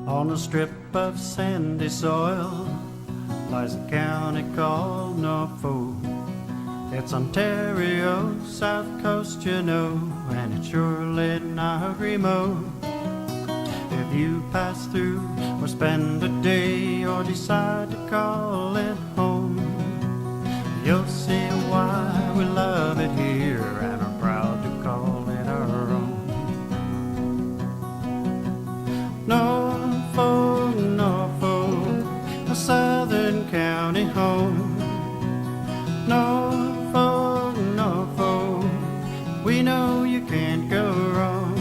On a strip of sandy soil lies a county called Norfolk. It's Ontario, south coast, you know, and it's surely not remote. If you pass through or spend a day or decide to call it home, you'll see why we love it here and are proud to call it our own. Norfolk, Norfolk, a southern county home. Norfolk, Norfolk, we know you can't go wrong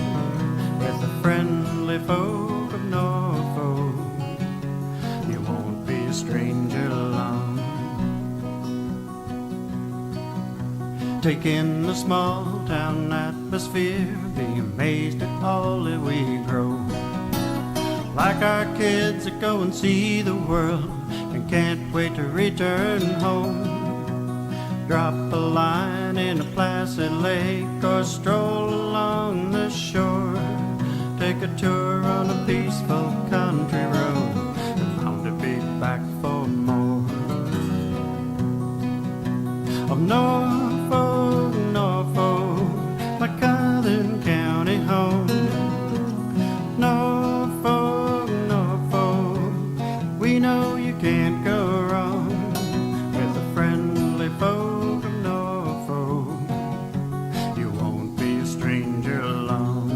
with the friendly folk of Norfolk. You won't be a stranger long. Take in the small town atmosphere, be amazed at all that we grow. Like our kids that go and see the world and can't wait to return home. Drop a line in a placid lake or stroll along the shore. Take a tour on a peaceful country road and bound to be back for more. Of Norfolk, Norfolk, my southern county home. Norfolk, Norfolk, we know you can't go wrong with the friendly folk of Norfolk. You won't be a stranger long.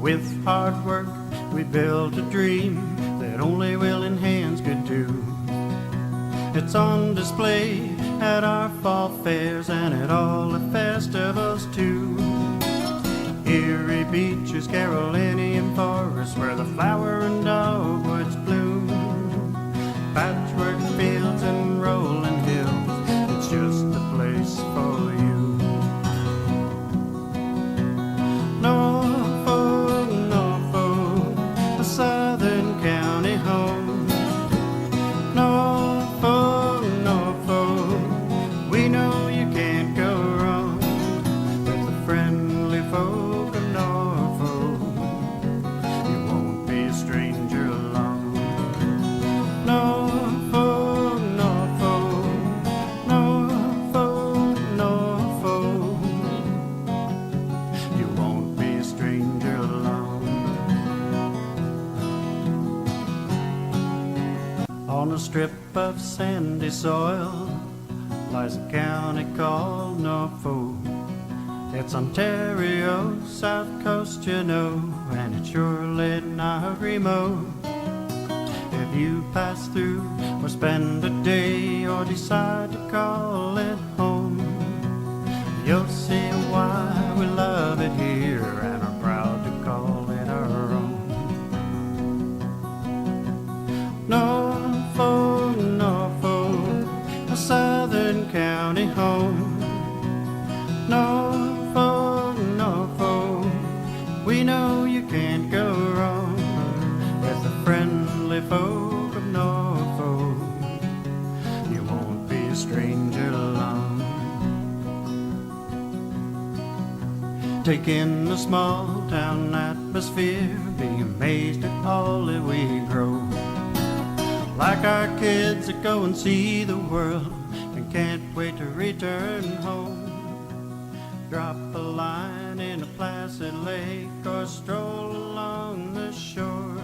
With hard work we built a dream that only willing hands could do. It's on display at our fall fairs and at all the festivals too. Erie beaches, Carolinian forests, where the flower and dogwoods bloom. Patchwork fields and rolling hills, it's just the place for you. Norfolk, Norfolk, a southern county home. Norfolk, Norfolk, we know you can't go wrong with the friendly folk of Norfolk. You won't be a stranger long. Norfolk, Norfolk, Norfolk, Norfolk, you won't be a stranger long. On a strip of sandy soil lies a county called Norfolk. It's Ontario, south coast, you know, and it's surely not remote. If you pass through or spend a day or decide to call it home, you'll see why we love it here and are proud to call it our own. Norfolk, Norfolk, a southern county home. Norfolk, Norfolk, we know you can't go wrong with the friendly folk of Norfolk. You won't be a stranger long. Take in the small town atmosphere, be amazed at all that we grow. Like our kids that go and see the world and can't wait to return home. Drop a line in a placid lake or stroll along the shore.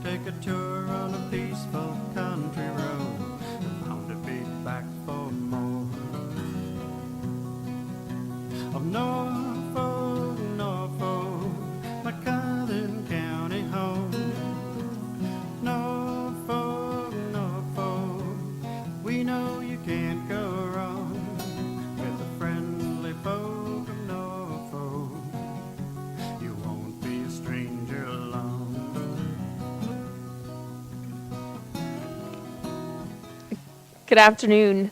Take a tour on a peaceful country road and bound to be back for more. Of Norfolk, Norfolk, my southern county home. Norfolk, Norfolk, we know you can't go wrong with the friendly folk of Norfolk. You won't be a stranger long. Good afternoon.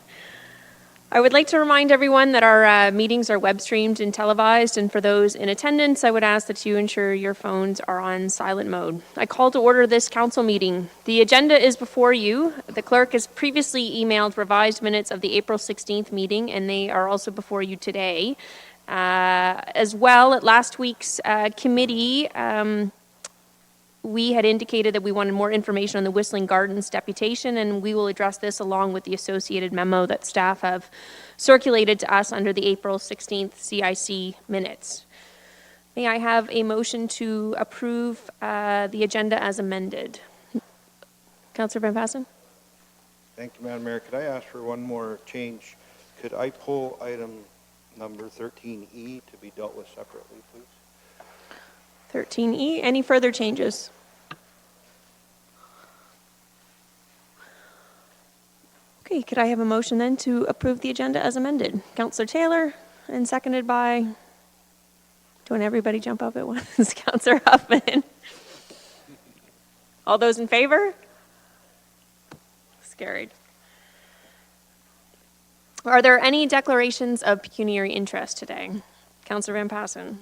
I would like to remind everyone that our meetings are web streamed and televised, and for those in attendance, I would ask that you ensure your phones are on silent mode. I call to order this council meeting. The agenda is before you. The clerk has previously emailed revised minutes of the April 16th meeting, and they are also before you today. As well, at last week's committee, we had indicated that we wanted more information on the Whistling Gardens deputation, and we will address this along with the associated memo that staff have circulated to us under the April 16th CIC minutes. May I have a motion to approve the agenda as amended? Councillor Van Passen? Thank you, Madam Mayor. Could I ask for one more change? Could I pull item number 13E to be dealt with separately, please? 13E. Any further changes? Okay, could I have a motion then to approve the agenda as amended? Councillor Taylor, and seconded by, don't everybody jump up at once, Councillor Huffman. All those in favor? Carried. Are there any declarations of pecuniary interest today? Councillor Van Passen.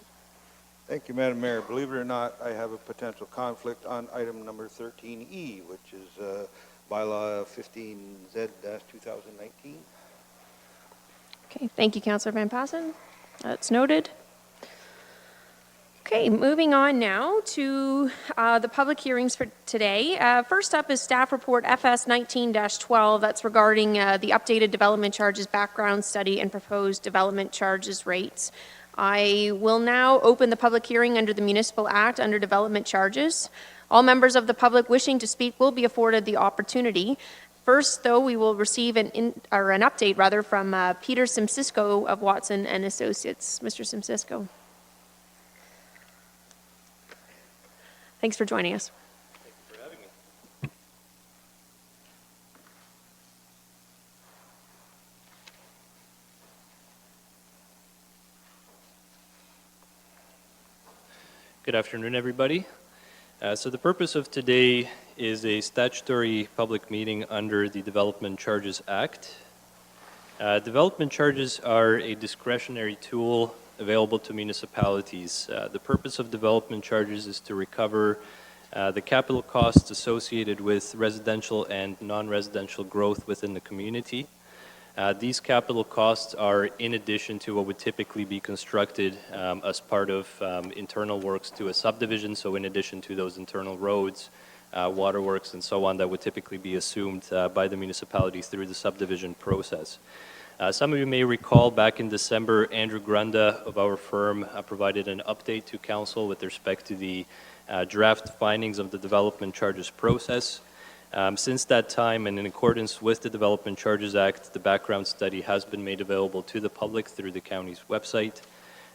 Thank you, Madam Mayor. Believe it or not, I have a potential conflict on item number 13E, which is bylaw 15Z-2019. Okay, thank you, Councillor Van Passen. That's noted. Okay, moving on now to the public hearings for today. First up is staff report FS 19-12. That's regarding the updated development charges background study and proposed development charges rates. I will now open the public hearing under the Municipal Act under development charges. All members of the public wishing to speak will be afforded the opportunity. First, though, we will receive an update from Peter Simsisko of Watson and Associates. Mr. Simsisko. Thanks for joining us. Thank you for having me. Good afternoon, everybody. So the purpose of today is a statutory public meeting under the Development Charges Act. Development charges are a discretionary tool available to municipalities. The purpose of development charges is to recover the capital costs associated with residential and non-residential growth within the community. These capital costs are in addition to what would typically be constructed as part of internal works to a subdivision, so in addition to those internal roads, waterworks and so on that would typically be assumed by the municipalities through the subdivision process. Some of you may recall back in December, Andrew Grunda of our firm provided an update to council with respect to the draft findings of the development charges process. Since that time, and in accordance with the Development Charges Act, the background study has been made available to the public through the county's website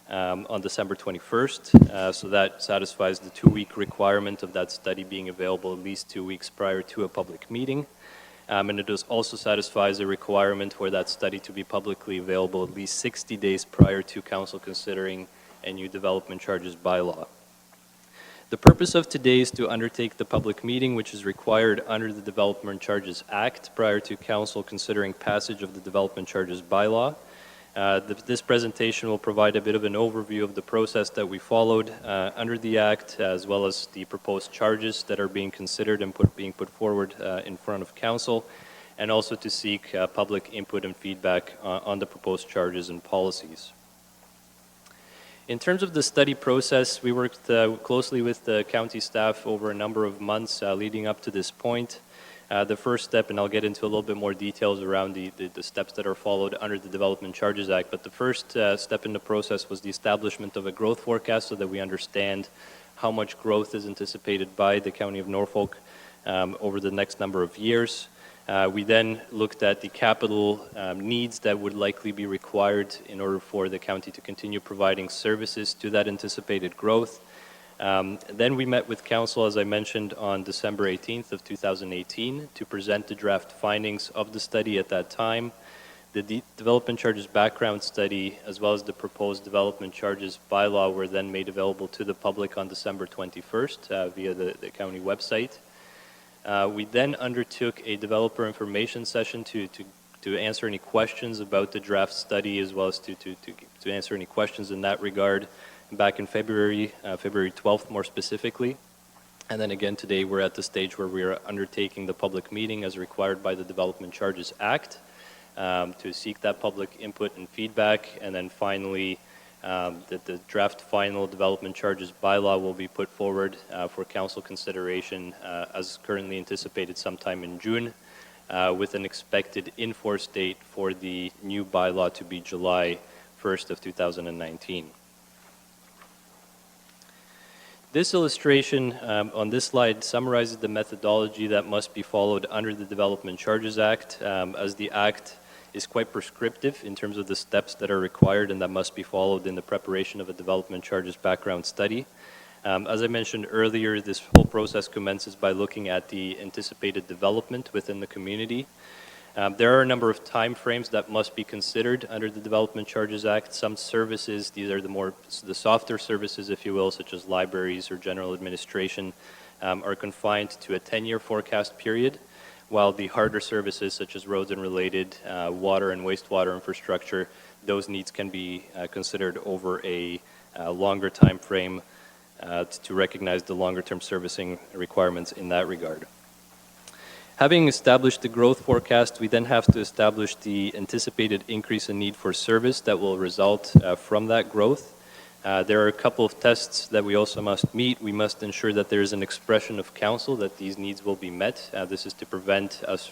on December 21st. So that satisfies the 2-week requirement of that study being available at least 2 weeks prior to a public meeting. And it also satisfies a requirement for that study to be publicly available at least 60 days prior to council considering a new development charges bylaw. The purpose of today is to undertake the public meeting, which is required under the Development Charges Act prior to council considering passage of the development charges bylaw. This presentation will provide a bit of an overview of the process that we followed under the Act, as well as the proposed charges that are being considered and being put forward in front of Council, and also to seek public input and feedback on the proposed charges and policies. In terms of the study process, we worked closely with the county staff over a number of months leading up to this point. The first step, and I'll get into a little bit more details around the steps that are followed under the Development Charges Act, but the first step in the process was the establishment of a growth forecast so that we understand how much growth is anticipated by the County of Norfolk over the next number of years. We then looked at the capital needs that would likely be required in order for the county to continue providing services to that anticipated growth. Then we met with council, as I mentioned, on December 18th of 2018 to present the draft findings of the study at that time. The development charges background study, as well as the proposed development charges bylaw, were then made available to the public on December 21st via the county website. We then undertook a developer information session to to answer any questions about the draft study, as well as to answer any questions in that regard back in February, February 12th more specifically. And then again today we're at the stage where we are undertaking the public meeting as required by the Development Charges Act to seek that public input and feedback. And then finally, that the draft final development charges bylaw will be put forward for council consideration as currently anticipated sometime in June, with an expected in-force date for the new bylaw to be July 1st of 2019. This illustration on this slide summarizes the methodology that must be followed under the Development Charges Act, as the Act is quite prescriptive in terms of the steps that are required and that must be followed in the preparation of a development charges background study. As I mentioned earlier, this whole process commences by looking at the anticipated development within the community. There are a number of time frames that must be considered under the Development Charges Act. Some services, these are the softer services, if you will, such as libraries or general administration, are confined to a 10-year forecast period, while the harder services, such as roads and related, water and wastewater infrastructure, those needs can be considered over a longer time frame to recognize the longer-term servicing requirements in that regard. Having established the growth forecast, we then have to establish the anticipated increase in need for service that will result from that growth. There are a couple of tests that we also must meet. We must ensure that there is an expression of council that these needs will be met. This is to prevent us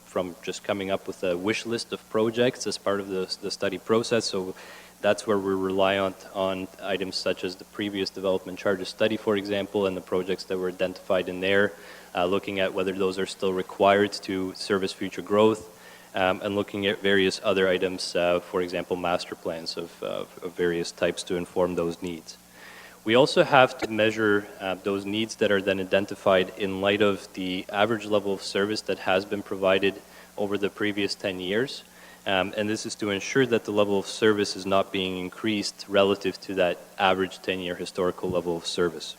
from just coming up with a wish list of projects as part of the study process. So that's where we rely on items such as the previous development charges study, for example, and the projects that were identified in there, looking at whether those are still required to service future growth, and looking at various other items, for example, master plans of various types to inform those needs. We also have to measure those needs that are then identified in light of the average level of service that has been provided over the previous 10 years. And this is to ensure that the level of service is not being increased relative to that average 10-year historical level of service.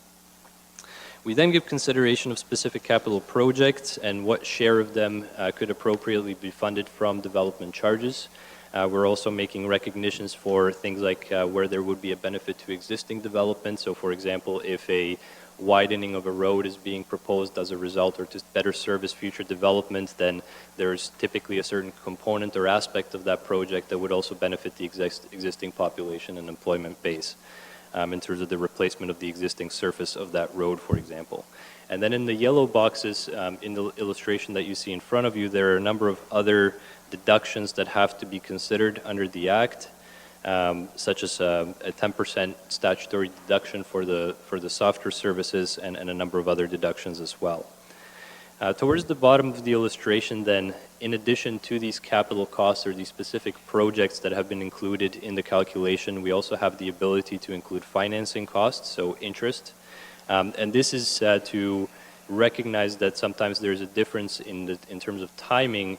We then give consideration of specific capital projects and what share of them could appropriately be funded from development charges. We're also making recognitions for things like where there would be a benefit to existing development. So for example, if a widening of a road is being proposed as a result or to better service future development, then there's typically a certain component or aspect of that project that would also benefit the existing population and employment base. In terms of the replacement of the existing surface of that road, for example. And then in the yellow boxes, in the illustration that you see in front of you, there are a number of other deductions that have to be considered under the Act, such as a 10% statutory deduction for the softer services and a number of other deductions as well. Towards the bottom of the illustration then, in addition to these capital costs or these specific projects that have been included in the calculation, we also have the ability to include financing costs, so interest. And this is to recognize that sometimes there's a difference in terms of timing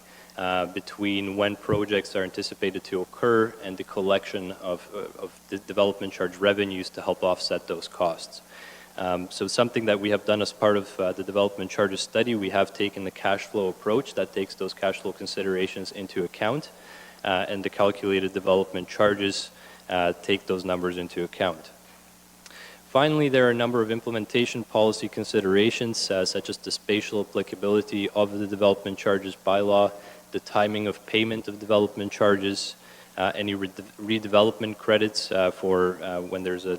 between when projects are anticipated to occur and the collection of the development charge revenues to help offset those costs. So something that we have done as part of the development charges study, we have taken the cash flow approach that takes those cash flow considerations into account, and the calculated development charges take those numbers into account. Finally, there are a number of implementation policy considerations, such as the spatial applicability of the development charges bylaw, the timing of payment of development charges, any redevelopment credits for when there's a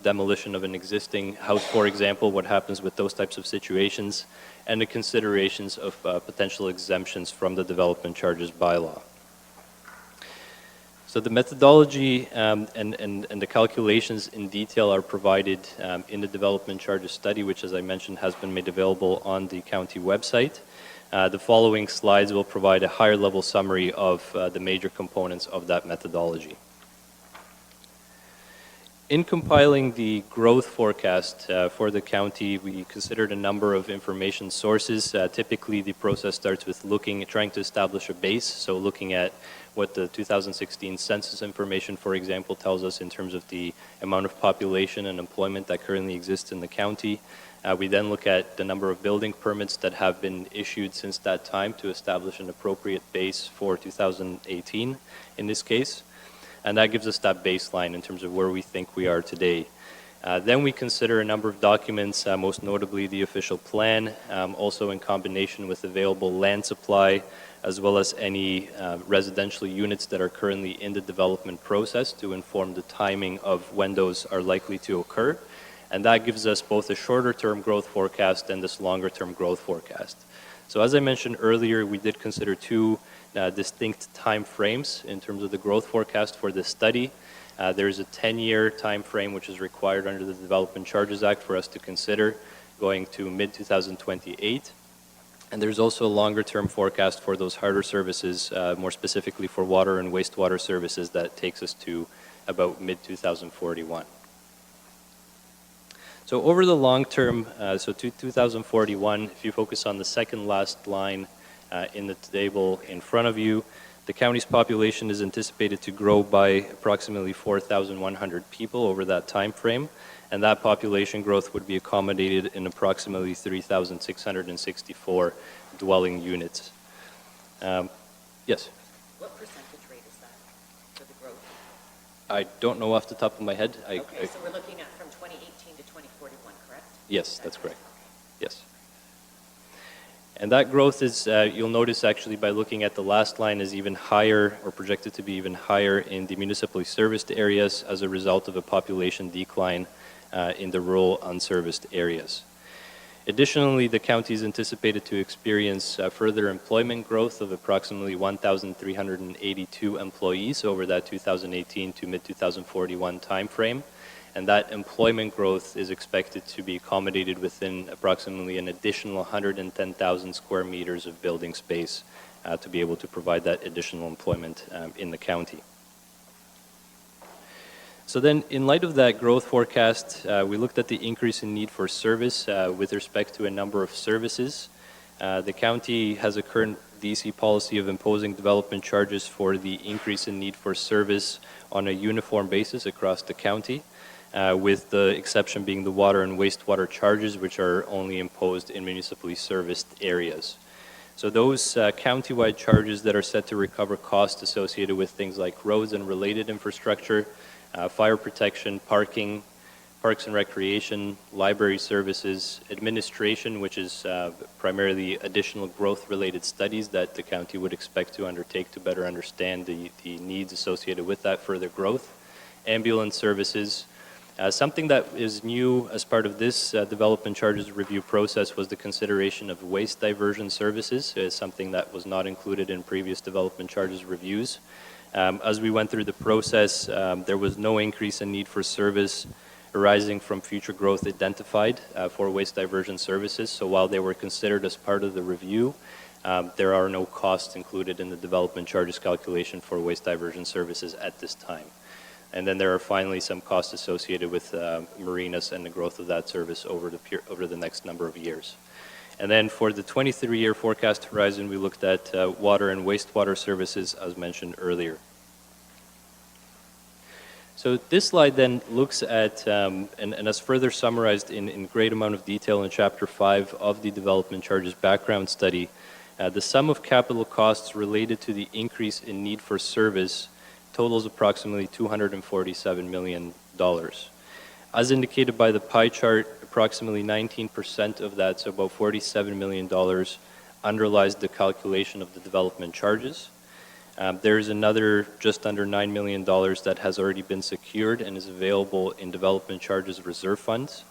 demolition of an existing house, for example, what happens with those types of situations, and the considerations of potential exemptions from the development charges bylaw. So the methodology and the calculations in detail are provided in the development charges study, which, as I mentioned, has been made available on the county website. The following slides will provide a higher level summary of the major components of that methodology. In compiling the growth forecast for the county, we considered a number of information sources. Typically, the process starts with trying to establish a base, so looking at what the 2016 census information, for example, tells us in terms of the amount of population and employment that currently exists in the county. We then look at the number of building permits that have been issued since that time to establish an appropriate base for 2018 in this case. And that gives us that baseline in terms of where we think we are today. Then we consider a number of documents, most notably the official plan, also in combination with available land supply, as well as any residential units that are currently in the development process to inform the timing of when those are likely to occur. And that gives us both a shorter-term growth forecast and this longer-term growth forecast. So as I mentioned earlier, we did consider two distinct time frames in terms of the growth forecast for this study. There's a 10-year time frame which is required under the Development Charges Act for us to consider, going to mid-2028. And there's also a longer-term forecast for those harder services, more specifically for water and wastewater services, that takes us to about mid-2041. So over the long term, so to 2041, if you focus on the second last line in the table in front of you, the county's population is anticipated to grow by approximately 4,100 people over that time frame, and that population growth would be accommodated in approximately 3,664 dwelling units. Yes? What percentage rate is that for the growth? I don't know off the top of my head. Okay, so we're looking at from 2018 to 2041, correct? Yes, that's correct. Yes. And that growth is, you'll notice actually by looking at the last line, is even higher, or projected to be even higher in the municipally serviced areas as a result of a population decline in the rural unserviced areas. Additionally, the county is anticipated to experience further employment growth of approximately 1,382 employees over that 2018 to mid-2041 timeframe. And that employment growth is expected to be accommodated within approximately an additional 110,000 square meters of building space to be able to provide that additional employment in the county. So then, in light of that growth forecast, we looked at the increase in need for service with respect to a number of services. The county has a current DC policy of imposing development charges for the increase in need for service on a uniform basis across the county. With the exception being the water and wastewater charges, which are only imposed in municipally serviced areas. So those countywide charges that are set to recover costs associated with things like roads and related infrastructure, fire protection, parking, parks and recreation, library services, administration, which is primarily additional growth-related studies that the county would expect to undertake to better understand the needs associated with that further growth, ambulance services. Something that is new as part of this development charges review process was the consideration of waste diversion services. It's something that was not included in previous development charges reviews. As we went through the process, there was no increase in need for service arising from future growth identified for waste diversion services. So while they were considered as part of the review, there are no costs included in the development charges calculation for waste diversion services at this time. And then there are finally some costs associated with marinas and the growth of that service over the next number of years. And then for the 23-year forecast horizon, we looked at water and wastewater services as mentioned earlier. So this slide then looks at, and as further summarized in great amount of detail in Chapter 5 of the Development Charges Background Study, the sum of capital costs related to the increase in need for service totals approximately $247 million. As indicated by the pie chart, approximately 19% of that, so about $47 million, underlies the calculation of the development charges. There's another just under $9 million that has already been secured and is available in development charges reserve funds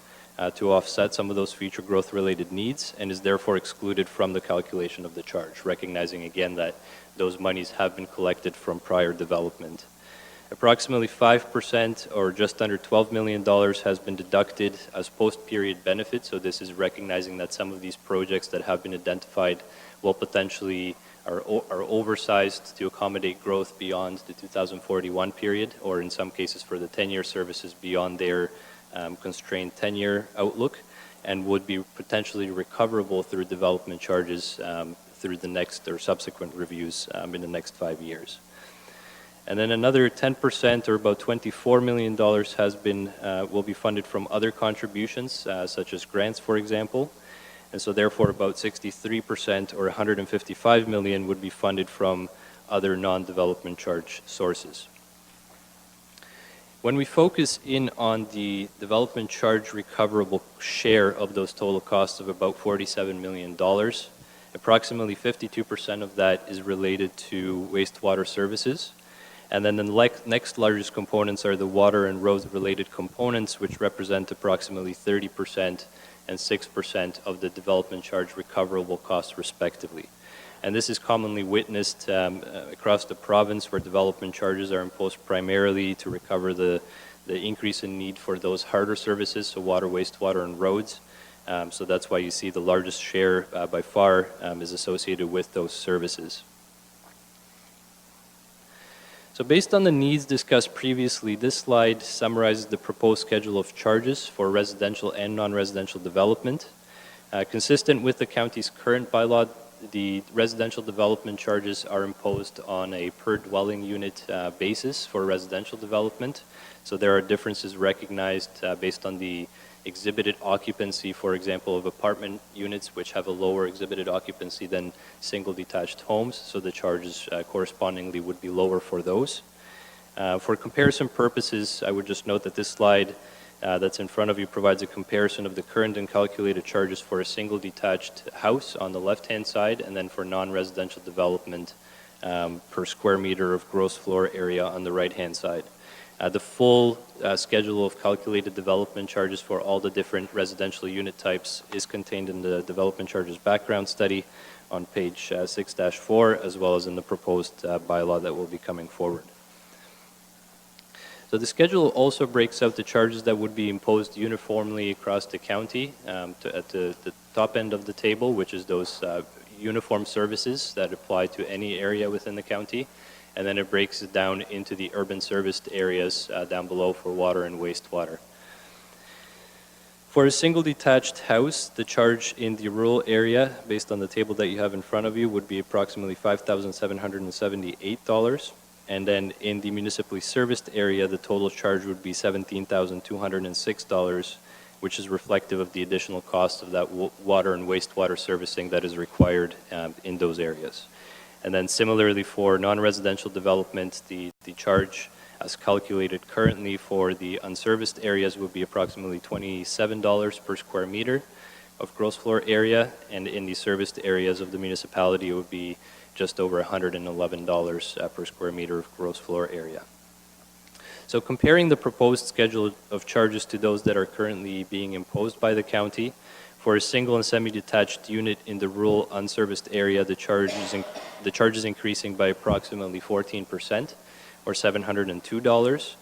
to offset some of those future growth related needs, and is therefore excluded from the calculation of the charge, recognizing again that those monies have been collected from prior development. Approximately 5%, or just under $12 million, has been deducted as post-period benefit. So this is recognizing that some of these projects that have been identified will potentially are oversized to accommodate growth beyond the 2041 period, or in some cases for the 10-year services beyond their constrained 10-year outlook, and would be potentially recoverable through development charges through the next or subsequent reviews in the next 5 years. And then another 10%, or about $24 million, will be funded from other contributions, such as grants, for example. And so therefore about 63%, or $155 million, would be funded from other non-development charge sources. When we focus in on the development charge recoverable share of those total costs of about $47 million, approximately 52% of that is related to wastewater services. And then the next largest components are the water and road-related components, which represent approximately 30% and 6% of the development charge recoverable costs, respectively. And this is commonly witnessed across the province, where development charges are imposed primarily to recover the increase in need for those harder services, so water, wastewater, and roads. So that's why you see the largest share by far is associated with those services. So based on the needs discussed previously, this slide summarizes the proposed schedule of charges for residential and non-residential development. Consistent with the county's current bylaw, the residential development charges are imposed on a per dwelling unit basis for residential development. So there are differences recognized based on the exhibited occupancy, for example, of apartment units, which have a lower exhibited occupancy than single detached homes. So the charges correspondingly would be lower for those. For comparison purposes, I would just note that this slide that's in front of you provides a comparison of the current and calculated charges for a single detached house on the left-hand side, and then for non-residential development per square meter of gross floor area on the right-hand side. The full schedule of calculated development charges for all the different residential unit types is contained in the development charges background study on page 6-4, as well as in the proposed bylaw that will be coming forward. So the schedule also breaks out the charges that would be imposed uniformly across the county at the top end of the table, which is those uniform services that apply to any area within the county. And then it breaks it down into the urban serviced areas down below for water and wastewater. For a single detached house, the charge in the rural area, based on the table that you have in front of you, would be approximately $5,778. And then in the municipally serviced area, the total charge would be $17,206, which is reflective of the additional cost of that water and wastewater servicing that is required in those areas. And then similarly for non-residential development, the charge as calculated currently for the unserviced areas would be approximately $27 per square meter of gross floor area, and in the serviced areas of the municipality it would be just over $111 per square meter of gross floor area. So comparing the proposed schedule of charges to those that are currently being imposed by the county, for a single and semi-detached unit in the rural unserviced area, the charge is increasing by approximately 14%, or $702.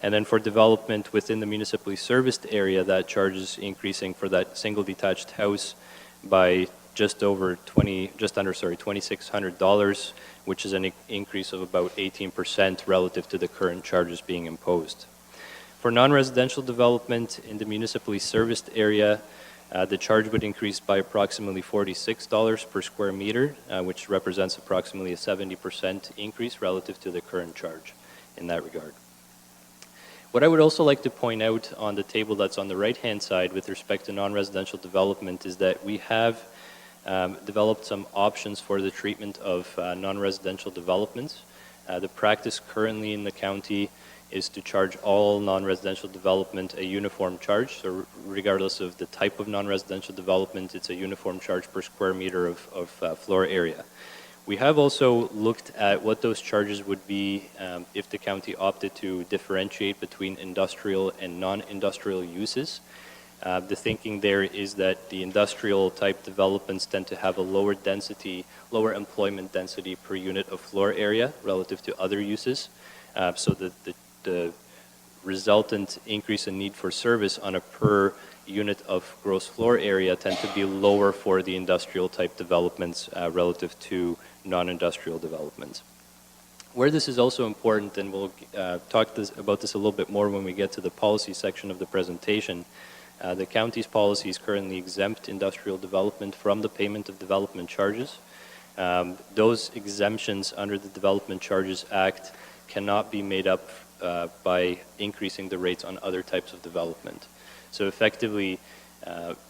And then for development within the municipally serviced area, that charge is increasing for that single detached house by just under $2,600, which is an increase of about 18% relative to the current charges being imposed. For non-residential development in the municipally serviced area, the charge would increase by approximately $46 per square meter, which represents approximately a 70% increase relative to the current charge in that regard. What I would also like to point out on the table that's on the right-hand side with respect to non-residential development is that we have developed some options for the treatment of non-residential developments. The practice currently in the county is to charge all non-residential development a uniform charge. So regardless of the type of non-residential development, it's a uniform charge per square meter of floor area. We have also looked at what those charges would be if the county opted to differentiate between industrial and non-industrial uses. The thinking there is that the industrial type developments tend to have a lower employment density per unit of floor area relative to other uses. So the resultant increase in need for service on a per unit of gross floor area tend to be lower for the industrial type developments relative to non-industrial developments. Where this is also important, and we'll talk about this a little bit more when we get to the policy section of the presentation, the county's policies currently exempt industrial development from the payment of development charges. Those exemptions under the Development Charges Act cannot be made up by increasing the rates on other types of development. So effectively,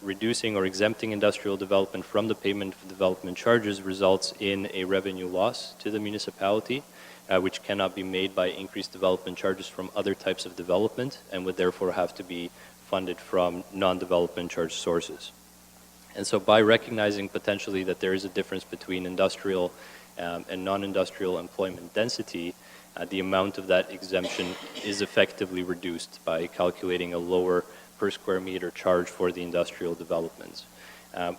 reducing or exempting industrial development from the payment of development charges results in a revenue loss to the municipality, which cannot be made by increased development charges from other types of development and would therefore have to be funded from non-development charge sources. And so by recognizing potentially that there is a difference between industrial and non-industrial employment density, the amount of that exemption is effectively reduced by calculating a lower per square meter charge for the industrial developments.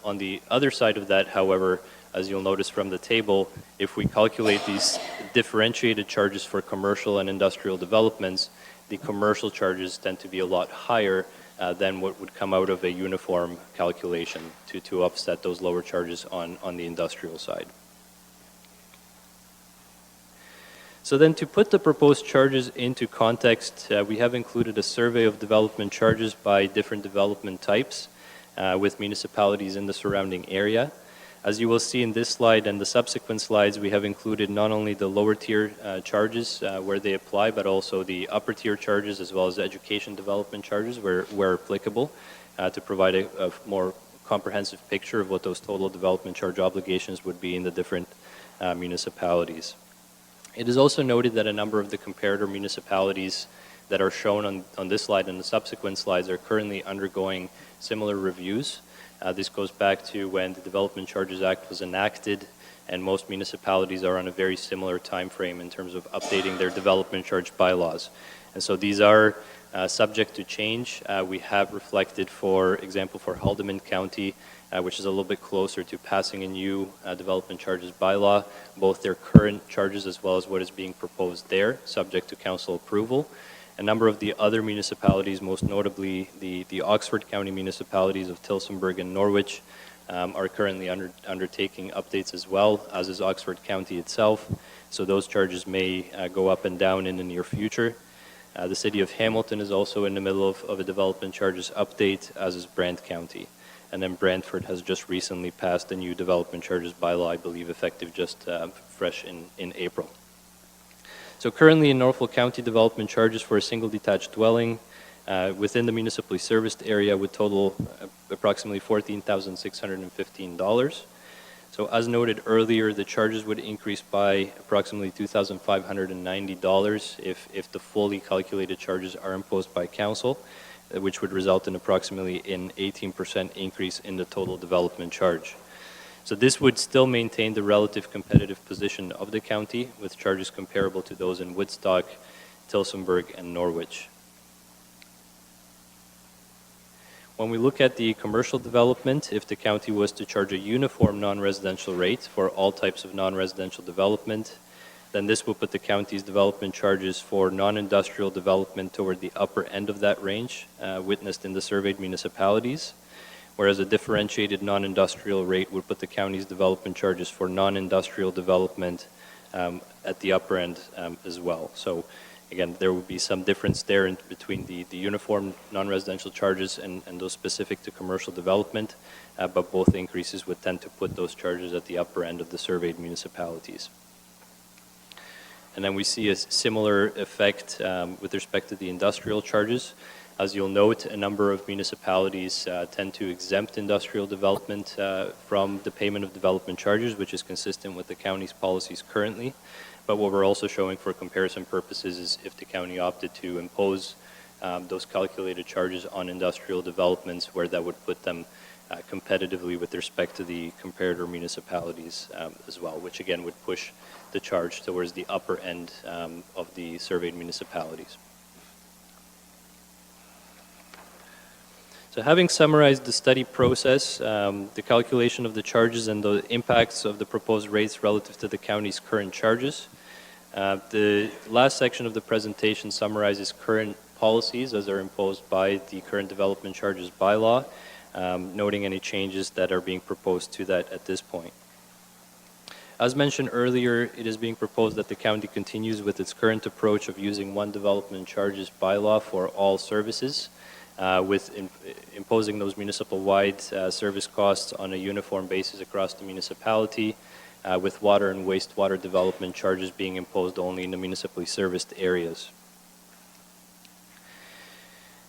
On the other side of that, however, as you'll notice from the table, if we calculate these differentiated charges for commercial and industrial developments, the commercial charges tend to be a lot higher than what would come out of a uniform calculation to offset those lower charges on the industrial side. So then to put the proposed charges into context, we have included a survey of development charges by different development types with municipalities in the surrounding area. As you will see in this slide and the subsequent slides, we have included not only the lower tier charges where they apply, but also the upper tier charges as well as education development charges where applicable to provide a more comprehensive picture of what those total development charge obligations would be in the different municipalities. It is also noted that a number of the comparator municipalities that are shown on this slide and the subsequent slides are currently undergoing similar reviews. This goes back to when the Development Charges Act was enacted, and most municipalities are on a very similar time frame in terms of updating their development charge bylaws. And so these are subject to change. We have reflected, for example, for Haldimand County, which is a little bit closer to passing a new development charges bylaw, both their current charges as well as what is being proposed there, subject to council approval. A number of the other municipalities, most notably the Oxford County municipalities of Tillsonburg and Norwich, are currently undertaking updates as well, as is Oxford County itself. So those charges may go up and down in the near future. The city of Hamilton is also in the middle of a development charges update, as is Brant County. And then Brantford has just recently passed a new development charges bylaw, I believe effective just fresh in April. So currently in Norfolk County, development charges for a single detached dwelling within the municipally serviced area would total approximately $14,615. So as noted earlier, the charges would increase by approximately $2,590 if the fully calculated charges are imposed by council, which would result in approximately an 18% increase in the total development charge. So this would still maintain the relative competitive position of the county with charges comparable to those in Woodstock, Tillsonburg, and Norwich. When we look at the commercial development, if the county was to charge a uniform non-residential rate for all types of non-residential development, then this will put the county's development charges for non-industrial development toward the upper end of that range witnessed in the surveyed municipalities, whereas a differentiated non-industrial rate would put the county's development charges for non-industrial development at the upper end as well. So again, there would be some difference there between the uniform non-residential charges and those specific to commercial development, but both increases would tend to put those charges at the upper end of the surveyed municipalities. And then we see a similar effect with respect to the industrial charges. As you'll note, a number of municipalities tend to exempt industrial development from the payment of development charges, which is consistent with the county's policies currently. But what we're also showing for comparison purposes is if the county opted to impose those calculated charges on industrial developments, where that would put them competitively with respect to the comparator municipalities as well, which again would push the charge towards the upper end of the surveyed municipalities. So having summarized the study process, the calculation of the charges and the impacts of the proposed rates relative to the county's current charges, the last section of the presentation summarizes current policies as are imposed by the current development charges bylaw, noting any changes that are being proposed to that at this point. As mentioned earlier, it is being proposed that the county continues with its current approach of using one development charges bylaw for all services, with imposing those municipal-wide service costs on a uniform basis across the municipality, with water and wastewater development charges being imposed only in the municipally serviced areas.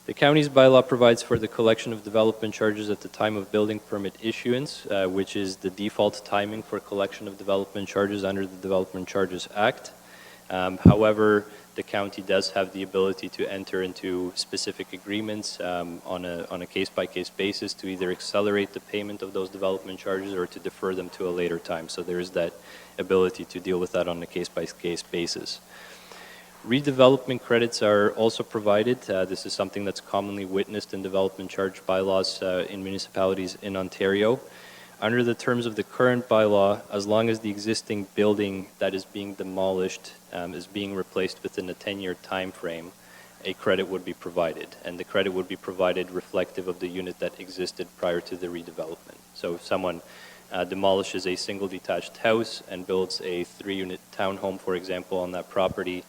The county's bylaw provides for the collection of development charges at the time of building permit issuance, which is the default timing for collection of development charges under the Development Charges Act. However, the county does have the ability to enter into specific agreements on a case-by-case basis to either accelerate the payment of those development charges or to defer them to a later time. So there is that ability to deal with that on a case-by-case basis. Redevelopment credits are also provided. This is something that's commonly witnessed in development charge bylaws in municipalities in Ontario. Under the terms of the current bylaw, as long as the existing building that is being demolished is being replaced within a 10-year time frame, a credit would be provided. And the credit would be provided reflective of the unit that existed prior to the redevelopment. So if someone demolishes a single detached house and builds a 3-unit townhome, for example, on that property,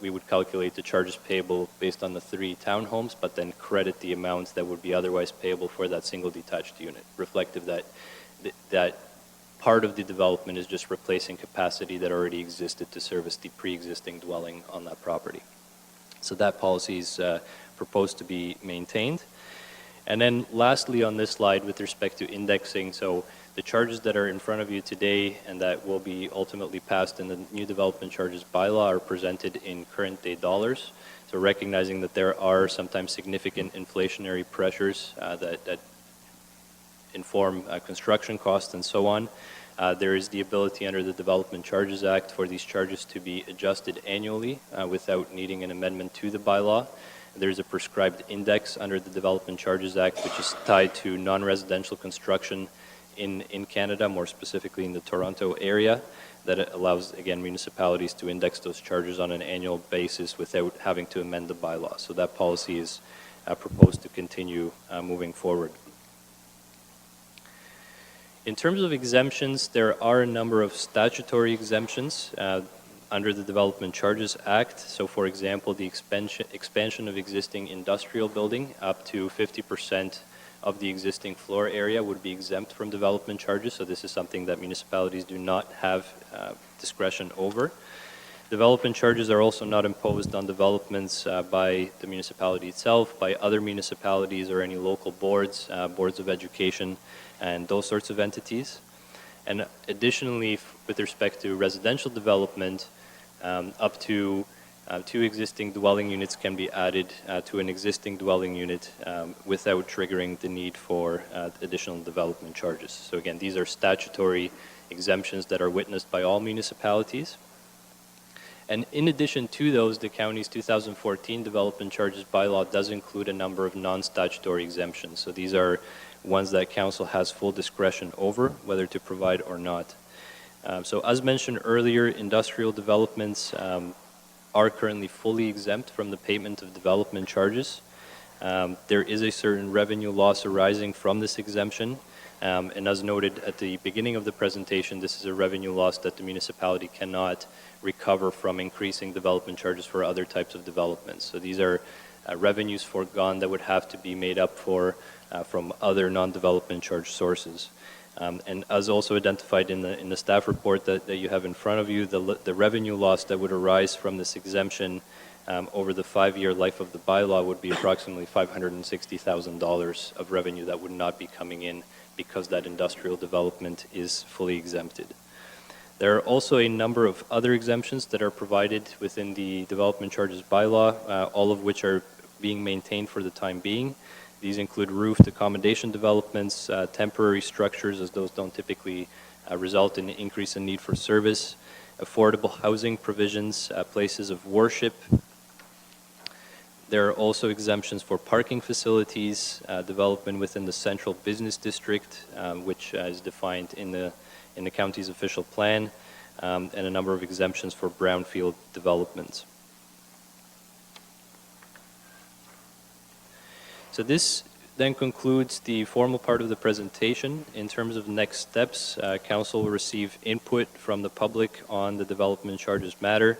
we would calculate the charges payable based on the 3 townhomes, but then credit the amounts that would be otherwise payable for that single detached unit, reflective that that part of the development is just replacing capacity that already existed to service the pre-existing dwelling on that property. So that policy is proposed to be maintained. And then lastly on this slide with respect to indexing, so the charges that are in front of you today and that will be ultimately passed in the new development charges bylaw are presented in current day dollars. So recognizing that there are sometimes significant inflationary pressures that inform construction costs and so on, there is the ability under the Development Charges Act for these charges to be adjusted annually without needing an amendment to the bylaw. There's a prescribed index under the Development Charges Act which is tied to non-residential construction in Canada, more specifically in the Toronto area, that allows, again, municipalities to index those charges on an annual basis without having to amend the bylaw. So that policy is proposed to continue moving forward. In terms of exemptions, there are a number of statutory exemptions under the Development Charges Act. So for example, the expansion of existing industrial building up to 50% of the existing floor area would be exempt from development charges. So this is something that municipalities do not have discretion over. Development charges are also not imposed on developments by the municipality itself, by other municipalities or any local boards, boards of education, and those sorts of entities. And additionally, with respect to residential development, up to 2 existing dwelling units can be added to an existing dwelling unit without triggering the need for additional development charges. So again, these are statutory exemptions that are witnessed by all municipalities. And in addition to those, the county's 2014 development charges bylaw does include a number of non-statutory exemptions. So these are ones that council has full discretion over whether to provide or not. So as mentioned earlier, industrial developments are currently fully exempt from the payment of development charges. There is a certain revenue loss arising from this exemption. And as noted at the beginning of the presentation, this is a revenue loss that the municipality cannot recover from increasing development charges for other types of developments. So these are revenues foregone that would have to be made up for from other non-development charge sources. And as also identified in the staff report that you have in front of you, the revenue loss that would arise from this exemption over the 5-year life of the bylaw would be approximately $560,000 of revenue that would not be coming in because that industrial development is fully exempted. There are also a number of other exemptions that are provided within the development charges bylaw, all of which are being maintained for the time being. These include roofed accommodation developments, temporary structures, as those don't typically result in an increase in need for service, affordable housing provisions, places of worship. There are also exemptions for parking facilities, development within the central business district, which is defined in the county's official plan, and a number of exemptions for brownfield developments. So this then concludes the formal part of the presentation. In terms of next steps, Council will receive input from the public on the development charges matter,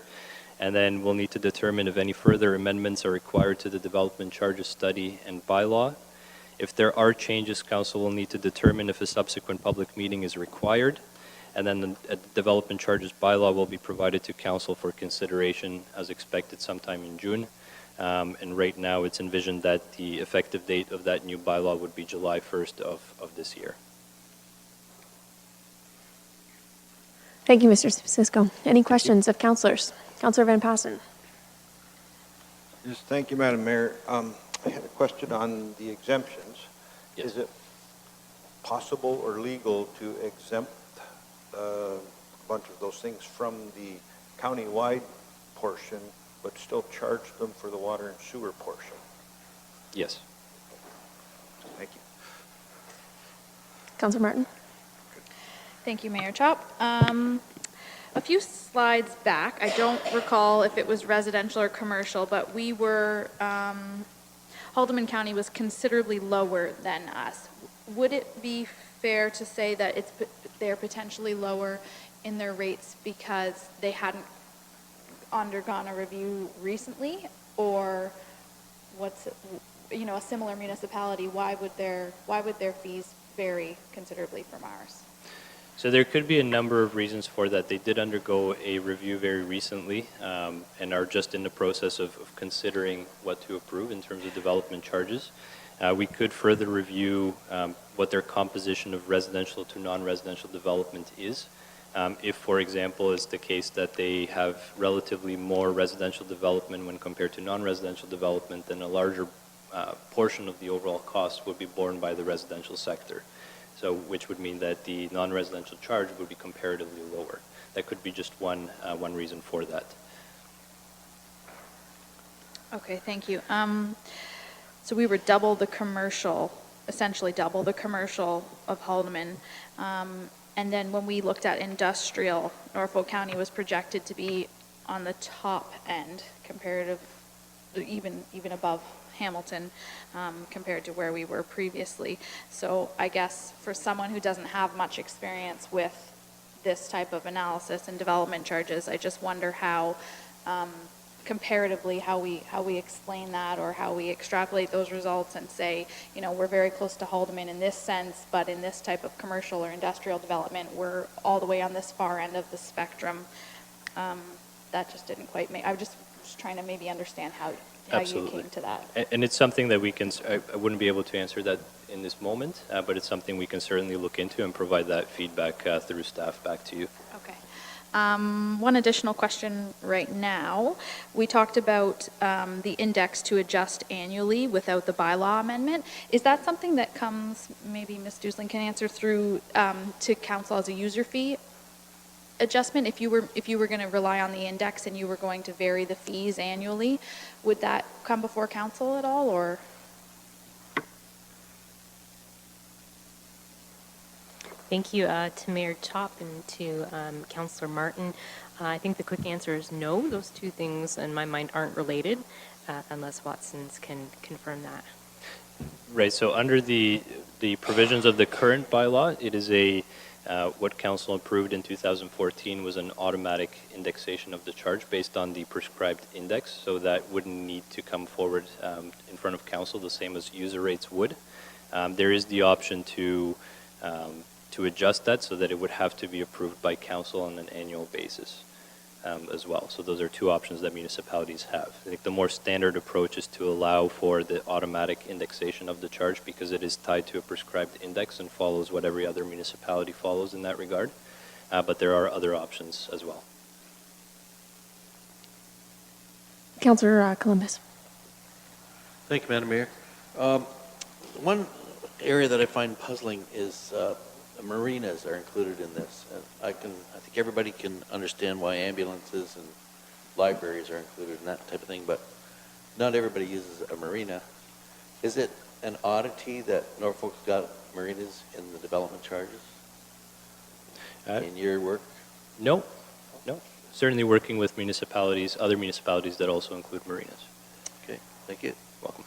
and then we'll need to determine if any further amendments are required to the development charges study and bylaw. If there are changes, Council will need to determine if a subsequent public meeting is required. And then the development charges bylaw will be provided to council for consideration as expected sometime in June. And right now, it's envisioned that the effective date of that new bylaw would be July 1st of this year. Thank you, Mr. Cisco. Any questions of councillors? Councillor Van Passen. Yes, thank you, Madam Mayor. I had a question on the exemptions. Yes. Is it possible or legal to exempt a bunch of those things from the county-wide portion, but still charge them for the water and sewer portion? Yes. Thank you. Councillor Martin. Thank you, Mayor Chop. A few slides back, I don't recall if it was residential or commercial, but we were, Haldeman County was considerably lower than us. Would it be fair to say that they're potentially lower in their rates because they hadn't undergone a review recently? Or what's, a similar municipality, why would their fees vary considerably from ours? So there could be a number of reasons for that. They did undergo a review very recently and are just in the process of considering what to approve in terms of development charges. We could further review what their composition of residential to non-residential development is. If, for example, is the case that they have relatively more residential development when compared to non-residential development, then a larger portion of the overall cost would be borne by the residential sector. So, which would mean that the non-residential charge would be comparatively lower. That could be just one reason for that. Okay, thank you. So we were double the commercial, essentially double the commercial of Haldeman. And then when we looked at industrial, Norfolk County was projected to be on the top end, comparative, even above Hamilton, compared to where we were previously. So I guess for someone who doesn't have much experience with this type of analysis and development charges, I just wonder how, comparatively, how we explain that, or how we extrapolate those results and say, we're very close to Haldeman in this sense, but in this type of commercial or industrial development, we're all the way on this far end of the spectrum. That just didn't quite make, I was just trying to maybe understand how Absolutely. you came to that. And it's something that we can, I wouldn't be able to answer that in this moment, but it's something we can certainly look into and provide that feedback through staff back to you. Okay. One additional question right now. We talked about the index to adjust annually without the bylaw amendment. Is that something that comes, maybe Ms. Dusling can answer, through to council as a user fee adjustment? If you were going to rely on the index and you were going to vary the fees annually, would that come before council at all, or? Thank you to Mayor Chop and to Councillor Martin. I think the quick answer is no. Those two things in my mind aren't related, unless Watson's can confirm that. Right, so under the provisions of the current bylaw, it is what council approved in 2014 was an automatic indexation of the charge based on the prescribed index, so that wouldn't need to come forward in front of council the same as user rates would. There is the option to adjust that so that it would have to be approved by council on an annual basis as well. So those are two options that municipalities have. I think the more standard approach is to allow for the automatic indexation of the charge because it is tied to a prescribed index and follows what every other municipality follows in that regard. But there are other options as well. Councillor Columbus. Thank you, Madam Mayor. One area that I find puzzling is marinas are included in this. And I think everybody can understand why ambulances and libraries are included in that type of thing, but not everybody uses a marina. Is it an oddity that Norfolk's got marinas in the development charges in your work? No. Certainly working with municipalities, other municipalities that also include marinas. Okay, thank you. Welcome.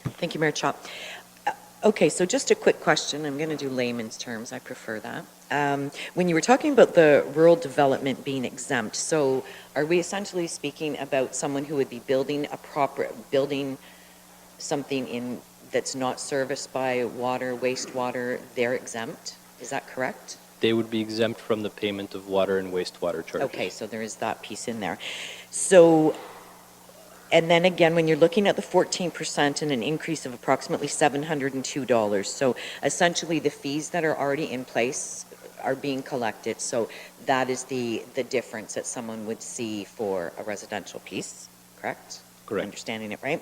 Thank you, Mayor Chop. Okay, so just a quick question. I'm going to do layman's terms. I prefer that. When you were talking about the rural development being exempt, so are we essentially speaking about someone who would be building something in that's not serviced by water, wastewater, they're exempt? Is that correct? They would be exempt from the payment of water and wastewater charges. Okay, so there is that piece in there. So, and then again, when you're looking at the 14% and an increase of approximately $702, so essentially the fees that are already in place are being collected, so that is the difference that someone would see for a residential piece, correct? Correct. Understanding it right?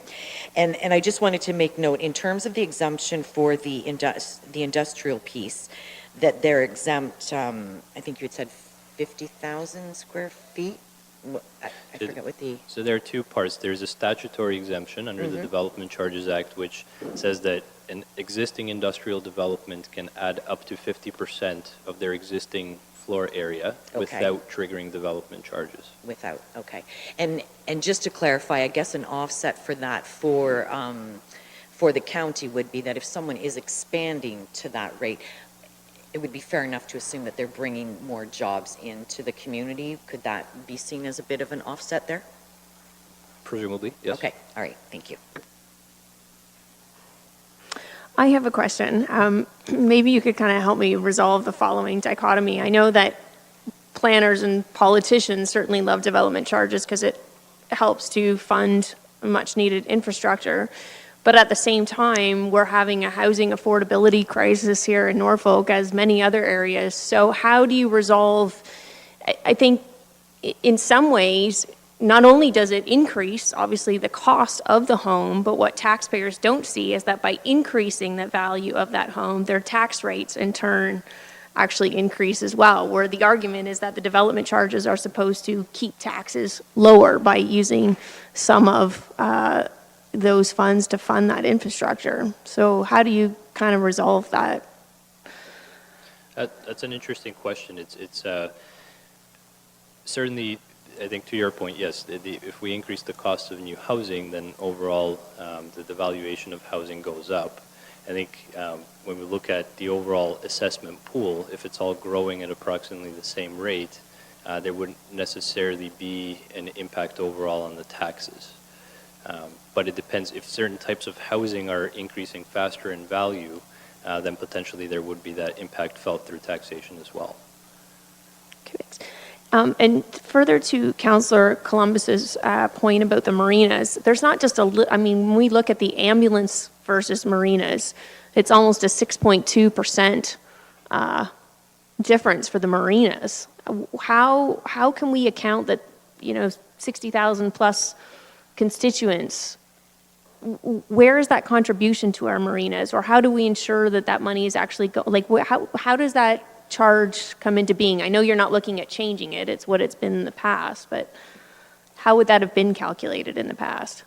And I just wanted to make note, in terms of the exemption for the industrial piece, that they're exempt, I think you had said 50,000 square feet? I forget what the... So there are two parts. There's a statutory exemption under the Development Charges Act, which says that an existing industrial development can add up to 50% of their existing floor area without triggering development charges. Without, okay. And just to clarify, I guess an offset for that for the county would be that if someone is expanding to that rate, it would be fair enough to assume that they're bringing more jobs into the community. Could that be seen as a bit of an offset there? Presumably, yes. Okay, all right, thank you. I have a question. Maybe you could kind of help me resolve the following dichotomy. I know that planners and politicians certainly love development charges because it helps to fund much needed infrastructure. But at the same time, we're having a housing affordability crisis here in Norfolk, as many other areas. So how do you resolve, I think in some ways, not only does it increase, obviously, the cost of the home, but what taxpayers don't see is that by increasing the value of that home, their tax rates in turn actually increase as well, where the argument is that the development charges are supposed to keep taxes lower by using some of those funds to fund that infrastructure. So how do you kind of resolve that? That's an interesting question. It's certainly, I think to your point, yes, if we increase the cost of new housing, then overall the valuation of housing goes up. I think when we look at the overall assessment pool, if it's all growing at approximately the same rate, there wouldn't necessarily be an impact overall on the taxes. But it depends. If certain types of housing are increasing faster in value, then potentially there would be that impact felt through taxation as well. Correct. And further to Councillor Columbus's point about the marinas, there's not just I mean, when we look at the ambulance versus marinas, it's almost a 6.2% difference for the marinas. How can we account that, 60,000 plus constituents, where is that contribution to our marinas, or how do we ensure that that money is actually how does that charge come into being? I know you're not looking at changing it, it's what it's been in the past, but how would that have been calculated in the past?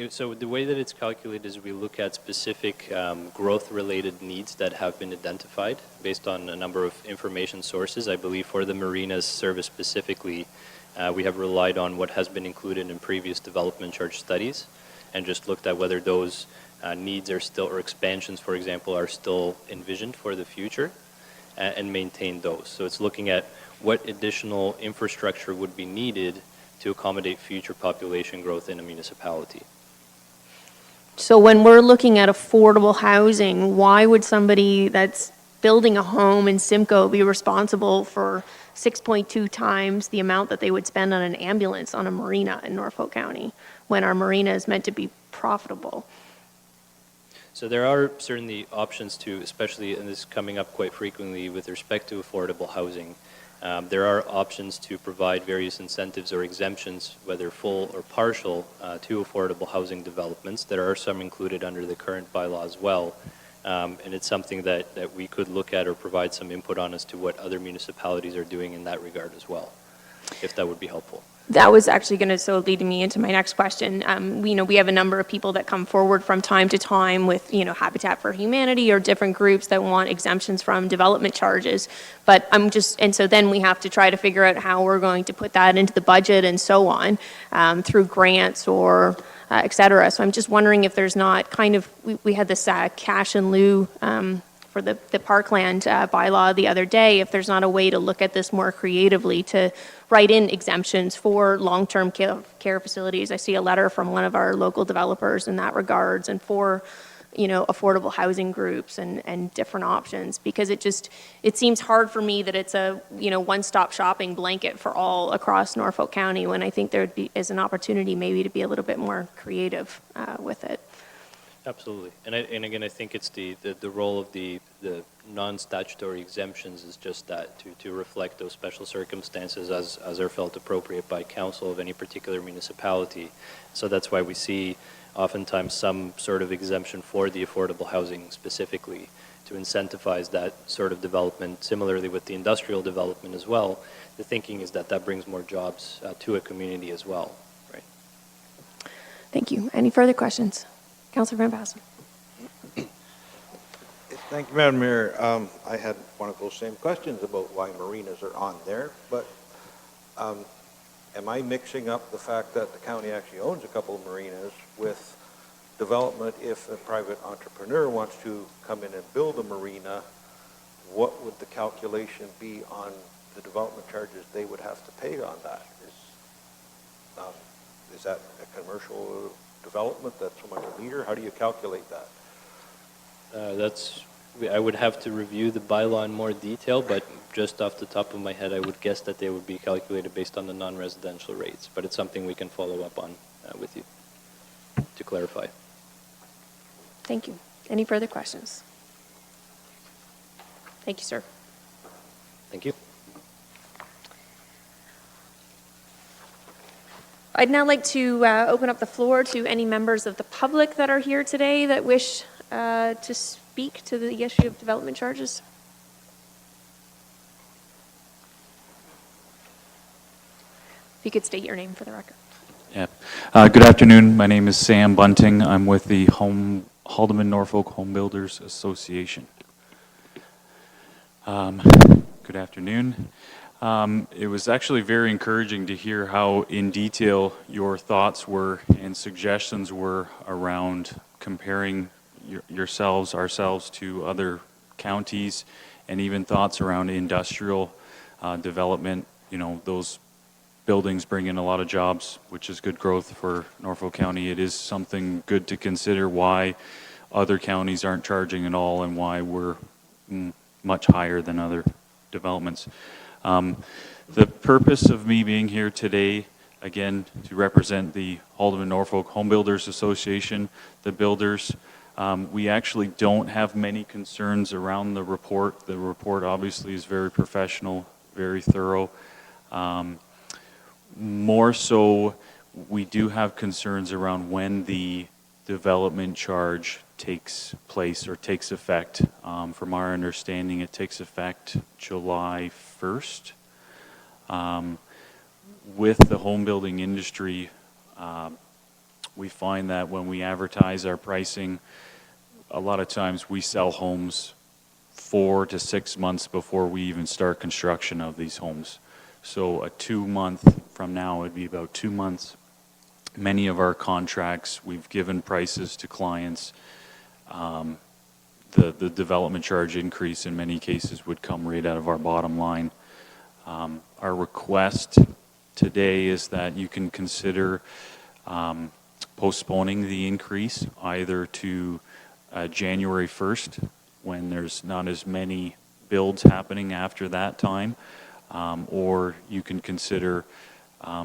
So the way that it's calculated is we look at specific growth-related needs that have been identified based on a number of information sources. I believe for the marinas service specifically, we have relied on what has been included in previous development charge studies and just looked at whether those needs are still, or expansions, for example, are still envisioned for the future and maintain those. So it's looking at what additional infrastructure would be needed to accommodate future population growth in a municipality. So when we're looking at affordable housing, why would somebody that's building a home in Simcoe be responsible for 6.2 times the amount that they would spend on an ambulance on a marina in Norfolk County, when our marina is meant to be profitable? So there are certainly options to, especially, and this is coming up quite frequently with respect to affordable housing, there are options to provide various incentives or exemptions, whether full or partial, to affordable housing developments. There are some included under the current bylaw as well. And it's something that we could look at or provide some input on as to what other municipalities are doing in that regard as well, if that would be helpful. That was actually going to lead me into my next question. We have a number of people that come forward from time to time with, Habitat for Humanity or different groups that want exemptions from development charges. But and so then we have to try to figure out how we're going to put that into the budget and so on, through grants or et cetera. So I'm just wondering if there's not we had this cash in lieu for the parkland bylaw the other day, if there's not a way to look at this more creatively to write in exemptions for long-term care facilities. I see a letter from one of our local developers in that regards, and for affordable housing groups and different options, because it seems hard for me that it's a, one-stop shopping blanket for all across Norfolk County, when I think there is an opportunity maybe to be a little bit more creative with it. Absolutely. And again, I think it's the role of the non-statutory exemptions is just that, to reflect those special circumstances as are felt appropriate by council of any particular municipality. So that's why we see oftentimes some sort of exemption for the affordable housing specifically, to incentivize that sort of development. Similarly with the industrial development as well, the thinking is that brings more jobs to a community as well, right? Thank you. Any further questions? Councilor Van Bassen. Thank you, Madam Mayor. I had one of those same questions about why marinas are on there, but am I mixing up the fact that the county actually owns a couple of marinas with development? If a private entrepreneur wants to come in and build a marina, what would the calculation be on the development charges they would have to pay on that? Is that a commercial development that's so much a meter? How do you calculate that? I would have to review the bylaw in more detail, but just off the top of my head, I would guess that they would be calculated based on the non-residential rates, but it's something we can follow up on with you to clarify. Thank you. Any further questions? Thank you, sir. Thank you. I'd now like to open up the floor to any members of the public that are here today that wish to speak to the issue of development charges. If you could state your name for the record. Yeah. Good afternoon. My name is Sam Bunting. I'm with the Haldeman Norfolk Home Builders Association. Good afternoon. It was actually very encouraging to hear how in detail your thoughts were and suggestions were around comparing ourselves to other counties, and even thoughts around industrial development. Those buildings bring in a lot of jobs, which is good growth for Norfolk County. It is something good to consider why other counties aren't charging at all and why we're much higher than other developments. The purpose of me being here today, again, to represent the Haldeman Norfolk Home Builders Association, the builders, we actually don't have many concerns around the report. The report obviously is very professional, very thorough. More so, we do have concerns around when the development charge takes place or takes effect. From our understanding, it takes effect July 1st. With the home building industry, we find that when we advertise our pricing, a lot of times we sell homes 4 to 6 months before we even start construction of these homes. So a 2-month from now would be about 2 months. Many of our contracts, we've given prices to clients. The development charge increase in many cases would come right out of our bottom line. Our request today is that you can consider postponing the increase either to January 1st, when there's not as many builds happening after that time, or you can consider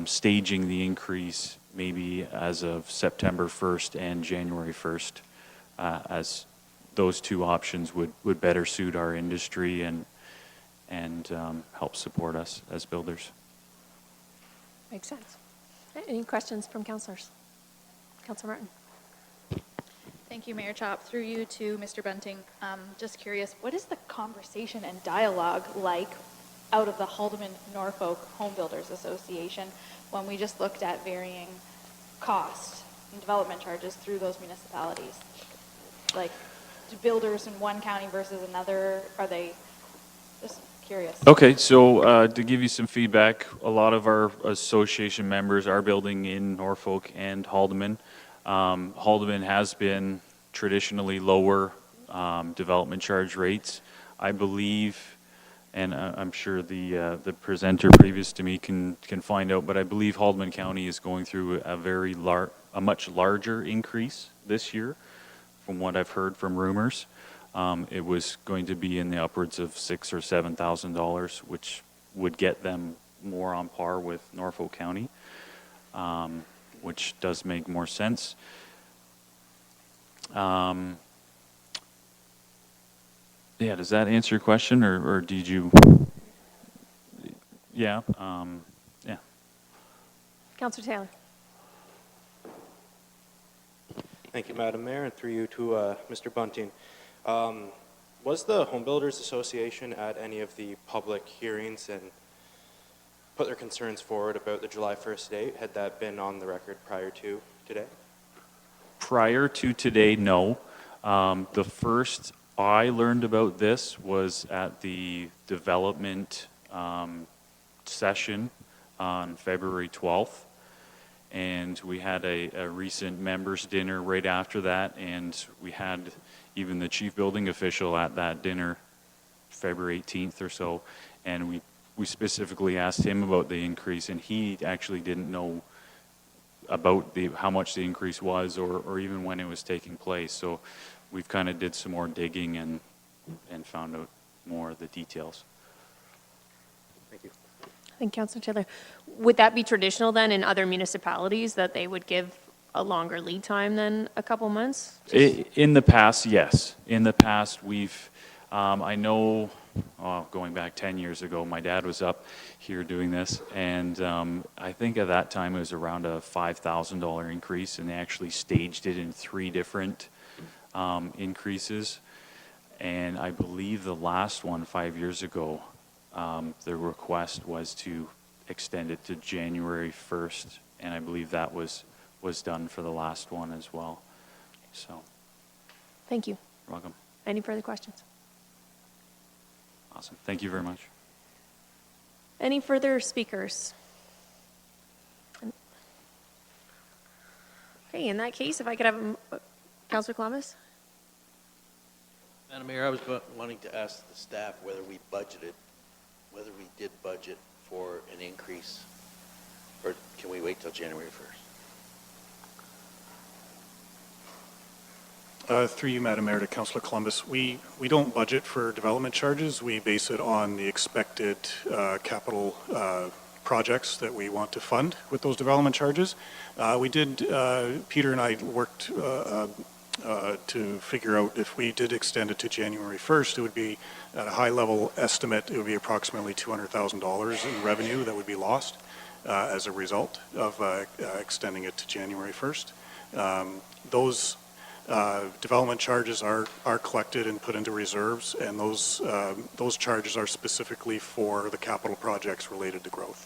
staging the increase maybe as of September 1st and January 1st, as those two options would better suit our industry and help support us as builders. Makes sense. Any questions from councilors? Councilor Martin. Thank you, Mayor Chop. Through you to Mr. Bunting. Just curious, what is the conversation and dialogue like out of the Haldeman Norfolk Home Builders Association when we just looked at varying cost and development charges through those municipalities? Like, do builders in one county versus another, are they, just curious. Okay, so to give you some feedback, a lot of our association members are building in Norfolk and Haldeman. Haldeman has been traditionally lower development charge rates. I believe, and I'm sure the presenter previous to me can find out, but I believe Haldeman County is going through a much larger increase this year from what I've heard from rumors, it was going to be in the upwards of $6,000 or $7,000, which would get them more on par with Norfolk County, which does make more sense. Yeah, does that answer your question, or did you? Yeah, yeah. Councillor Taylor. Thank you, Madam Mayor, and through you to Mr. Bunting. Was the Home Builders Association at any of the public hearings and put their concerns forward about the July 1st date? Had that been on the record prior to today? Prior to today, no. The first I learned about this was at the development session on February 12th. And we had a recent members dinner right after that, and we had even the chief building official at that dinner February 18th or so, and we specifically asked him about the increase, and he actually didn't know about how much the increase was or even when it was taking place. So we've kind of did some more digging and found out more of the details. Thank you. I think Councillor Taylor, would that be traditional then in other municipalities that they would give a longer lead time than a couple months? In the past, yes. In the past, we've, I know, going back 10 years ago, my dad was up here doing this, and I think at that time it was around a $5,000 increase, and they actually staged it in 3 different increases. And I believe the last one 5 years ago, the request was to extend it to January 1st, and I believe that was done for the last one as well. So, Thank you. you're welcome. Any further questions? Awesome. Thank you very much. Any further speakers? Okay, in that case, if I could have Councillor Columbus? Madam Mayor, I was wanting to ask the staff whether we did budget for an increase, or can we wait till January 1st? Through you, Madam Mayor, to Councillor Columbus, we don't budget for development charges. We base it on the expected capital projects that we want to fund with those development charges. Peter and I worked to figure out if we did extend it to January 1st, it would be at a high level estimate, it would be approximately $200,000 in revenue that would be lost as a result of extending it to January 1st. Those development charges are collected and put into reserves, and those charges are specifically for the capital projects related to growth.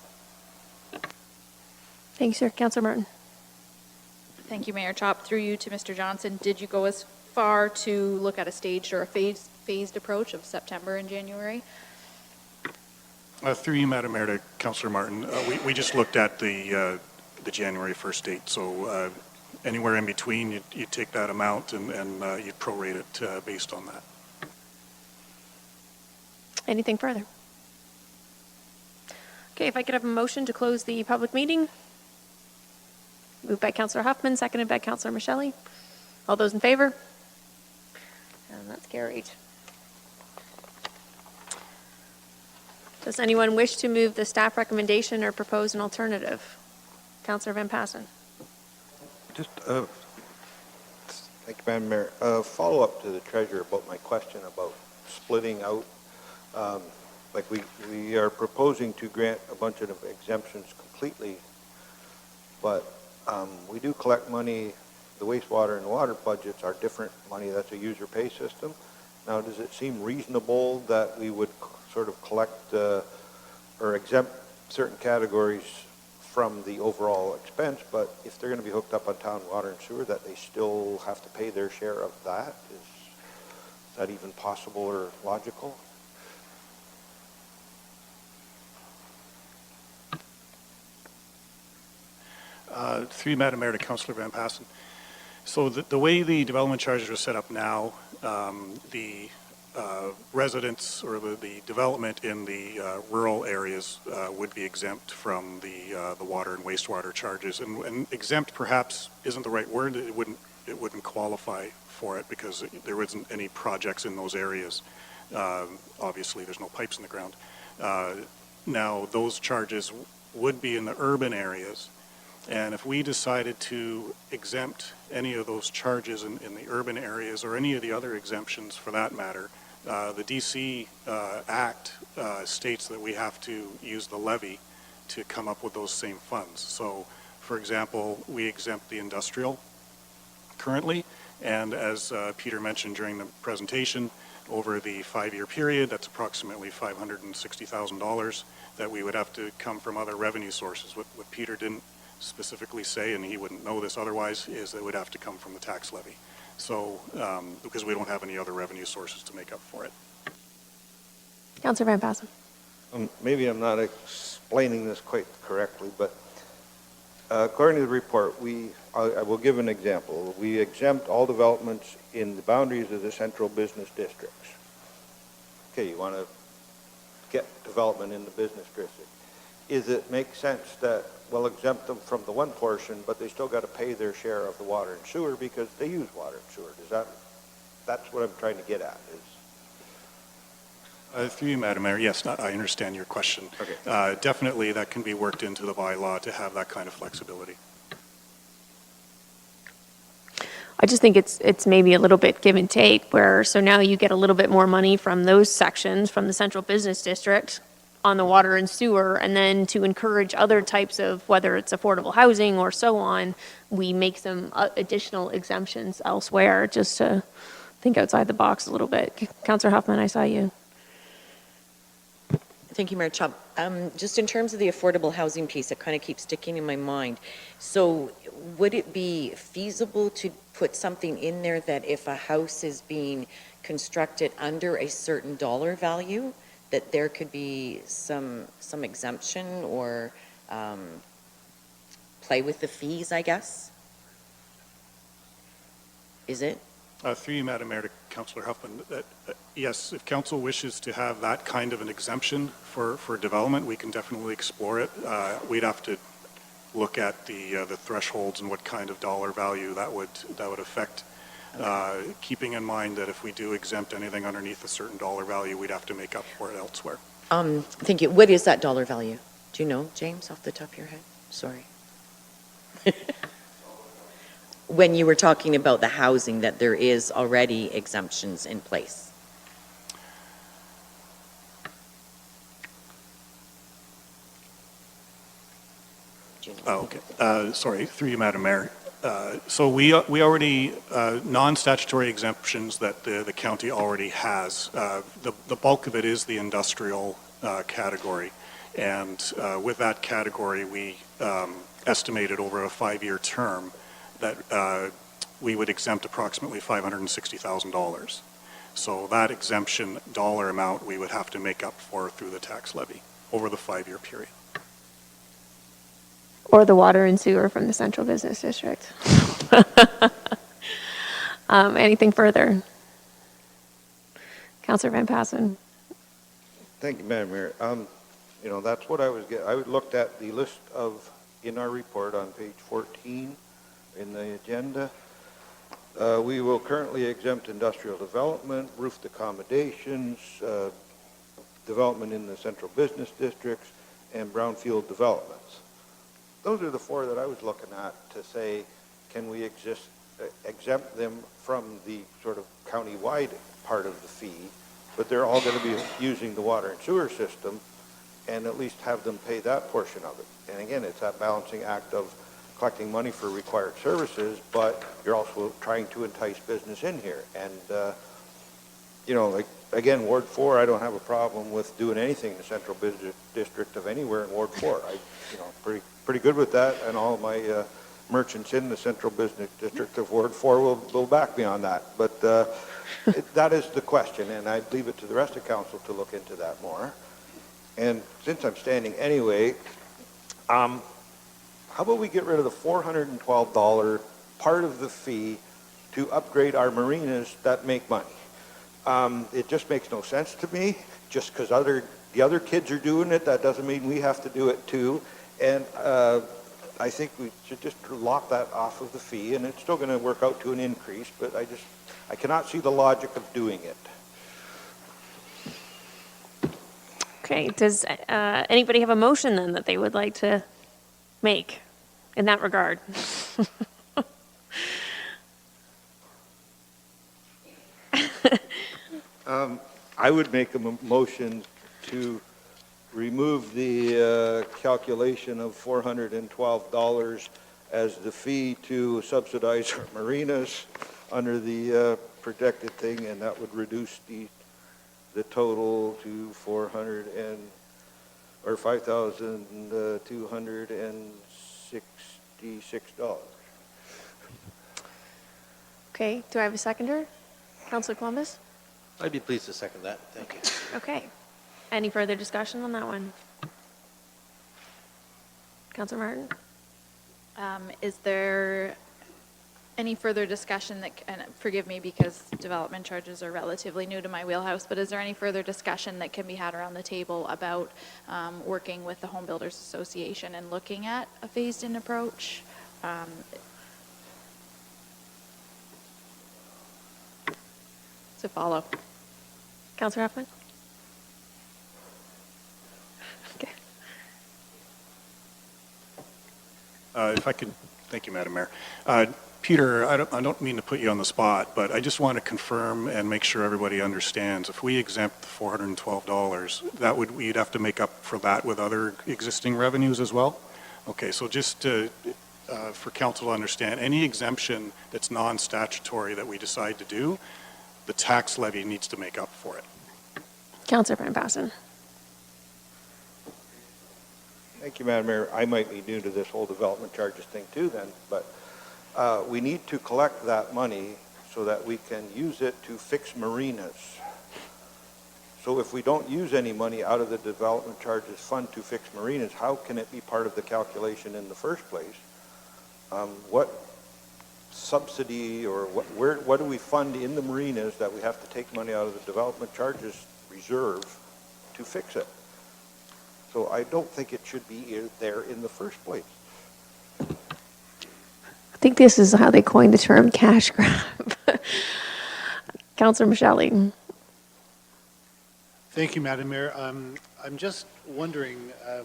Thanks, sir. Councillor Martin. Thank you, Mayor Chop. Through you to Mr. Johnson, did you go as far to look at a staged or a phased approach of September and January? Through you, Madam Mayor, to Councillor Martin, we just looked at the January 1st date, so anywhere in between, you take that amount and you prorate it based on that. Anything further? Okay, if I could have a motion to close the public meeting. Moved by Councillor Huffman, seconded by Councillor Michelli. All those in favor? And that's carried. Does anyone wish to move the staff recommendation or propose an alternative? Councillor Van Passen. Just, thank you, Madam Mayor. Follow up to the treasurer about my question about splitting out. Like we are proposing to grant a bunch of exemptions completely, but we do collect money. The wastewater and water budgets are different money. That's a user pay system. Now, does it seem reasonable that we would sort of collect or exempt certain categories from the overall expense, but if they're going to be hooked up on town water and sewer, that they still have to pay their share of that? Is that even possible or logical? Through you, Madam Mayor, to Councillor Van Passen. So the way the development charges are set up now, the residents or the development in the rural areas would be exempt from the water and wastewater charges. And exempt perhaps isn't the right word. It wouldn't it wouldn't qualify for it because there isn't any projects in those areas. Obviously, there's no pipes in the ground. Now, those charges would be in the urban areas, and if we decided to exempt any of those charges in the urban areas or any of the other exemptions for that matter, the DC Act states that we have to use the levy to come up with those same funds. So, for example, we exempt the industrial currently, and as Peter mentioned during the presentation, over the 5-year period, that's approximately $560,000 that we would have to come from other revenue sources. What Peter didn't specifically say, and he wouldn't know this otherwise, is that it would have to come from the tax levy. So, because we don't have any other revenue sources to make up for it. Councillor Van Passen. Maybe I'm not explaining this quite correctly, but according to the report, I will give an example. We exempt all developments in the boundaries of the central business districts. Okay, you want to get development in the business district. Is it make sense that we'll exempt them from the one portion, but they still got to pay their share of the water and sewer because they use water and sewer? That's what I'm trying to get at. Through you, Madam Mayor, yes, I understand your question. Okay. Definitely that can be worked into the bylaw to have that kind of flexibility. I just think it's maybe a little bit give and take where, so now you get a little bit more money from those sections from the central business district on the water and sewer, and then to encourage other types of, whether it's affordable housing or so on, we make some additional exemptions elsewhere just to think outside the box a little bit. Councillor Huffman, I saw you. Thank you, Mayor Chop. Just in terms of the affordable housing piece, it kind of keeps sticking in my mind. So would it be feasible to put something in there that if a house is being constructed under a certain dollar value, that there could be some exemption or play with the fees, I guess? Is it? Through you, Madam Mayor, to Councillor Huffman, yes, if council wishes to have that kind of an exemption for development, we can definitely explore it. We'd have to look at the thresholds and what kind of dollar value that would affect. Keeping in mind that if we do exempt anything underneath a certain dollar value, we'd have to make up for it elsewhere. Thank you. What is that dollar value? Do you know, James, off the top of your head? Sorry. When you were talking about the housing, that there is already exemptions in place. Oh, okay. Sorry, through you, Madam Mayor. So we already, non-statutory exemptions that the county already has. The bulk of it is the industrial category. And with that category, we estimated over a 5-year term that we would exempt approximately $560,000. So that exemption dollar amount we would have to make up for through the tax levy over the 5-year period. Or the water and sewer from the central business district. Anything further? Councillor Van Passen. Thank you, Madam Mayor. That's what I was getting. I looked at the list in our report on page 14 in the agenda. We will currently exempt industrial development, roofed accommodations, development in the central business districts, and brownfield developments. Those are the 4 that I was looking at to say, can we exempt them from the sort of county-wide part of the fee, but they're all going to be using the water and sewer system, and at least have them pay that portion of it. And again, it's that balancing act of collecting money for required services, but you're also trying to entice business in here. And, like, again, Ward 4, I don't have a problem with doing anything in the central business district of anywhere in Ward 4. Pretty good with that, and all my merchants in the central business district of Ward 4 will back me on that. But that is the question, and I leave it to the rest of council to look into that more. And since I'm standing anyway, how about we get rid of the $412 part of the fee to upgrade our marinas that make money? It just makes no sense to me. Just because the other kids are doing it, that doesn't mean we have to do it too. And I think we should just lop that off of the fee, and it's still going to work out to an increase, but I cannot see the logic of doing it. Okay, does anybody have a motion then that they would like to make in that regard? I would make a motion to remove the calculation of $412 as the fee to subsidize our marinas under the projected thing, and that would reduce the total to $5,266. Okay, do I have a seconder? Councilor Columbus? I'd be pleased to second that. Thank you. Okay. Any further discussion on that one? Councilor Martin? Is there any further discussion and forgive me because development charges are relatively new to my wheelhouse, but is there any further discussion that can be had around the table about working with the Home Builders Association and looking at a phased-in approach? To follow. Councilor Hoffman? Okay. If I could, thank you, Madam Mayor. Peter, I don't mean to put you on the spot, but I just want to confirm and make sure everybody understands. If we exempt the $412, we'd have to make up for that with other existing revenues as well? Okay, so just for council to understand, any exemption that's non-statutory that we decide to do, the tax levy needs to make up for it. Councilor Van Passen? Thank you, Madam Mayor. I might be new to this whole development charges thing too then, but we need to collect that money so that we can use it to fix marinas. So if we don't use any money out of the development charges fund to fix marinas, how can it be part of the calculation in the first place? What subsidy or what do we fund in the marinas that we have to take money out of the development charges reserve to fix it? So I don't think it should be there in the first place. I think this is how they coined the term cash grab. Councilor Michelli? Thank you, Madam Mayor. I'm just wondering, are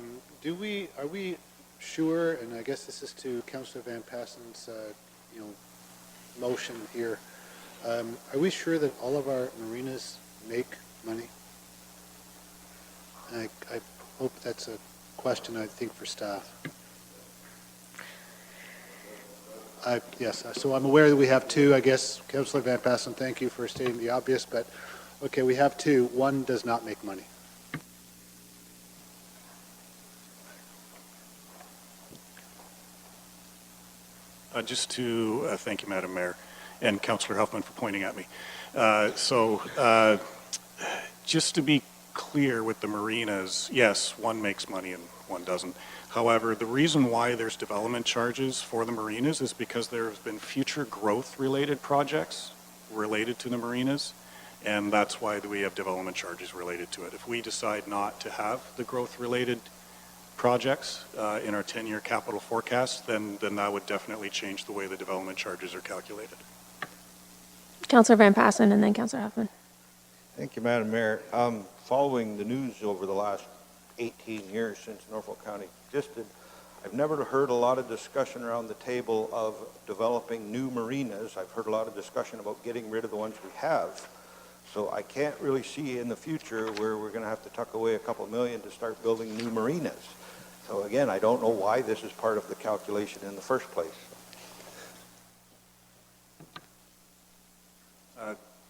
we sure, and I guess this is to Councilor Van Passen's, motion here, are we sure that all of our marinas make money? I hope that's a question, I think, for staff. Yes, so I'm aware that we have two, I guess. Councilor Van Passen, thank you for stating the obvious, but okay, we have two. One does not make money. Thank you, Madam Mayor, and Councillor Huffman for pointing at me. Just to be clear with the marinas, yes, one makes money and one doesn't. However, the reason why there's development charges for the marinas is because there have been future growth-related projects related to the marinas, and that's why we have development charges related to it. If we decide not to have the growth-related projects in our 10-year capital forecast, then that would definitely change the way the development charges are calculated. Councilor Van Passen and then Councilor Huffman. Thank you, Madam Mayor. Following the news over the last 18 years since Norfolk County existed, I've never heard a lot of discussion around the table of developing new marinas. I've heard a lot of discussion about getting rid of the ones we have. So I can't really see in the future where we're going to have to tuck away a couple million to start building new marinas. So again, I don't know why this is part of the calculation in the first place.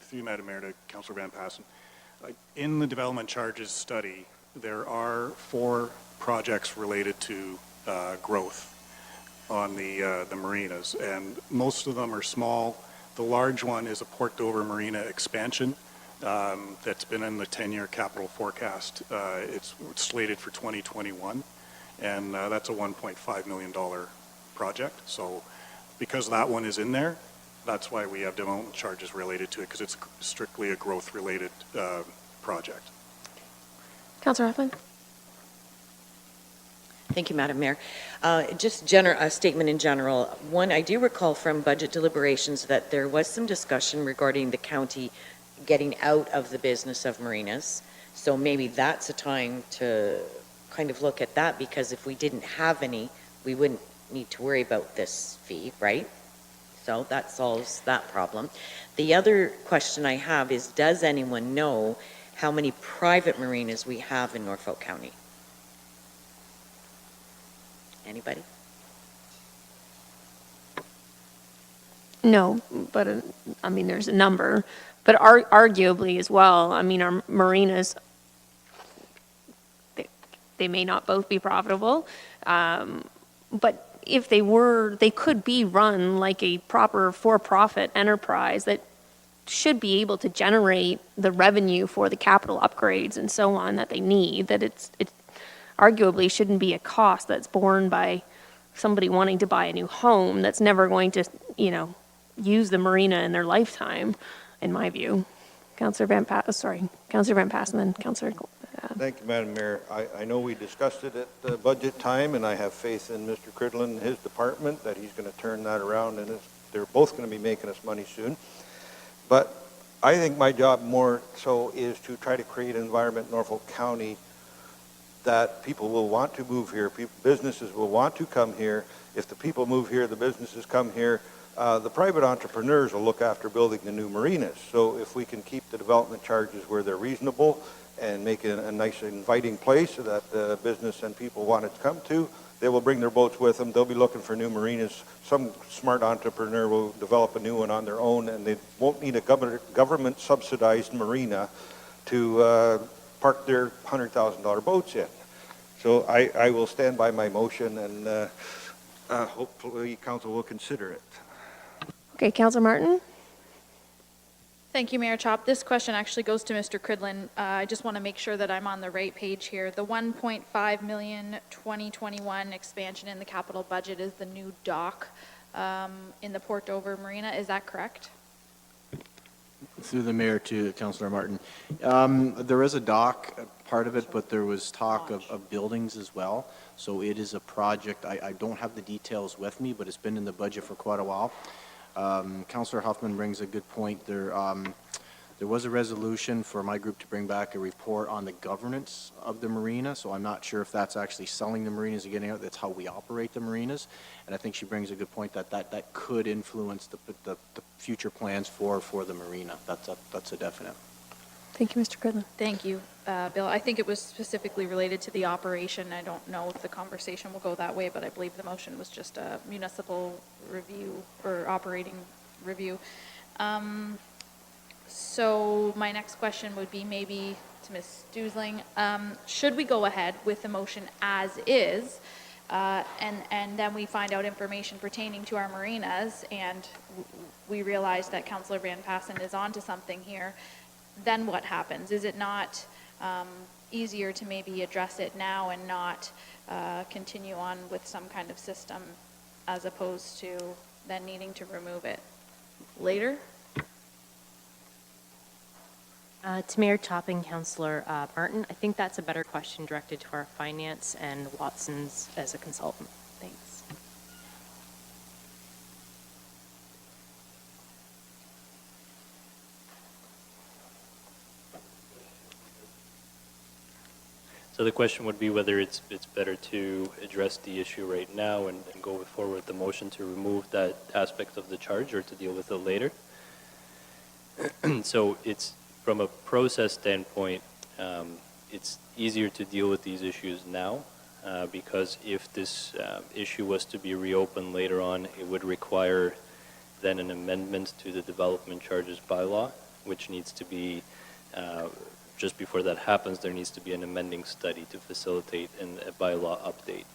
Through you, Madam Mayor, to Councillor Van Passen. In the development charges study, there are 4 projects related to growth on the marinas, and most of them are small. The large one is a Port Dover Marina expansion that's been in the 10-year capital forecast. It's slated for 2021, and that's a $1.5 million project. So because that one is in there, that's why we have development charges related to it, because it's strictly a growth-related project. Councilor Huffman? Thank you, Madam Mayor. Just a statement in general. One, I do recall from budget deliberations that there was some discussion regarding the county getting out of the business of marinas. So maybe that's a time to kind of look at that, because if we didn't have any, we wouldn't need to worry about this fee, right? So that solves that problem. The other question I have is, does anyone know how many private marinas we have in Norfolk County? Anybody? No, but, I mean, there's a number, but arguably as well, I mean, our marinas, they may not both be profitable, but if they were, they could be run like a proper for-profit enterprise that should be able to generate the revenue for the capital upgrades and so on that they need, that it arguably shouldn't be a cost that's borne by somebody wanting to buy a new home that's never going to, use the marina in their lifetime, in my view. Councillor Van Passen, then Councillor. Thank you, Madam Mayor. I know we discussed it at the budget time, and I have faith in Mr. Cridlin and his department that he's going to turn that around, and they're both going to be making us money soon. But I think my job more so is to try to create an environment in Norfolk County that people will want to move here, businesses will want to come here. If the people move here, the businesses come here, the private entrepreneurs will look after building the new marinas. So if we can keep the development charges where they're reasonable and make it a nice inviting place so that the business and people want to come to, they will bring their boats with them. They'll be looking for new marinas. Some smart entrepreneur will develop a new one on their own, and they won't need a government subsidized marina to park their $100,000 boats in. So I will stand by my motion, and hopefully council will consider it. Okay, Councillor Martin? Thank you, Mayor Chop. This question actually goes to Mr. Cridlin. I just want to make sure that I'm on the right page here. The 1.5 million 2021 expansion in the capital budget is the new dock in the Port Dover Marina. Is that correct? Through the mayor to Councillor Martin. There is a dock part of it, but there was talk of buildings as well. So it is a project. I don't have the details with me, but it's been in the budget for quite a while. Councillor Huffman brings a good point. There was a resolution for my group to bring back a report on the governance of the marina, so I'm not sure if that's actually selling the marinas and getting out. That's how we operate the marinas, and I think she brings a good point that could influence the future plans for the marina. That's a definite. Thank you, Mr. Cridlin. Thank you, Bill. I think it was specifically related to the operation. I don't know if the conversation will go that way, but I believe the motion was just a municipal review or operating review. So my next question would be maybe to Ms. Dusling. Should we go ahead with the motion as is, and then we find out information pertaining to our marinas, and we realize that Councillor Van Passen is onto something here? Then what happens? Is it not easier to maybe address it now and not continue on with some kind of system as opposed to then needing to remove it later? To Mayor Chop and Councillor Martin, I think that's a better question directed to our finance and Watson's as a consultant. Thanks. So the question would be whether it's better to address the issue right now and go forward with the motion to remove that aspect of the charge, or to deal with it later. So it's, from a process standpoint, it's easier to deal with these issues now because if this issue was to be reopened later on, it would require then an amendment to the development charges bylaw, which needs to be just before that happens, there needs to be an amending study to facilitate a bylaw update.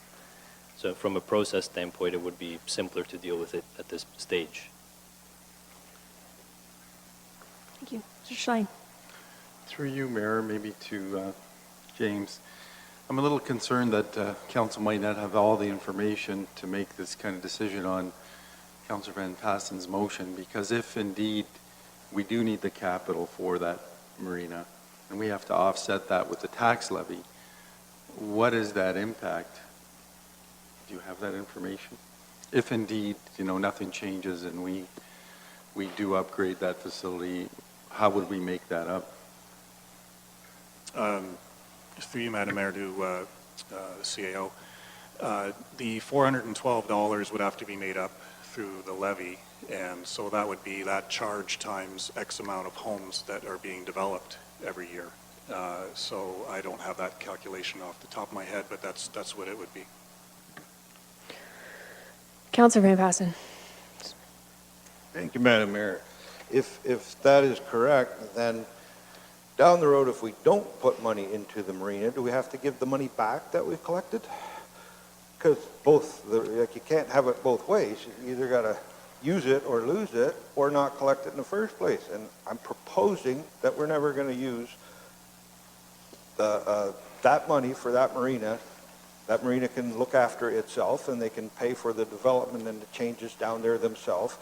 So from a process standpoint, it would be simpler to deal with it at this stage. Thank you. Mr. Schlein. Through you, Mayor, maybe to James. I'm a little concerned that Council might not have all the information to make this kind of decision on Councillor Van Passen's motion, because if indeed we do need the capital for that marina, and we have to offset that with the tax levy, what is that impact Do you have that information? If indeed, nothing changes and we do upgrade that facility, how would we make that up? Through you, Madam Mayor, to the CAO, the $412 would have to be made up through the levy, and so that would be that charge times X amount of homes that are being developed every year. So I don't have that calculation off the top of my head, but that's what it would be. Councillor Van Passen. Thank you, Madam Mayor. If that is correct, then down the road, if we don't put money into the marina, do we have to give the money back that we've collected? Because you can't have it both ways. You either got to use it or lose it or not collect it in the first place. And I'm proposing that we're never going to use that money for that marina. That marina can look after itself and they can pay for the development and the changes down there themselves.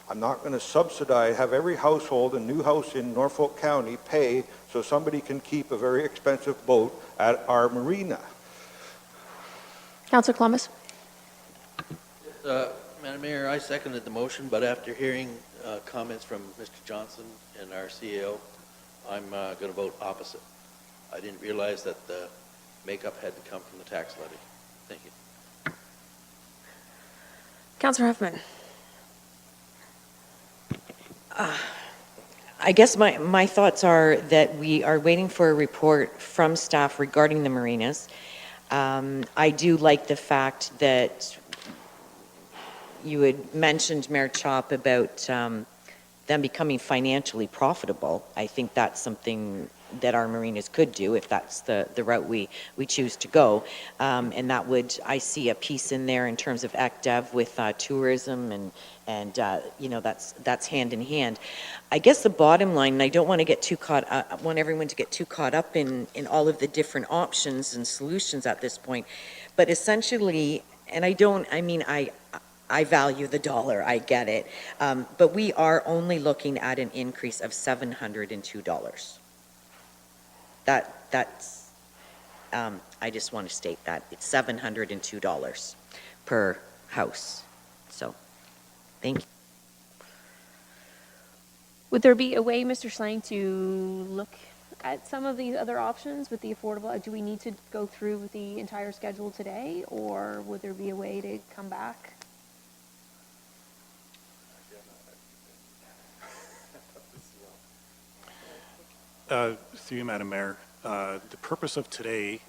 I'm not going to subsidize, have every household, a new house in Norfolk County pay so somebody can keep a very expensive boat at our marina. Councillor Columbus. Madam Mayor, I seconded the motion, but after hearing comments from Mr. Johnson and our CEO, I'm going to vote opposite. I didn't realize that the makeup had to come from the tax levy. Thank you. Councillor Huffman. I guess my thoughts are that we are waiting for a report from staff regarding the marinas. I do like the fact that you had mentioned, Mayor Chop, about them becoming financially profitable. I think that's something that our marinas could do if that's the route we choose to go. And that would, I see a piece in there in terms of ECDEV with tourism and that's hand in hand. I guess the bottom line, and I don't want to get too caught up, I want everyone to get too caught up in all of the different options and solutions at this point, but essentially, and I value the dollar, I get it, but we are only looking at an increase of $702. That's, I just want to state that, it's $702 per house, so, thank you. Would there be a way, Mr. Slang, to look at some of these other options with the affordable? Do we need to go through the entire schedule today, or would there be a way to come back? Through you, Madam Mayor, the purpose of today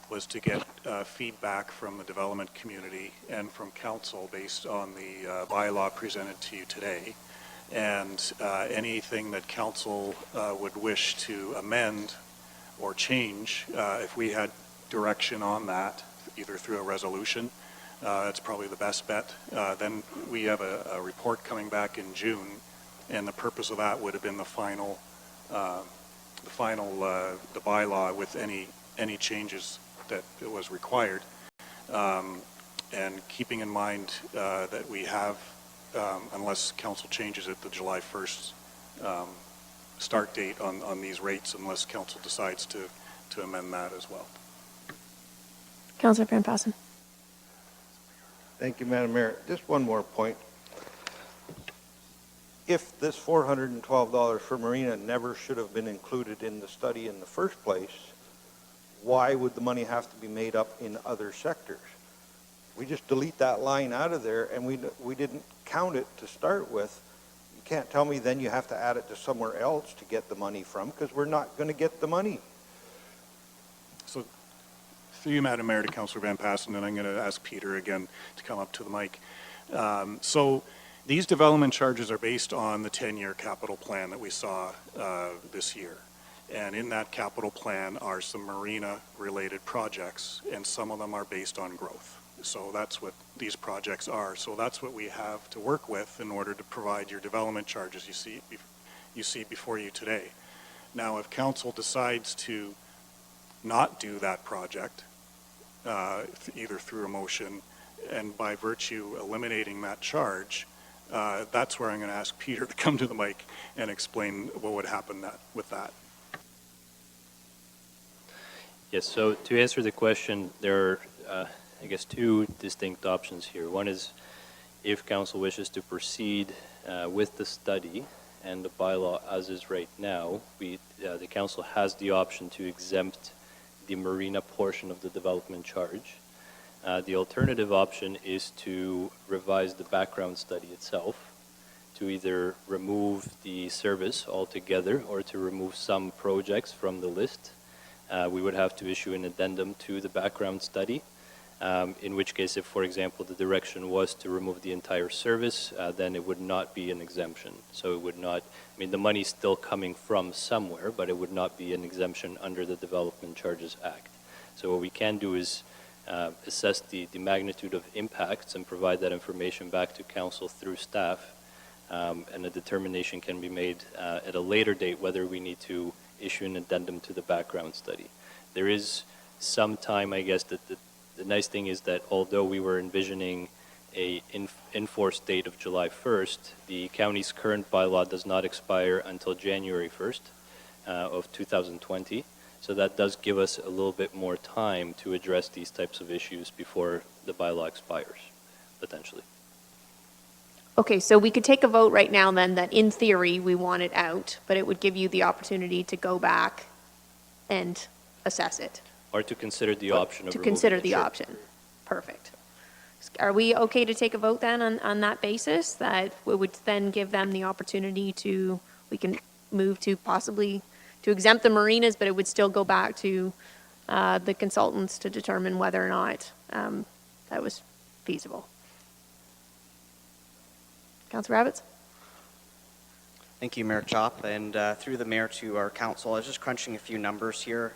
was to get feedback from the development community and from council based on the bylaw presented to you today. And anything that council would wish to amend or change, if we had direction on that, either through a resolution, it's probably the best bet. Then we have a report coming back in June, and the purpose of that would have been the bylaw with any changes that it was required. And keeping in mind that we have, unless council changes it, the July 1st start date on these rates, unless council decides to amend that as well. Councillor Van Passen. Thank you, Madam Mayor. Just one more point. If this $412 for marina never should have been included in the study in the first place, why would the money have to be made up in other sectors? We just delete that line out of there, and we didn't count it to start with. You can't tell me then you have to add it to somewhere else to get the money from, because we're not going to get the money. So through you, Madam Mayor, to Councillor Van Passen, and I'm going to ask Peter again to come up to the mic. So these development charges are based on the 10-year capital plan that we saw this year. And in that capital plan are some marina-related projects, and some of them are based on growth. So that's what these projects are. So that's what we have to work with in order to provide your development charges you see before you today. Now, if council decides to not do that project, either through a motion and by virtue eliminating that charge, that's where I'm going to ask Peter to come to the mic and explain what would happen with that. Yes, so to answer the question, there are I guess, two distinct options here. One is if council wishes to proceed with the study and the bylaw as is right now, the council has the option to exempt the marina portion of the development charge. The alternative option is to revise the background study itself, to either remove the service altogether or to remove some projects from the list. We would have to issue an addendum to the background study, in which case, if, for example, the direction was to remove the entire service, then it would not be an exemption. So it would not, I mean, the money's still coming from somewhere, but it would not be an exemption under the Development Charges Act. So what we can do is assess the magnitude of impacts and provide that information back to council through staff, and a determination can be made at a later date whether we need to issue an addendum to the background study. There is some time, I guess, that the nice thing is that although we were envisioning a enforced date of July 1st, the county's current bylaw does not expire until January 1st of 2020. So that does give us a little bit more time to address these types of issues before the bylaw expires, potentially. Okay, so we could take a vote right now then that in theory we want it out, but it would give you the opportunity to go back and assess it. Or to consider the option of To removing consider it, the sure. option. Perfect. Are we okay to take a vote then on that basis? That we would then give them the opportunity to, we can move to possibly to exempt the marinas, but it would still go back to the consultants to determine whether or not that was feasible. Councilor Rabbits? Thank you, Mayor Chop, and through the mayor to our council. I was just crunching a few numbers here,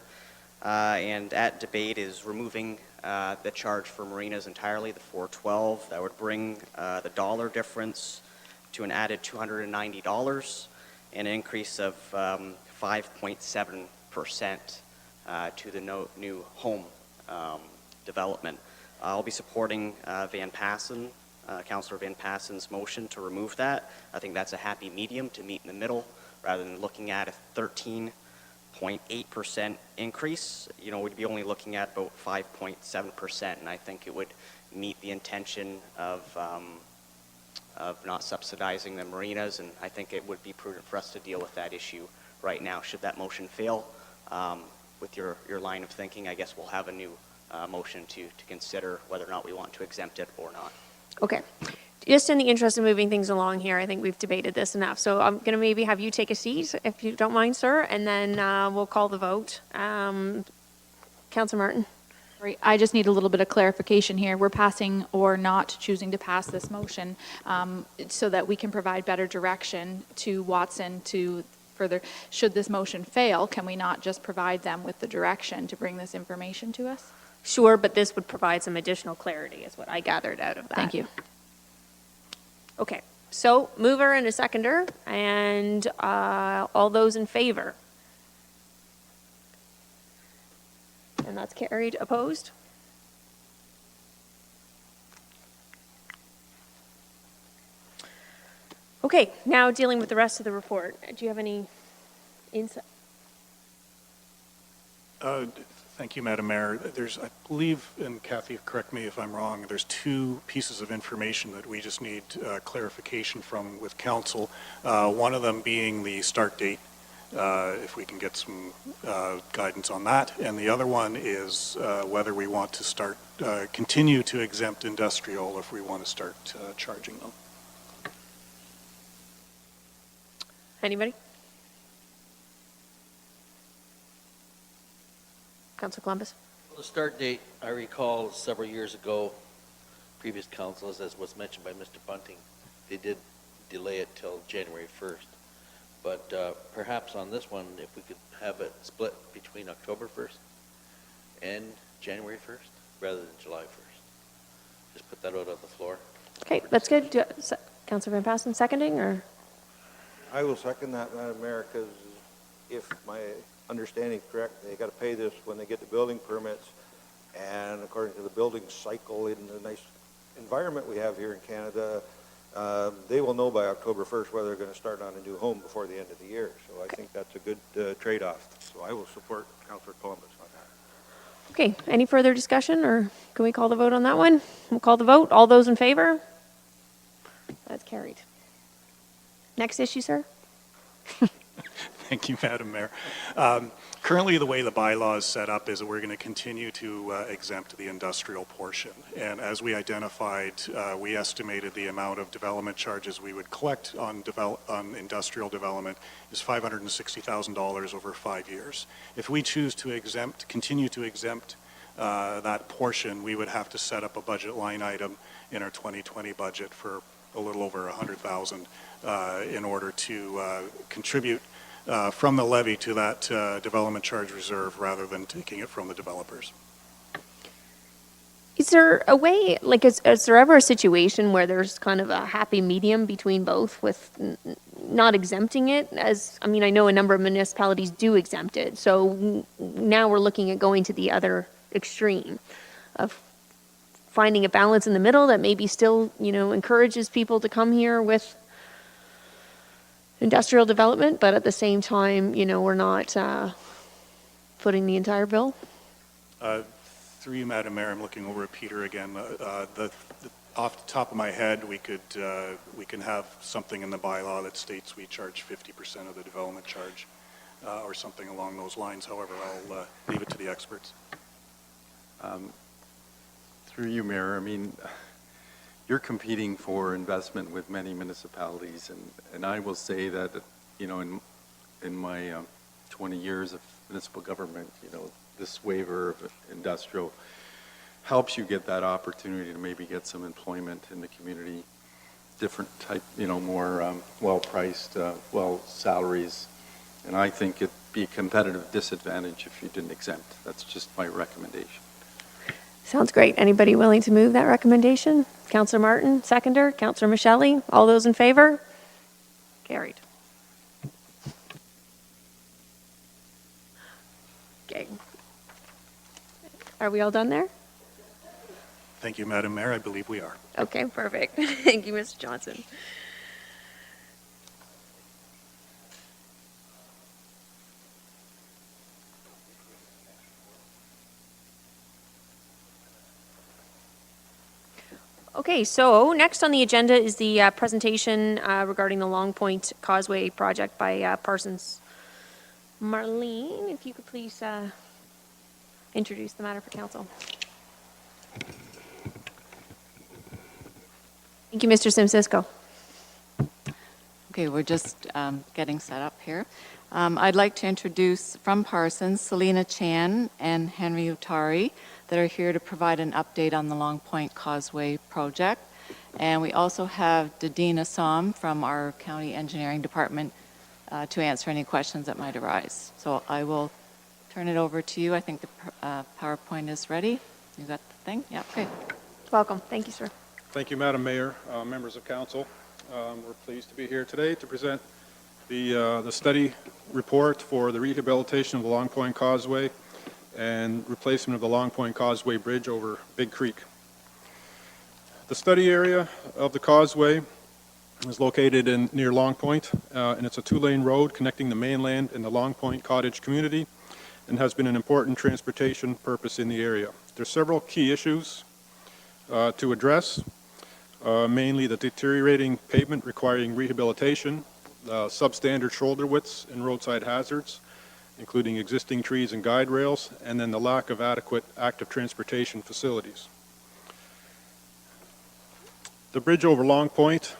and at debate is removing the charge for marinas entirely, the 412. That would bring the dollar difference to an added $290 and an increase of 5.7% to the new home development. I'll be supporting Councillor Van Passen's motion to remove that. I think that's a happy medium to meet in the middle rather than looking at a 13.8% increase. You know, we'd be only looking at about 5.7%, and I think it would meet the intention of not subsidizing the marinas, and I think it would be prudent for us to deal with that issue right now. Should that motion fail, with your line of thinking, I guess we'll have a new motion to consider whether or not we want to exempt it or not. Okay. Just in the interest of moving things along here, I think we've debated this enough. So I'm going to maybe have you take a seat, if you don't mind, sir, and then we'll call the vote. Councilor Martin? Sorry, I just need a little bit of clarification here. We're passing or not choosing to pass this motion so that we can provide better direction to Watson to further. Should this motion fail, can we not just provide them with the direction to bring this information to us? Sure, but this would provide some additional clarity, is what I gathered out of that. Thank you. Okay, so mover and a seconder, and all those in favor? And that's carried. Opposed? Okay, now dealing with the rest of the report. Do you have any insight? Thank you, Madam Mayor. There's, I believe, and Kathy, correct me if I'm wrong, there's two pieces of information that we just need clarification from with council. One of them being the start date, if we can get some guidance on that. And the other one is whether we want to continue to exempt industrial, or if we want to start charging them. Anybody? Councilor Columbus? Well, the start date, I recall several years ago, previous councils, as was mentioned by Mr. Bunting, they did delay it till January 1st. But perhaps on this one, if we could have it split between October 1st and January 1st, rather than July 1st. Just put that out on the floor. Okay, that's good. Councilor Van Passen seconding, or? I will second that, Madam Mayor, because if my understanding is correct, they got to pay this when they get the building permits, and according to the building cycle in the nice environment we have here in Canada, they will know by October 1st whether they're going to start on a new home before the end of the year. So I think that's a good trade-off. So I will support Councilor Columbus on that. Okay, any further discussion or can we call the vote on that one? We'll call the vote. All those in favor? That's carried. Next issue, sir? Thank you, Madam Mayor. Currently, the way the bylaw is set up is that we're going to continue to exempt the industrial portion. And as we identified, we estimated the amount of development charges we would collect on industrial development is $560,000 over 5 years. If we choose to continue to exempt that portion, we would have to set up a budget line item in our 2020 budget for a little over $100,000 in order to contribute from the levy to that development charge reserve rather than taking it from the developers. Is there a way, like, is there ever a situation where there's kind of a happy medium between both with not exempting it? I mean, I know a number of municipalities do exempt it, so now we're looking at going to the other extreme of finding a balance in the middle that maybe still, encourages people to come here with industrial development, but at the same time, we're not footing the entire bill? Through you, Madam Mayor, I'm looking over at Peter again. Off the top of my head, we can have something in the bylaw that states we charge 50% of the development charge or something along those lines. However, I'll leave it to the experts. Through you, Mayor, I mean, you're competing for investment with many municipalities, and I will say that, in my 20 years of municipal government, this waiver of industrial helps you get that opportunity to maybe get some employment in the community, different type, more well-priced, salaries, and I think it'd be a competitive disadvantage if you didn't exempt. That's just my recommendation. Sounds great. Anybody willing to move that recommendation? Councillor Martin, seconder. Councillor Michelle, all those in favor? Carried. Okay. Are we all done there? Thank you, Madam Mayor. I believe we are. Okay, perfect. Thank you, Mr. Johnson. Okay, so next on the agenda is the presentation regarding the Long Point Causeway project by Parsons. Marlene, if you could please introduce the matter for council. Thank you, Mr. Simcisco. Okay, we're just getting set up here. I'd like to introduce from Parsons, Selena Chan and Henry Utari, that are here to provide an update on the Long Point Causeway project. And we also have Dadine Assam from our county engineering department to answer any questions that might arise. So I will turn it over to you. I think the PowerPoint is ready. You got the thing? Yeah, okay. Welcome. Thank you, sir. Thank you, Madam Mayor, members of council. We're pleased to be here today to present the study report for the rehabilitation of the Long Point Causeway and replacement of the Long Point Causeway Bridge over Big Creek. The study area of the causeway is located near Long Point, and it's a two-lane road connecting the mainland and the Long Point Cottage community, and has been an important transportation purpose in the area. There's several key issues to address, mainly the deteriorating pavement requiring rehabilitation, substandard shoulder widths and roadside hazards, including existing trees and guide rails, and then the lack of adequate active transportation facilities. The bridge over Long Point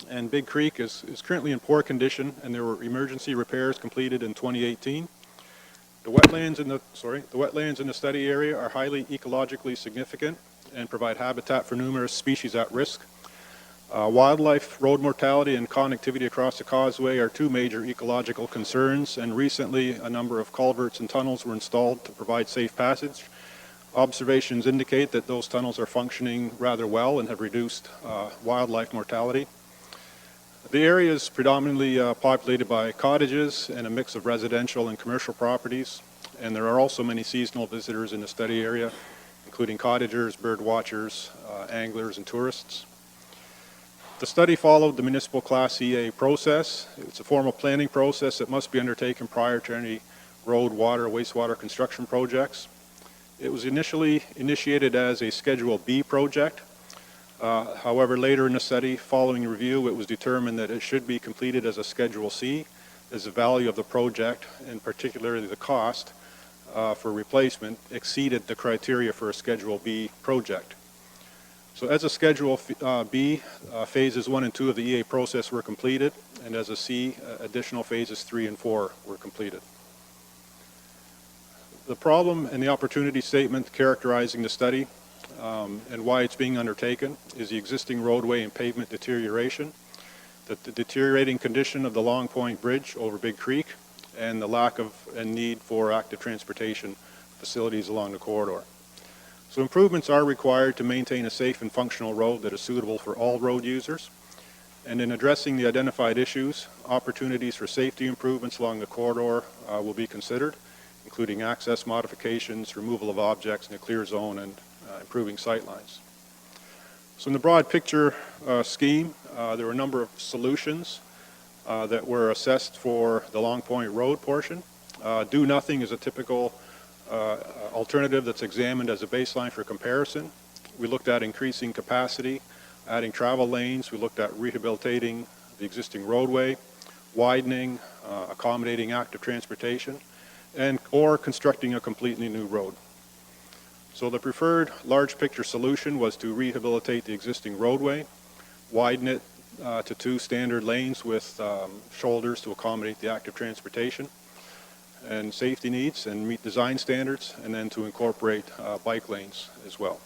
and Big Creek is currently in poor condition, and there were emergency repairs completed in 2018. The wetlands in the study area are highly ecologically significant and provide habitat for numerous species at risk. Wildlife, road mortality, and connectivity across the causeway are two major ecological concerns, and recently a number of culverts and tunnels were installed to provide safe passage. Observations indicate that those tunnels are functioning rather well and have reduced wildlife mortality. The area is predominantly populated by cottages and a mix of residential and commercial properties, and there are also many seasonal visitors in the study area, including cottagers, bird watchers, anglers, and tourists. The study followed the municipal Class EA process. It's a formal planning process that must be undertaken prior to any road, water, wastewater construction projects. It was initially initiated as a Schedule B project. However, later in the study, following review, it was determined that it should be completed as a Schedule C, as the value of the project, and particularly the cost for replacement, exceeded the criteria for a Schedule B project. So as a Schedule B, phases 1 and 2 of the EA process were completed, and as a C, additional phases 3 and 4 were completed. The problem and the opportunity statement characterizing the study and why it's being undertaken is the existing roadway and pavement deterioration, the deteriorating condition of the Long Point Bridge over Big Creek, and the lack of and need for active transportation facilities along the corridor. So improvements are required to maintain a safe and functional road that is suitable for all road users. And in addressing the identified issues, opportunities for safety improvements along the corridor will be considered, including access modifications, removal of objects in a clear zone, and improving sightlines. So in the broad picture scheme, there were a number of solutions that were assessed for the Long Point Road portion. Do nothing is a typical alternative that's examined as a baseline for comparison. We looked at increasing capacity, adding travel lanes. We looked at rehabilitating the existing roadway, widening, accommodating active transportation, or constructing a completely new road. So the preferred large picture solution was to rehabilitate the existing roadway, widen it to 2 standard lanes with shoulders to accommodate the active transportation and safety needs and meet design standards, and then to incorporate bike lanes as well.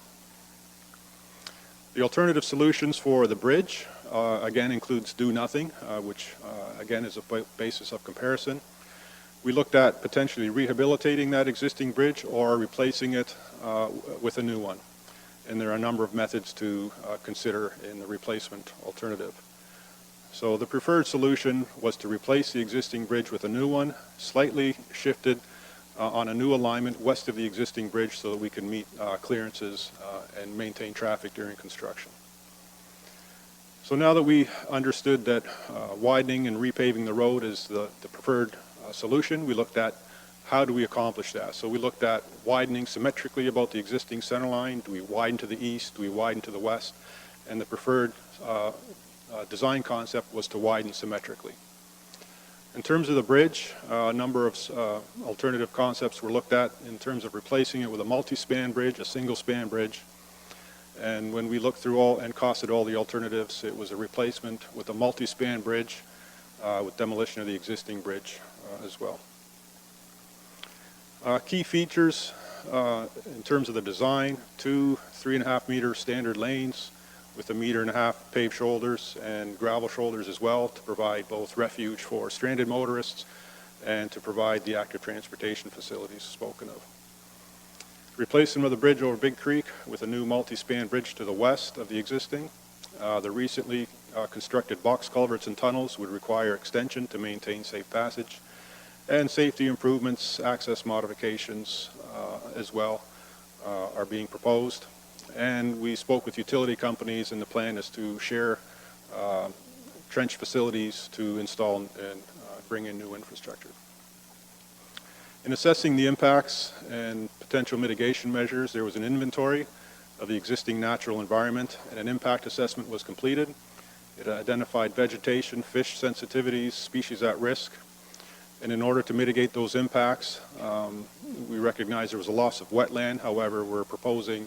The alternative solutions for the bridge again includes do nothing, which again is a basis of comparison. We looked at potentially rehabilitating that existing bridge or replacing it with a new one. And there are a number of methods to consider in the replacement alternative. So the preferred solution was to replace the existing bridge with a new one, slightly shifted on a new alignment west of the existing bridge so that we can meet clearances and maintain traffic during construction. So now that we understood that widening and repaving the road is the preferred solution, we looked at how do we accomplish that. So we looked at widening symmetrically about the existing center line. Do we widen to the east? Do we widen to the west? And the preferred design concept was to widen symmetrically. In terms of the bridge, a number of alternative concepts were looked at in terms of replacing it with a multi-span bridge, a single-span bridge. And when we looked through all and costed all the alternatives, it was a replacement with a multi-span bridge with demolition of the existing bridge as well. Key features in terms of the design: 2 3.5 meter standard lanes with 1.5 meter paved shoulders and gravel shoulders as well to provide both refuge for stranded motorists and to provide the active transportation facilities spoken of. Replacement of the bridge over Big Creek with a new multi-span bridge to the west of the existing. The recently constructed box culverts and tunnels would require extension to maintain safe passage, and safety improvements, access modifications as well are being proposed. And we spoke with utility companies, and the plan is to share trench facilities to install and bring in new infrastructure. In assessing the impacts and potential mitigation measures, there was an inventory of the existing natural environment, and an impact assessment was completed. It identified vegetation, fish sensitivities, species at risk. And in order to mitigate those impacts, we recognize there was a loss of wetland. However, we're proposing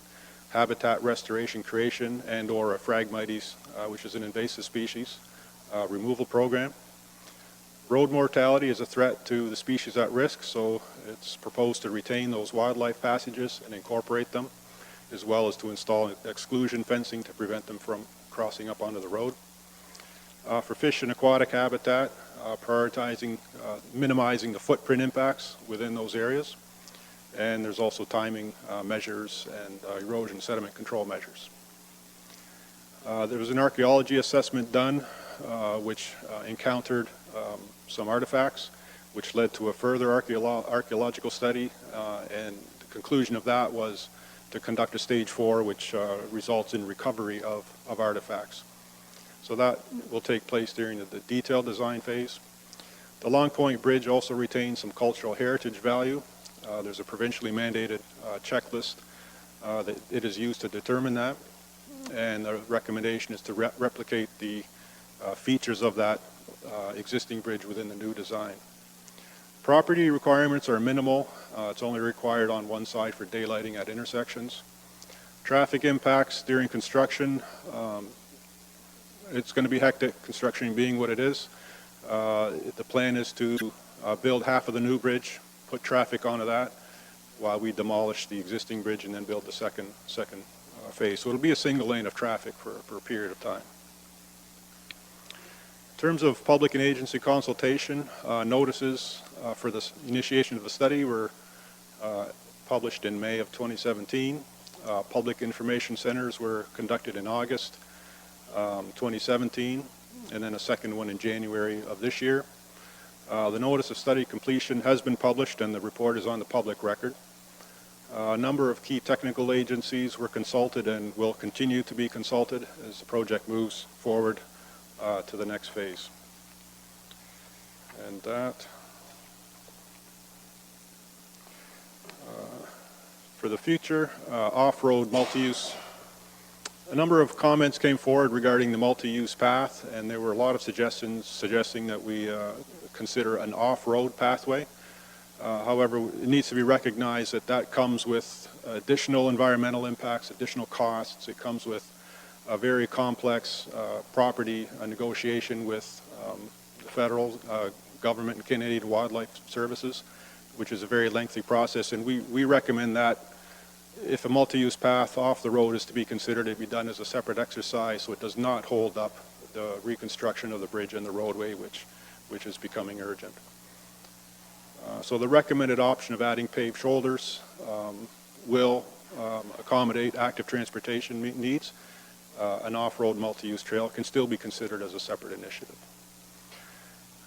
habitat restoration creation and or a Phragmites, which is an invasive species, removal program. Road mortality is a threat to the species at risk, so it's proposed to retain those wildlife passages and incorporate them, as well as to install exclusion fencing to prevent them from crossing up onto the road. For fish and aquatic habitat, prioritizing minimizing the footprint impacts within those areas. And there's also timing measures and erosion sediment control measures. There was an archaeology assessment done which encountered some artifacts, which led to a further archaeological study, and the conclusion of that was to conduct a stage 4, which results in recovery of artifacts. So that will take place during the detailed design phase. The Long Point Bridge also retains some cultural heritage value. There's a provincially mandated checklist that it is used to determine that, and the recommendation is to replicate the features of that existing bridge within the new design. Property requirements are minimal. It's only required on one side for daylighting at intersections. Traffic impacts during construction, it's going to be hectic, construction being what it is. The plan is to build half of the new bridge, put traffic onto that, while we demolish the existing bridge and then build the second phase. So it'll be a single lane of traffic for a period of time. In terms of public and agency consultation, notices for the initiation of the study were published in May of 2017. Public information centers were conducted in August 2017, and then a second one in January of this year. The notice of study completion has been published and the report is on the public record. A number of key technical agencies were consulted and will continue to be consulted as the project moves forward to the next phase. And that, for the future, off-road multi-use. A number of comments came forward regarding the multi-use path, and there were a lot of suggestions suggesting that we consider an off-road pathway. However, it needs to be recognized that that comes with additional environmental impacts, additional costs. It comes with a very complex property negotiation with the federal government and Canadian Wildlife Services, which is a very lengthy process. And we recommend that if a multi-use path off the road is to be considered, it be done as a separate exercise so it does not hold up the reconstruction of the bridge and the roadway, which is becoming urgent. So the recommended option of adding paved shoulders will accommodate active transportation needs. An off-road multi-use trail can still be considered as a separate initiative.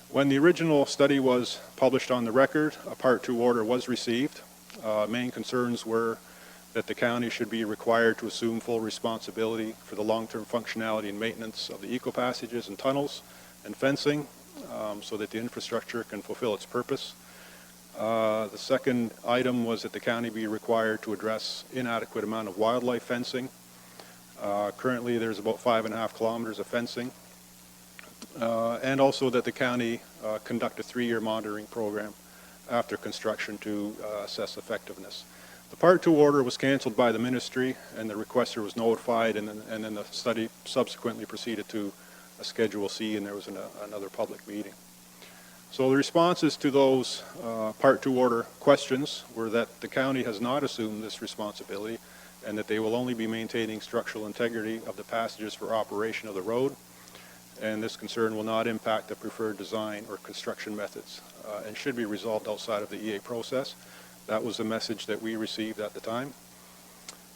When the original study was published on the record, a Part 2 order was received. Main concerns were that the county should be required to assume full responsibility for the long-term functionality and maintenance of the eco-passages and tunnels and fencing so that the infrastructure can fulfill its purpose. The second item was that the county be required to address inadequate amount of wildlife fencing. Currently there's about 5.5 kilometers of fencing. And also that the county conduct a 3-year monitoring program after construction to assess effectiveness. The Part 2 order was canceled by the ministry and the requester was notified, and then the study subsequently proceeded to a Schedule C, and there was another public meeting. So the responses to those Part 2 order questions were that the county has not assumed this responsibility and that they will only be maintaining structural integrity of the passages for operation of the road, and this concern will not impact the preferred design or construction methods and should be resolved outside of the EA process. That was the message that we received at the time.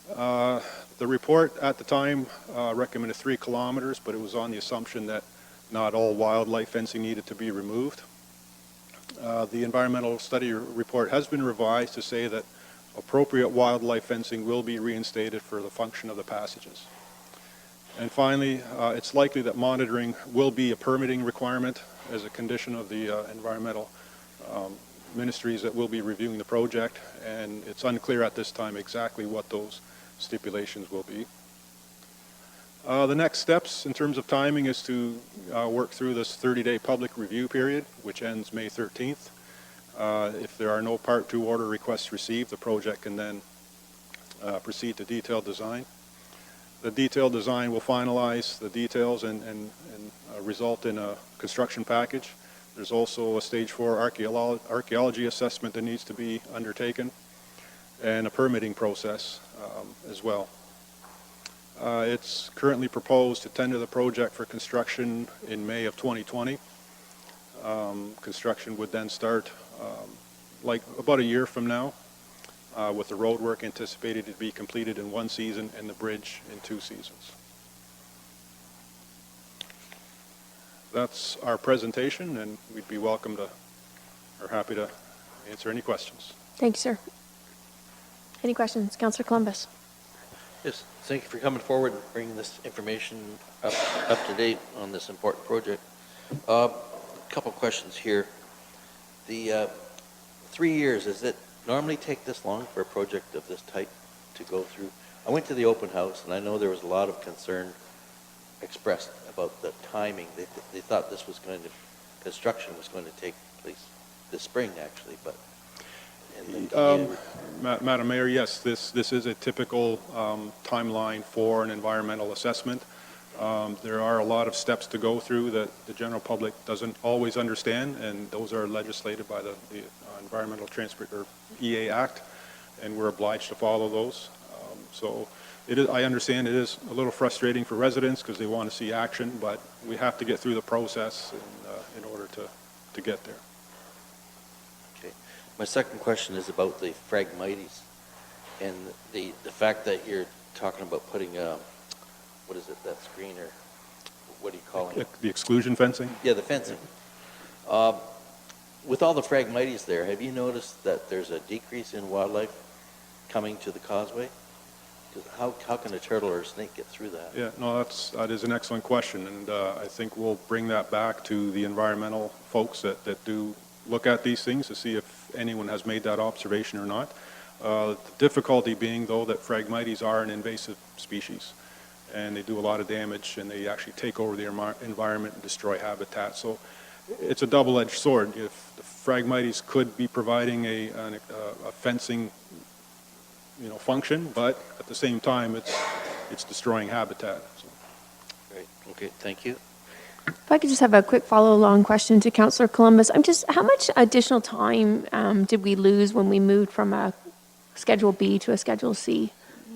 The report at the time recommended 3 kilometers, but it was on the assumption that not all wildlife fencing needed to be removed. The environmental study report has been revised to say that appropriate wildlife fencing will be reinstated for the function of the passages. And finally, it's likely that monitoring will be a permitting requirement as a condition of the environmental ministries that will be reviewing the project, and it's unclear at this time exactly what those stipulations will be. The next steps in terms of timing is to work through this 30-day public review period, which ends May 13th. If there are no Part 2 order requests received, the project can then proceed to detailed design. The detailed design will finalize the details and result in a construction package. There's also a Stage 4 archaeology assessment that needs to be undertaken and a permitting process as well. It's currently proposed to tender the project for construction in May of 2020. Construction would then start like about a year from now, with the road work anticipated to be completed in 1 season and the bridge in 2 seasons. That's our presentation, and we'd be welcome to, or happy to answer any questions. Thank you, sir. Any questions? Councillor Columbus. Yes, thank you for coming forward and bringing this information up to date on this important project. A couple questions here. The 3 years, is it normally take this long for a project of this type to go through? I went to the open house, and I know there was a lot of concern expressed about the timing. They thought this was going to, construction was going to take place this spring, actually, but. Madam Mayor, yes, this is a typical timeline for an environmental assessment. There are a lot of steps to go through that the general public doesn't always understand, and those are legislated by the Environmental Transport, or EA Act, and we're obliged to follow those. So it is, I understand it is a little frustrating for residents because they want to see action, but we have to get through the process in order to get there. My second question is about the Phragmites and the fact that you're talking about putting, what is it, that screen, or what do you call it? The exclusion fencing? Yeah, the fencing. With all the Phragmites there, have you noticed that there's a decrease in wildlife coming to the causeway? Because how can a turtle or a snake get through that? Yeah, no, that is an excellent question, and I think we'll bring that back to the environmental folks that do look at these things to see if anyone has made that observation or not. The difficulty being, though, that Phragmites are an invasive species, and they do a lot of damage, and they actually take over the environment and destroy habitat. So it's a double-edged sword. If the Phragmites could be providing a fencing, function, but at the same time, it's destroying habitat. So. Great. Okay. Thank you. If I could just have a quick follow-along question to Councillor Columbus. How much additional time did we lose when we moved from a Schedule B to a Schedule C?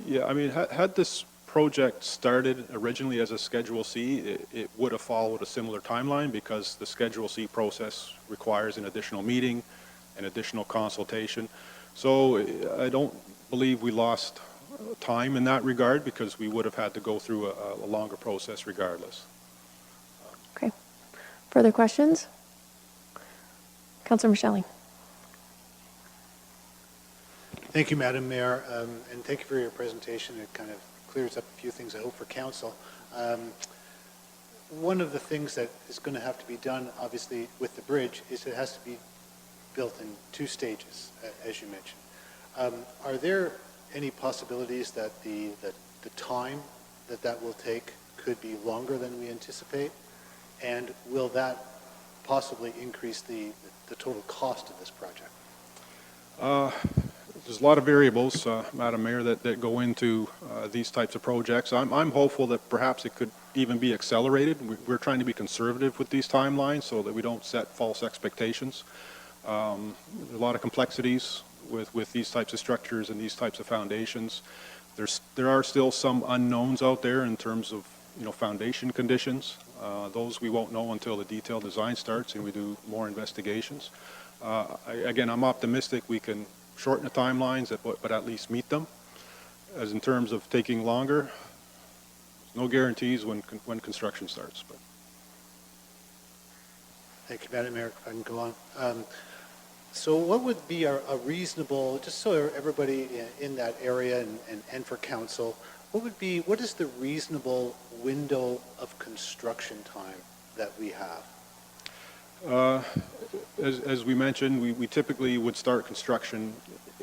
Yeah, I mean, had this project started originally as a Schedule C, it would have followed a similar timeline because the Schedule C process requires an additional meeting, an additional consultation. So I don't believe we lost time in that regard because we would have had to go through a longer process regardless. Okay. Further questions? Councillor Michelli. Thank you, Madam Mayor, and thank you for your presentation. It kind of clears up a few things, I hope, for Council. One of the things that is going to have to be done, obviously, with the bridge is it has to be built in 2 stages, as you mentioned. Are there any possibilities that the time that will take could be longer than we anticipate? And will that possibly increase the total cost of this project? There's a lot of variables, Madam Mayor, that go into these types of projects. I'm hopeful that perhaps it could even be accelerated. We're trying to be conservative with these timelines so that we don't set false expectations. There's a lot of complexities with these types of structures and these types of foundations. There are still some unknowns out there in terms of foundation conditions. Those we won't know until the detailed design starts and we do more investigations. Again, I'm optimistic we can shorten the timelines, but at least meet them. As in terms of taking longer, no guarantees when construction starts. But. Thank you, Madam Mayor. If I can go on. So what would be a reasonable, just so everybody in that area and for Council, what is the reasonable window of construction time that we have? As we mentioned, we typically would start construction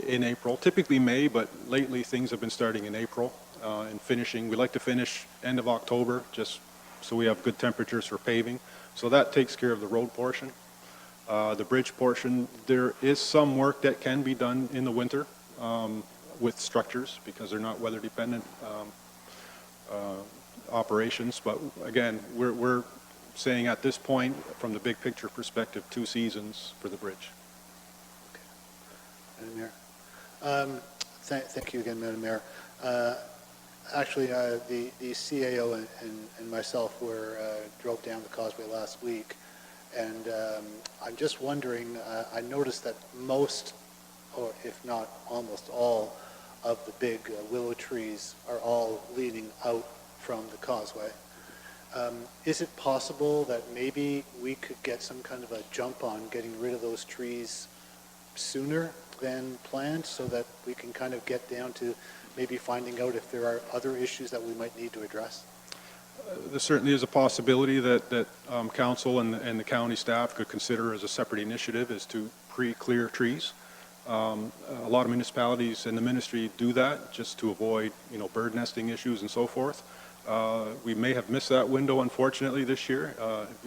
in April, typically May, but lately things have been starting in April and finishing. We like to finish end of October, just so we have good temperatures for paving. So that takes care of the road portion. The bridge portion, there is some work that can be done in the winter with structures because they're not weather dependent operations. But again, we're saying at this point, from the big picture perspective, 2 seasons for the bridge. Okay. Madam Mayor. Thank you again, Madam Mayor. Actually, the CAO and myself drove down the causeway last week, and I'm just wondering, I noticed that most, or if not almost all, of the big willow trees are all leaning out from the causeway. Is it possible that maybe we could get some kind of a jump on getting rid of those trees sooner than planned so that we can kind of get down to maybe finding out if there are other issues that we might need to address? There certainly is a possibility that Council and the county staff could consider as a separate initiative is to pre-clear trees. A lot of municipalities and the ministry do that just to avoid, bird nesting issues and so forth. We may have missed that window, unfortunately, this year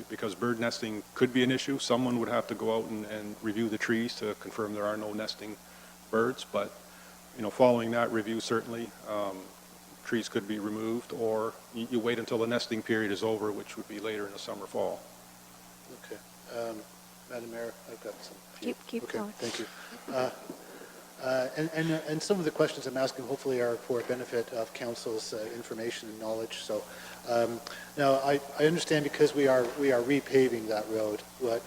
because bird nesting could be an issue. Someone would have to go out and review the trees to confirm there are no nesting birds. But, following that review, certainly trees could be removed, or you wait until the nesting period is over, which would be later in the summer, fall. Okay. Madam Mayor, I've got some. Keep okay, going. thank you. And some of the questions I'm asking hopefully are for benefit of council's information and knowledge. So now I understand because we are repaving that road. What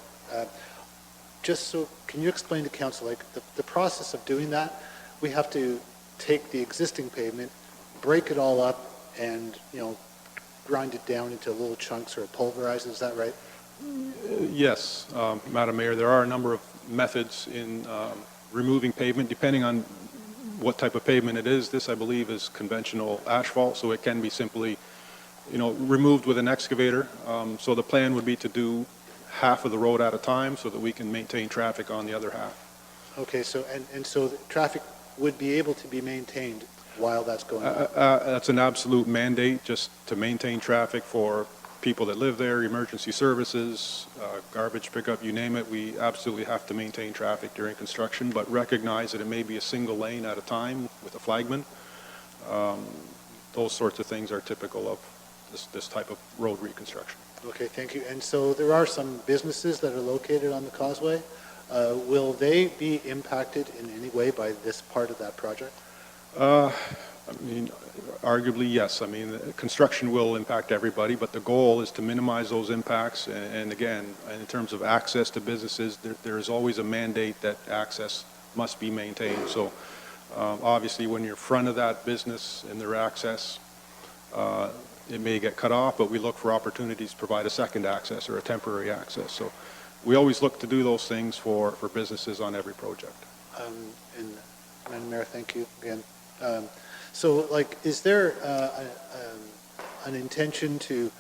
just so can you explain to council, like the process of doing that? We have to take the existing pavement, break it all up, and grind it down into little chunks or pulverize it. Is that right? Yes, Madam Mayor, there are a number of methods in removing pavement, depending on what type of pavement it is. This, I believe, is conventional asphalt, so it can be simply, removed with an excavator. So the plan would be to do half of the road at a time so that we can maintain traffic on the other half. Okay, so and so the traffic would be able to be maintained while that's going on? That's an absolute mandate, just to maintain traffic for people that live there, emergency services, garbage pickup, you name it. We absolutely have to maintain traffic during construction, but recognize that it may be a single lane at a time with a flagman. Those sorts of things are typical of this type of road reconstruction. Okay, thank you. And so there are some businesses that are located on the causeway. Will they be impacted in any way by this part of that project? Arguably, yes. Construction will impact everybody, but the goal is to minimize those impacts. And again, in terms of access to businesses, there is always a mandate that access must be maintained. So obviously, when you're in front of that business and their access, it may get cut off, but we look for opportunities to provide a second access or a temporary access. So we always look to do those things for businesses on every project. And Madam Mayor, thank you again. So, is there an intention to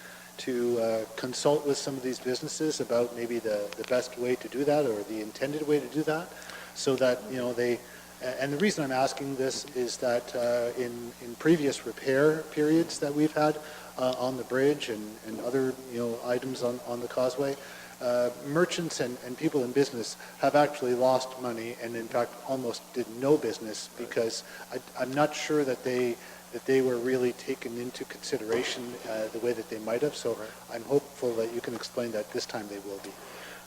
consult with some of these businesses about maybe the best way to do that, or the intended way to do that, so that they? And the reason I'm asking this is that in previous repair periods that we've had on the bridge and other items on the causeway, merchants and people in business have actually lost money, and in fact almost did no business, because I'm not sure that they were really taken into consideration the way that they might have. So I'm hopeful that you can explain that this time they will be.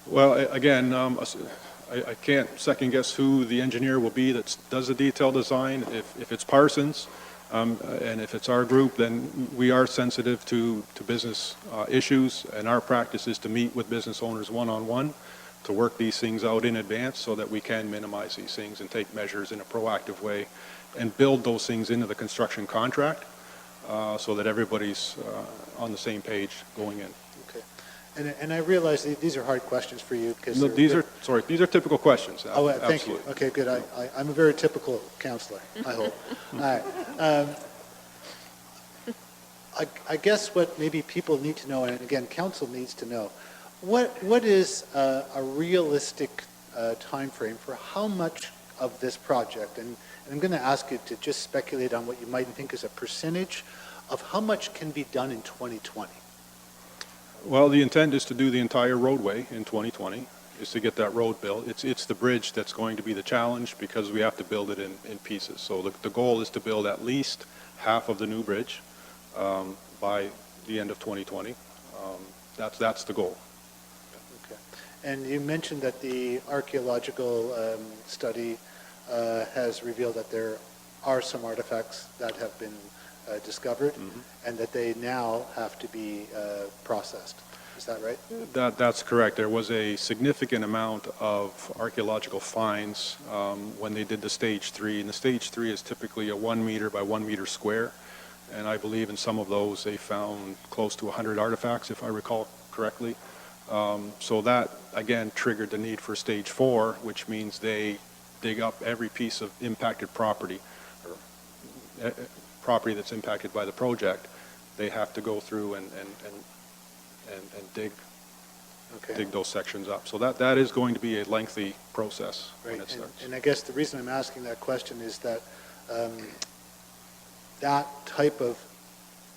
Well, again, I can't second guess who the engineer will be that does the detailed design. If it's Parsons, and if it's our group, then we are sensitive to business issues, and our practice is to meet with business owners one-on-one to work these things out in advance so that we can minimize these things and take measures in a proactive way and build those things into the construction contract so that everybody's on the same page going in. Okay. And I realize these are hard questions for you, because no, these are typical questions. Oh, thank absolutely. you. Okay, good. I'm a very typical counselor, I hope. All right. I guess what maybe people need to know, and again, council needs to know, what is a realistic time frame for how much of this project, and I'm going to ask you to just speculate on what you might think is a percentage of how much can be done in 2020? Well, the intent is to do the entire roadway in 2020, is to get that road built. It's the bridge that's going to be the challenge, because we have to build it in pieces. So the goal is to build at least half of the new bridge by the end of 2020. That's the goal. Okay. And you mentioned that the archaeological study has revealed that there are some artifacts that have been discovered, and that they now have to be processed. Is that right? That's correct. There was a significant amount of archaeological finds when they did the stage 3, and the stage 3 is typically a 1 meter by 1 meter square, and I believe in some of those they found close to 100 artifacts, if I recall correctly. So that again triggered the need for stage 4, which means they dig up every piece of impacted property, or property that's impacted by the project. They have to go through and dig to dig those sections up. So that is going to be a lengthy process when it starts. And I guess the reason I'm asking that question is that that type of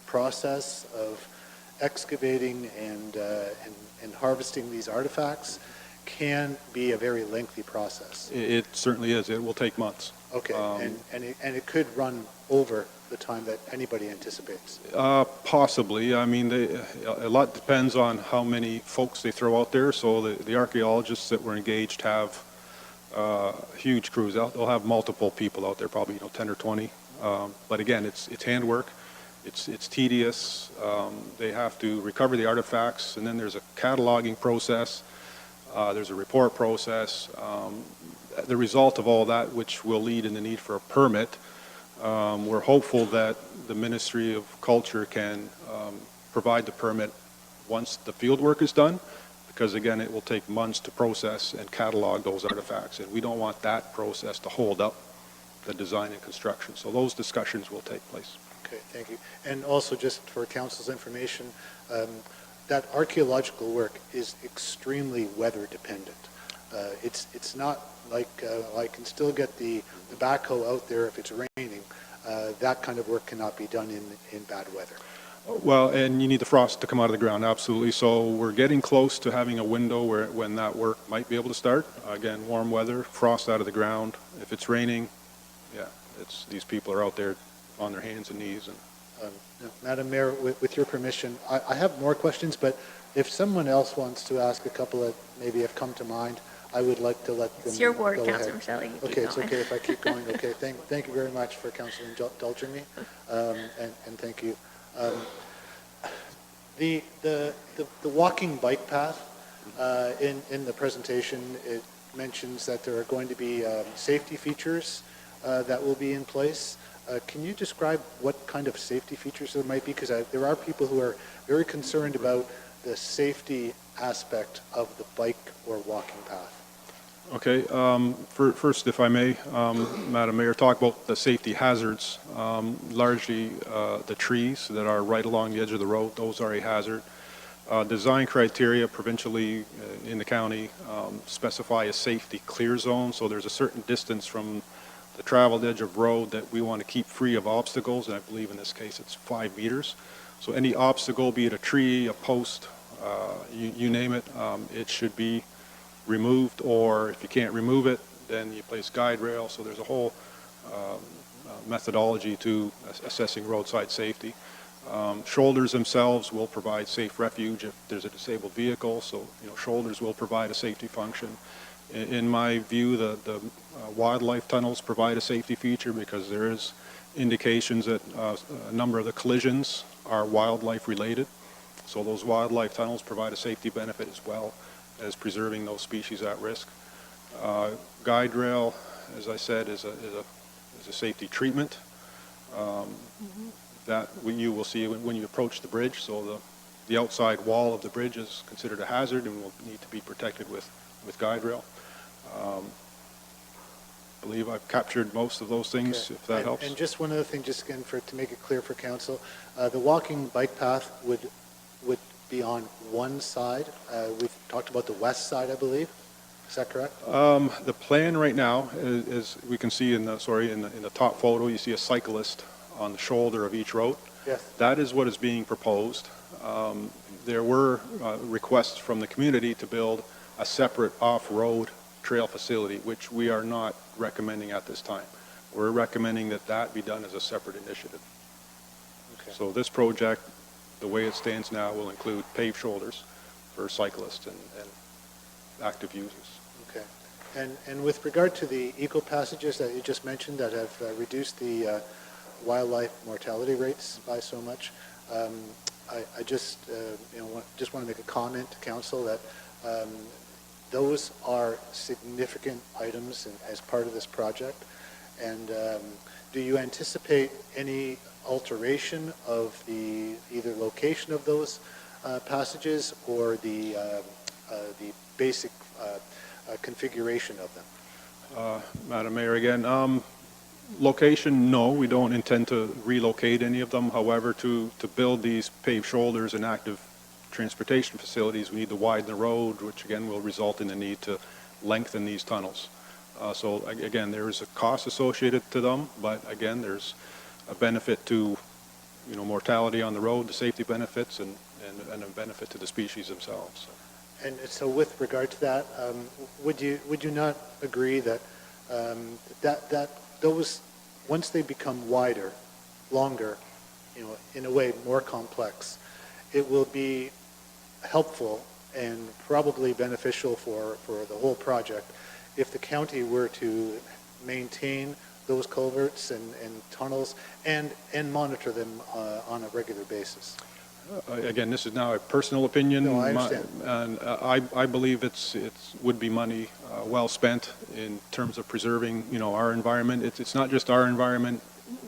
process of excavating and harvesting these artifacts can be a very lengthy process. It certainly is. It will take months. Okay, and it could run over the time that anybody anticipates. Possibly. I mean, a lot depends on how many folks they throw out there. So the archaeologists that were engaged have huge crews out. They'll have multiple people out there, probably 10 or 20. But again, it's handwork. It's tedious. They have to recover the artifacts, and then there's a cataloging process. There's a report process. The result of all that, which will lead in the need for a permit, we're hopeful that the Ministry of Culture can provide the permit once the field work is done, because again, it will take months to process and catalog those artifacts, and we don't want that process to hold up the design and construction. So those discussions will take place. Okay, thank you. And also, just for council's information, that archaeological work is extremely weather dependent. It's not like I can still get the backhoe out there if it's raining. That kind of work cannot be done in bad weather. Well, and you need the frost to come out of the ground, absolutely. So we're getting close to having a window when that work might be able to start. Again, warm weather, frost out of the ground. If it's raining, yeah, these people are out there on their hands and knees. And Madam Mayor, with your permission, I have more questions, but if someone else wants to ask a couple that maybe have come to mind, I would like to let them It's your ward, go Councillor ahead. Michelle. You keep Okay, it's going. okay if I keep going. Okay, thank you very much for council indulging me, and thank you. The walking bike path in the presentation, it mentions that there are going to be safety features that will be in place. Can you describe what kind of safety features there might be? Because there are people who are very concerned about the safety aspect of the bike or walking path. okay, first, if I may, Madam Mayor, talk about the safety hazards. Largely, the trees that are right along the edge of the road, those are a hazard. Design criteria provincially in the county specify a safety clear zone, so there's a certain distance from the traveled edge of road that we want to keep free of obstacles, and I believe in this case it's 5 meters. So any obstacle, be it a tree, a post, you name it, it should be removed, or if you can't remove it, then you place guide rail. So there's a whole methodology to assessing roadside safety. Shoulders themselves will provide safe refuge if there's a disabled vehicle, so shoulders will provide a safety function. In my view, the wildlife tunnels provide a safety feature because there is indications that a number of the collisions are wildlife related. So those wildlife tunnels provide a safety benefit as well as preserving those species at risk. Guide rail, as I said, is a safety treatment that you will see when you approach the bridge. So the outside wall of the bridge is considered a hazard and will need to be protected with guide rail. I believe I've captured most of those things, if that helps. And just one other thing, just again to make it clear for council, the walking bike path would be on one side. We've talked about the west side, I believe. Is that correct? The plan right now is we can see in the top photo, you see a cyclist on the shoulder of each road. Yes. That is what is being proposed. There were requests from the community to build a separate off-road trail facility, which we are not recommending at this time. We're recommending that be done as a separate initiative. Okay. So this project, the way it stands now, will include paved shoulders for cyclists and active users. Okay. And with regard to the eco passages that you just mentioned that have reduced the wildlife mortality rates by so much, I just just want to make a comment to council that those are significant items as part of this project. And do you anticipate any alteration of the either location of those passages or the basic configuration of them? Madam Mayor, again, location, no, we don't intend to relocate any of them. However, to build these paved shoulders and active transportation facilities, we need to widen the road, which again will result in the need to lengthen these tunnels. So again, there is a cost associated to them, but again, there's a benefit to, mortality on the road, the safety benefits, and a benefit to the species themselves. So. And so with regard to that, would you not agree that that those, once they become wider, longer, in a way more complex, it will be helpful and probably beneficial for the whole project if the county were to maintain those culverts and tunnels and monitor them on a regular basis? Again, this is now a personal opinion. No, I understand. And I believe it would be money well spent in terms of preserving, our environment. It's not just our environment.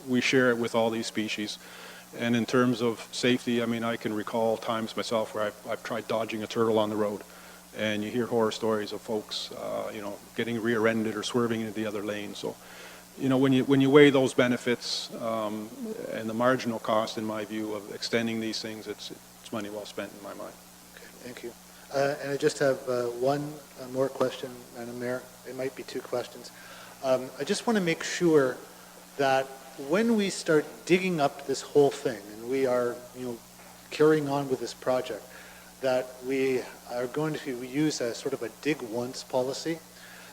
We share it with all these species. And in terms of safety, I mean, I can recall times myself where I've tried dodging a turtle on the road. And you hear horror stories of folks, getting rear-ended or swerving into the other lane. So, when you weigh those benefits and the marginal cost, in my view, of extending these things, it's money well spent in my mind. Okay, thank you. And I just have one more question, Madam Mayor. It might be two questions. I just want to make sure that when we start digging up this whole thing, and we are, carrying on with this project, that we are going to use a sort of a dig once policy.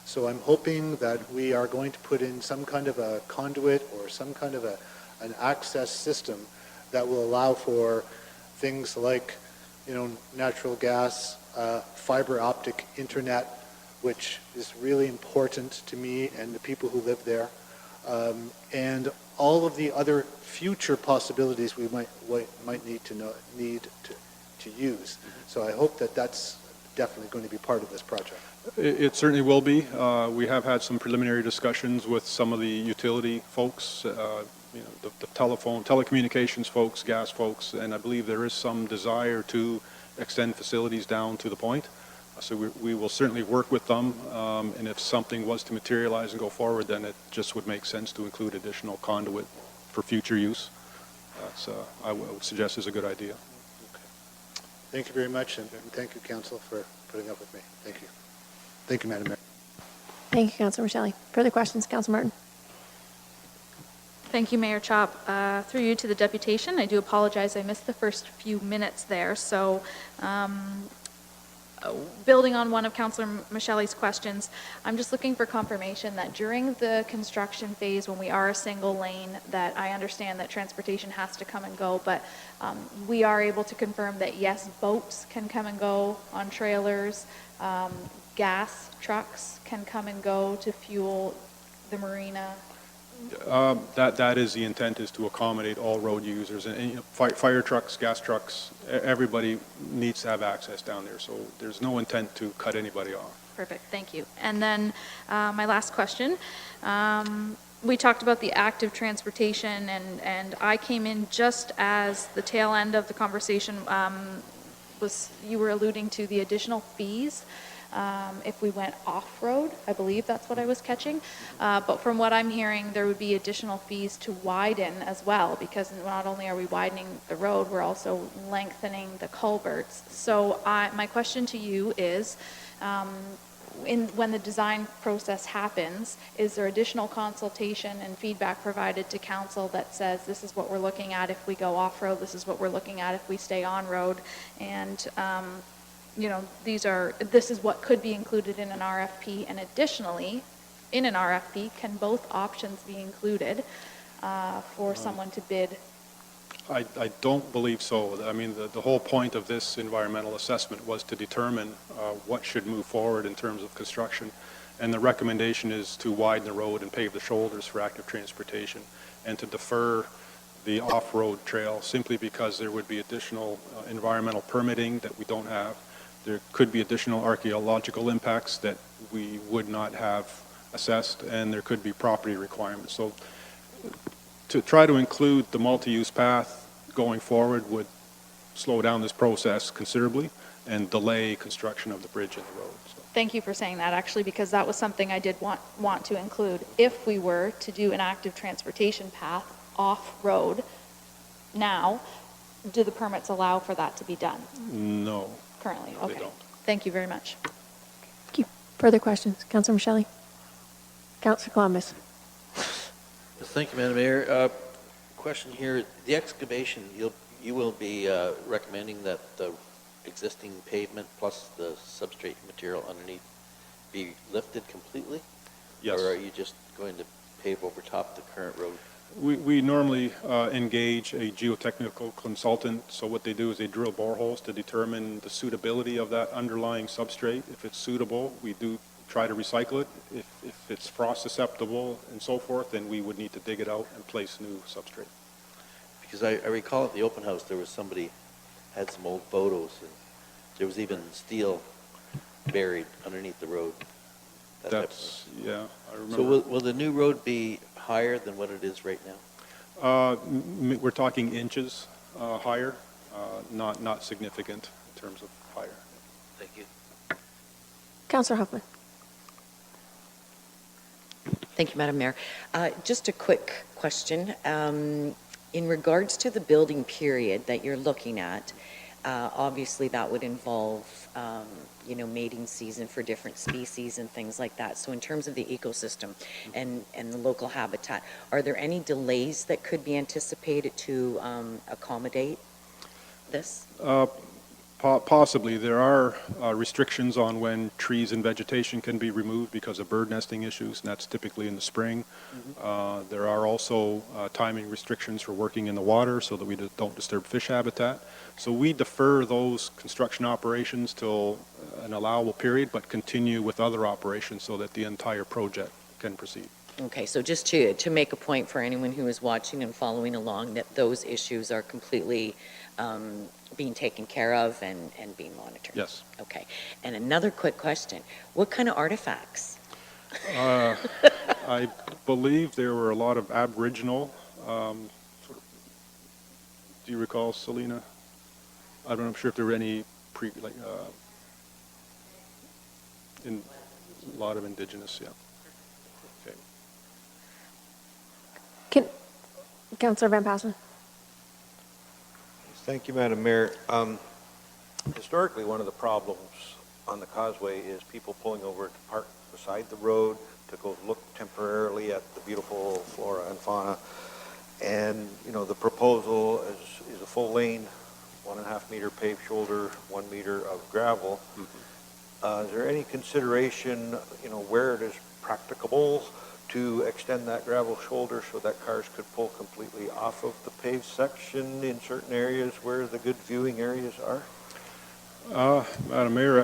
So I'm hoping that we are going to put in some kind of a conduit or some kind of an access system that will allow for things like, natural gas, fiber optic internet, which is really important to me and the people who live there, and all of the other future possibilities we might need to use. So I hope that that's definitely going to be part of this project. It certainly will be. We have had some preliminary discussions with some of the utility folks, the telecommunications folks, gas folks, and I believe there is some desire to extend facilities down to the point. So we will certainly work with them, and if something was to materialize and go forward, then it just would make sense to include additional conduit for future use. That's, I would suggest, is a good idea. Okay. Thank you very much, and thank you, Council, for putting up with me. Thank you. Thank you, Madam Mayor. Thank you, Councilor Shelley. Further questions, Councilor Martin? Thank you, Mayor Chop. Through you to the deputation, I do apologize. I missed the first few minutes there. So building on one of Councilor Michelle's questions, I'm just looking for confirmation that during the construction phase, when we are a single lane, that I understand that transportation has to come and go, but we are able to confirm that yes, boats can come and go on trailers, gas trucks can come and go to fuel the marina. That is the intent, is to accommodate all road users, and fire trucks, gas trucks, everybody needs to have access down there, so there's no intent to cut anybody off. Perfect, thank you. And then my last question, we talked about the active transportation, and I came in just as the tail end of the conversation you were alluding to the additional fees if we went off-road. I believe that's what I was catching. But from what I'm hearing, there would be additional fees to widen as well, because not only are we widening the road, we're also lengthening the culverts. So my question to you is, when the design process happens, is there additional consultation and feedback provided to council that says this is what we're looking at if we go off-road, this is what we're looking at if we stay on-road, and this is what could be included in an RFP, and additionally, in an RFP, can both options be included for someone to bid? I don't believe so. I mean, the whole point of this environmental assessment was to determine what should move forward in terms of construction, and the recommendation is to widen the road and pave the shoulders for active transportation, and to defer the off-road trail simply because there would be additional environmental permitting that we don't have. There could be additional archaeological impacts that we would not have assessed, and there could be property requirements. So to try to include the multi-use path going forward would slow down this process considerably and delay construction of the bridge and the road. So. Thank you for saying that, actually, because that was something I did want to include. If we were to do an active transportation path off-road now, do the permits allow for that to be done No. currently? No, they Okay. don't. Thank you very much. Thank you. Further questions? Councillor Michele? Councillor Columbus? Thank you, Madam Mayor. Question here, the excavation, you will be recommending that the existing pavement plus the substrate material underneath be lifted completely? Yes. Or are you just going to pave over top the current road? We normally engage a geotechnical consultant, so what they do is they drill boreholes to determine the suitability of that underlying substrate. If it's suitable, we do try to recycle it. If it's frost susceptible and so forth, then we would need to dig it out and place new substrate. Because I recall at the open house, there was somebody had some old photos, and there was even steel buried underneath the road. That type of thing. Yeah, I remember. So will the new road be higher than what it is right now? We're talking inches higher, not significant in terms of higher. Thank you. Councillor Huffman? Thank you, Madam Mayor. Just a quick question. In regards to the building period that you're looking at, obviously that would involve, mating season for different species and things like that. So in terms of the ecosystem and the local habitat, are there any delays that could be anticipated to accommodate this? Possibly. There are restrictions on when trees and vegetation can be removed because of bird nesting issues, and that's typically in the spring. There are also timing restrictions for working in the water so that we don't disturb fish habitat. So we defer those construction operations till an allowable period, but continue with other operations so that the entire project can proceed. Okay, so just to make a point for anyone who is watching and following along, that those issues are completely being taken care of and being monitored? Yes. Okay. And another quick question. What kind of artifacts? I believe there were a lot of Aboriginal, do you recall, Selena? I'm sure if there were any in a lot of Indigenous, yeah. Okay. Councillor Van Passen? Thank you, Madam Mayor. Historically, one of the problems on the causeway is people pulling over to park beside the road to go look temporarily at the beautiful flora and fauna. And, the proposal is a full lane, 1.5 meter paved shoulder, 1 meter of gravel. Is there any consideration, where it is practicable to extend that gravel shoulder so that cars could pull completely off of the paved section in certain areas where the good viewing areas are? Madam Mayor,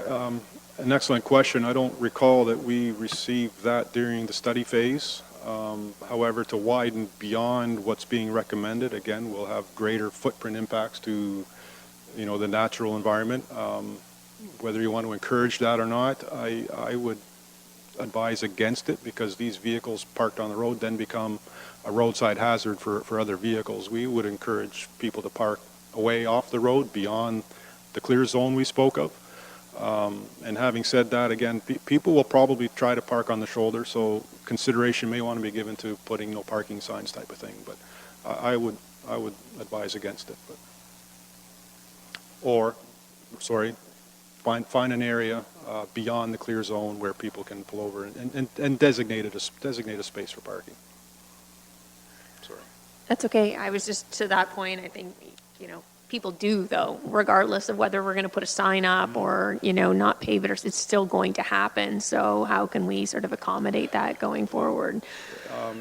an excellent question. I don't recall that we received that during the study phase. However, to widen beyond what's being recommended, again, we'll have greater footprint impacts to, the natural environment. Whether you want to encourage that or not, I would advise against it, because these vehicles parked on the road then become a roadside hazard for other vehicles. We would encourage people to park away off the road beyond the clear zone we spoke of. And having said that, again, people will probably try to park on the shoulder, so consideration may want to be given to putting no parking signs type of thing, but I would advise against it. Find an area beyond the clear zone where people can pull over and designate a space for parking. Sorry. That's okay. I was just to that point, I think, people do, though, regardless of whether we're going to put a sign up or, not pave it, or it's still going to happen. So how can we sort of accommodate that going forward?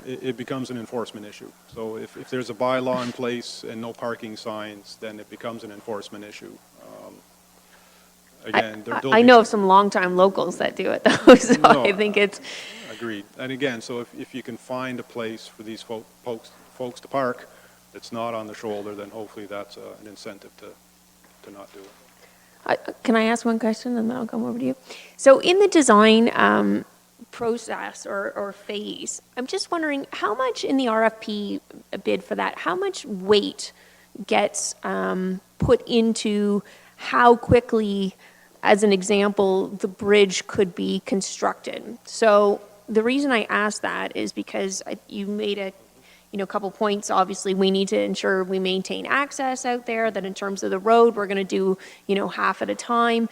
It becomes an enforcement issue. So if there's a bylaw in place and no parking signs, then it becomes an enforcement issue. Again, I know of some longtime locals that do it, though, so No, I think it's... Agreed. And again, so if you can find a place for these folks to park that's not on the shoulder, then hopefully that's an incentive to not do it. Can I ask one question, and then I'll come over to you? So in the design process or phase, I'm just wondering how much in the RFP bid for that, how much weight gets put into how quickly, as an example, the bridge could be constructed? So the reason I ask that is because you made a couple points. Obviously, we need to ensure we maintain access out there, that in terms of the road, we're going to do, half at a time.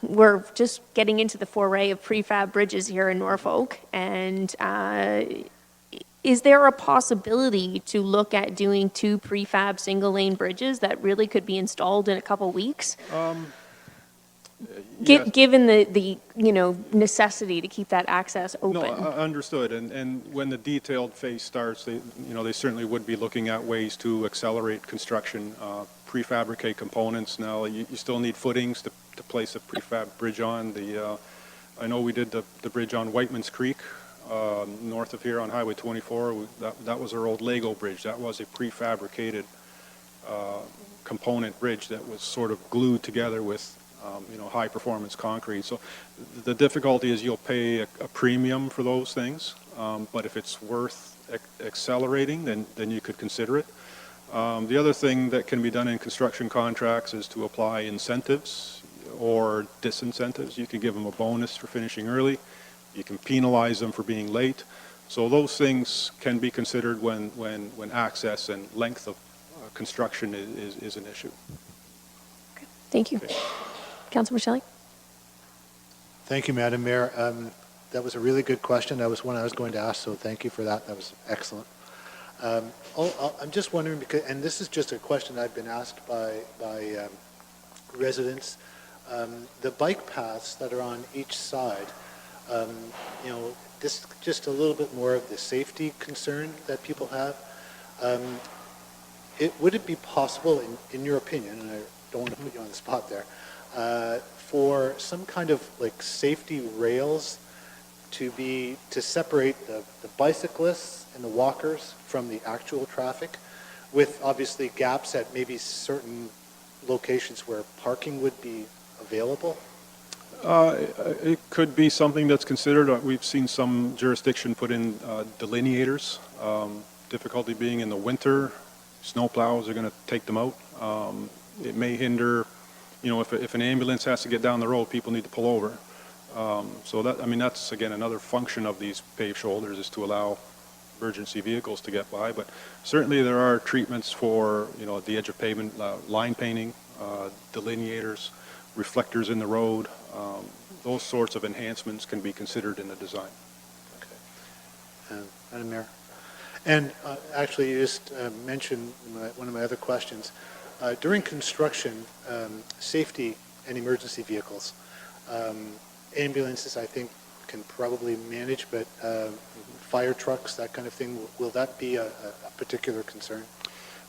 We're just getting into the foray of prefab bridges here in Norfolk, and is there a possibility to look at doing 2 prefab single-lane bridges that really could be installed in a couple weeks? Yes. Given the necessity to keep that access open. No, understood. And when the detailed phase starts, they certainly would be looking at ways to accelerate construction, prefabricate components. Now, you still need footings to place a prefab bridge on. I know we did the bridge on Whiteman's Creek, north of here on Highway 24. That was our old Lego bridge. That was a prefabricated component bridge that was sort of glued together with high performance concrete. So the difficulty is you'll pay a premium for those things, but if it's worth accelerating, then you could consider it. The other thing that can be done in construction contracts is to apply incentives or disincentives. You can give them a bonus for finishing early. You can penalize them for being late. So those things can be considered when access and length of construction is an issue. Okay. Thank you. Councilor Shelley? Thank you, Madam Mayor. That was a really good question. That was one I was going to ask, so thank you for that. That was excellent. I'm just wondering, because, and this is just a question I've been asked by residents, the bike paths that are on each side, this just a little bit more of the safety concern that people have. Would it be possible, in your opinion, and I don't want to put you on the spot there, for some kind of like safety rails to separate the bicyclists and the walkers from the actual traffic, with obviously gaps at maybe certain locations where parking would be available? It could be something that's considered. We've seen some jurisdiction put in delineators. Difficulty being in the winter, snowplows are going to take them out. It may hinder, if an ambulance has to get down the road, people need to pull over. So that's again another function of these paved shoulders, is to allow emergency vehicles to get by. But certainly there are treatments for, at the edge of pavement, line painting, delineators, reflectors in the road. Those sorts of enhancements can be considered in the design. Okay. Madam Mayor. And actually, you just mentioned one of my other questions. During construction, safety and emergency vehicles, ambulances, I think, can probably manage, but fire trucks, that kind of thing, will that be a particular concern?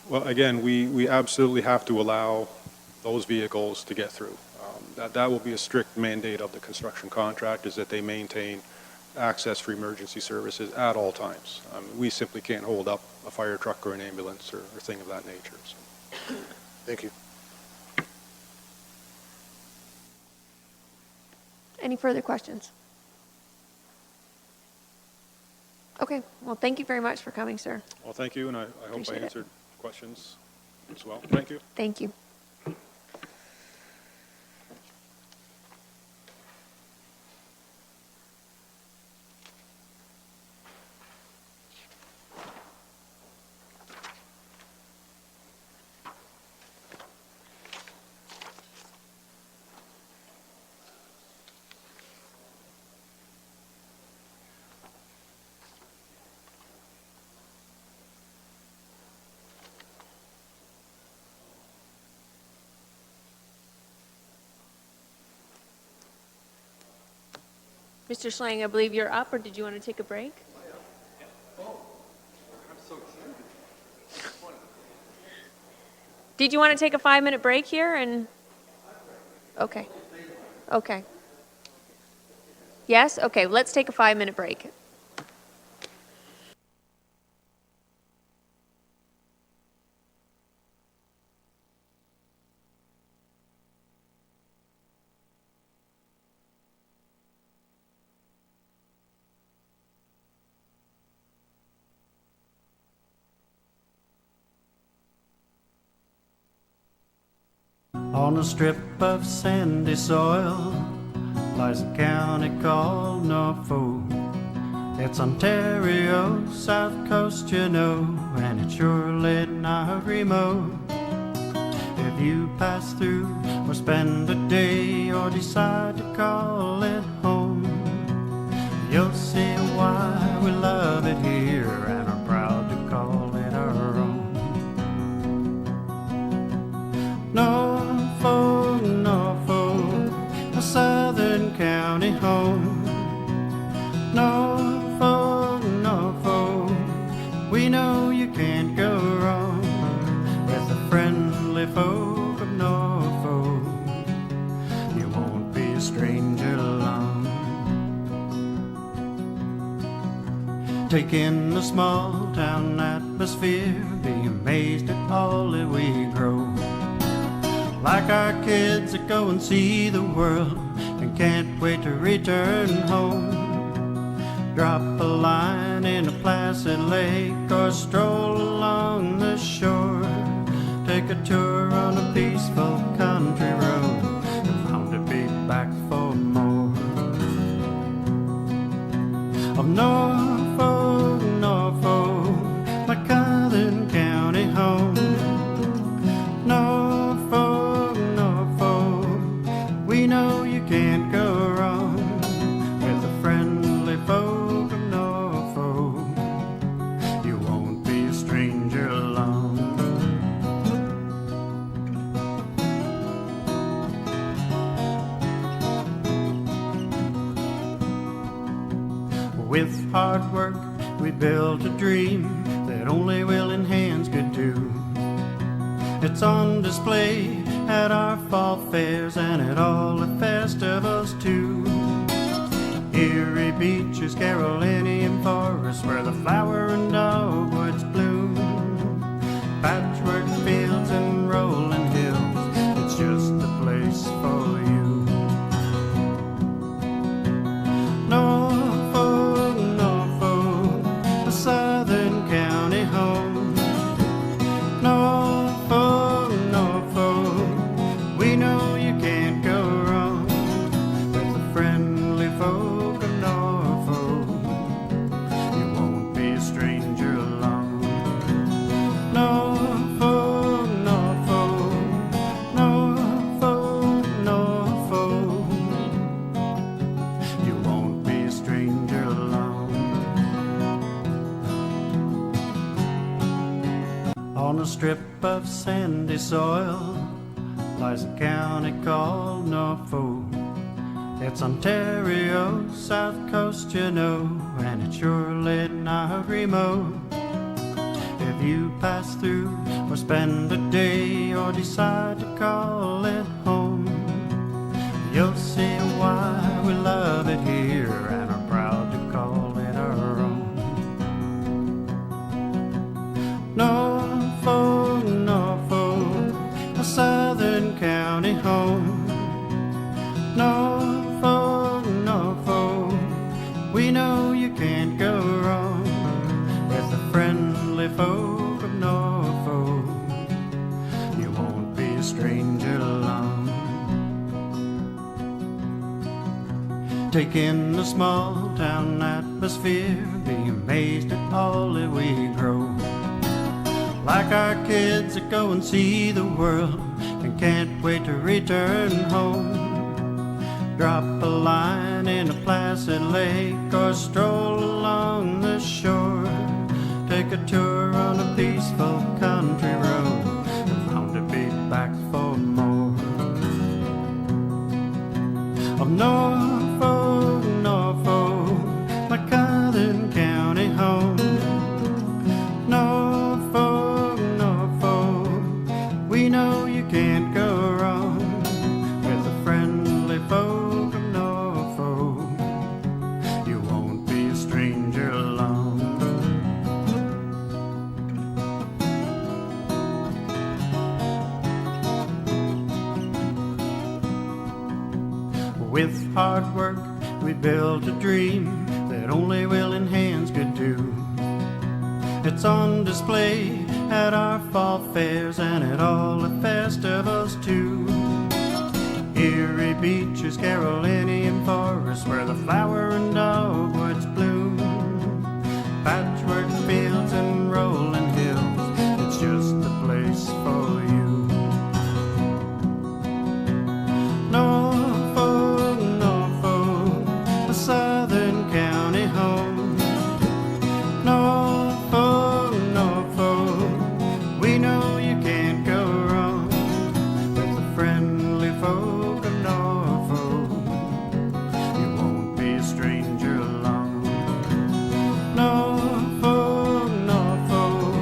Well, again, we absolutely have to allow those vehicles to get through. That will be a strict mandate of the construction contract, is that they maintain access for emergency services at all times. We simply can't hold up a fire truck or an ambulance or thing of that nature. So. Thank you. Any further questions? Okay, well, thank you very much for coming, sir. Well, thank you, and I hope I Appreciate answered questions as well. Thank you. Thank you. Mr. Schlang, I believe you're up, or did you want to take a break? Did you want to take a 5-minute break here? Okay. Okay. Yes? Okay, let's take a 5-minute break. On a strip of sandy soil lies a county called Norfolk. It's Ontario, South Coast, you know, and it's surely not remote. If you pass through or spend a day or decide to call it home, you'll see why we love it here and are proud to call it our own. Norfolk, Norfolk, a southern county home. Norfolk, Norfolk, we know you can't go wrong with the friendly folk of Norfolk. You won't be a stranger long. Take in the small town atmosphere, be amazed at all that we grow. Like our kids that go and see the world and can't wait to return home. Drop a line in a placid lake or stroll along the shore. Take a tour on a peaceful country road and bound to be back for more. Of Norfolk, Norfolk, my Southern county home. Norfolk, Norfolk, we know you can't go wrong with the friendly folk of Norfolk. You won't be a stranger long. With hard work, we built a dream that only willing hands could do. It's on display at our fall fairs and at all the festivals too. Erie beaches, Carolinian forests, where the flower and dogwoods bloom. Patchwork fields and rolling hills, it's just the place for you. Norfolk, Norfolk, a southern county home. Norfolk, Norfolk, we know you can't go wrong with the friendly folk of Norfolk. You won't be a stranger long. Norfolk, Norfolk, Norfolk, Norfolk, you won't be a stranger long. On a strip of sandy soil lies a county called Norfolk. It's Ontario, South Coast, you know, and it's surely not remote. If you pass through or spend a day or decide to call it home, you'll see why we love it here and are proud to call it our own. Norfolk, Norfolk, a southern county home. Norfolk, Norfolk, we know you can't go wrong with the friendly folk of Norfolk. You won't be a stranger long. Take in the small town atmosphere, be amazed at all that we grow. Like our kids that go and see the world and can't wait to return home. Drop a line in a placid lake or stroll along the shore. Take a tour on a peaceful country road and bound to be back for more. Of Norfolk, Norfolk, my Southern county home. Norfolk, Norfolk, we know you can't go wrong with the friendly folk of Norfolk. You won't be a stranger long. With hard work, we built a dream that only willing hands could do. It's on display at our fall fairs and at all the festivals too. Erie beaches, Carolinian forests, where the flower and dogwoods bloom. patchwork fields and rolling hills. It's just a place for you. Norfolk, Norfolk, a southern county home. Norfolk, Norfolk, we know you can't go wrong with the friendly folk of Norfolk. You won't be a stranger along. Norfolk, Norfolk,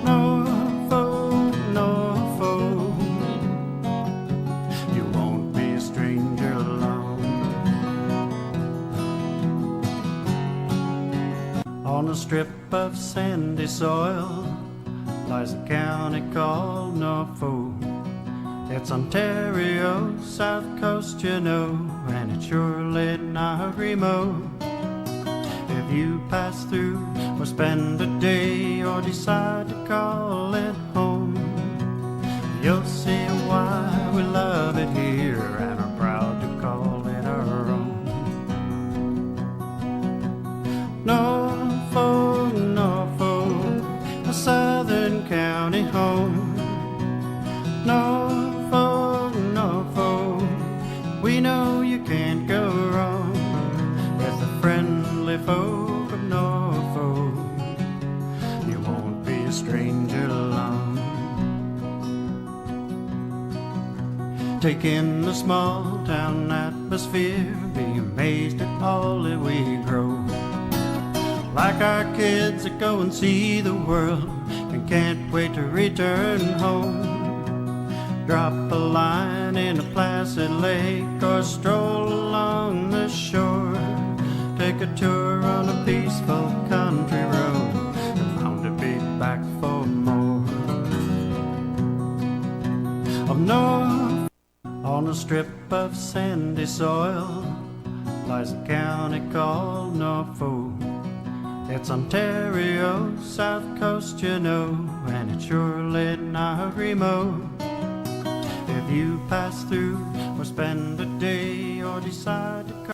Norfolk, Norfolk, you won't be a stranger along. On a strip of sandy soil lies a county called Norfolk. It's Ontario's south coast, you know, and it's surely not remote. If you pass through or spend a day or decide to call it home, you'll see why we love it here and are proud to call it our own. Norfolk, Norfolk, a southern county home. Norfolk, Norfolk, we know you can't go wrong with the friendly folk of Norfolk. You won't be a stranger along. Take in the small town atmosphere, be amazed at all that we grow. Like our kids that go and see the world and can't wait to return home. Drop a line in a placid lake or stroll along the shore. Take a tour on a peaceful country road and bound to be back for more. Of North, on a strip of sandy soil lies a county called Norfolk. It's Ontario's south coast, you know, and it's surely not remote. If you pass through or spend a day or decide to come.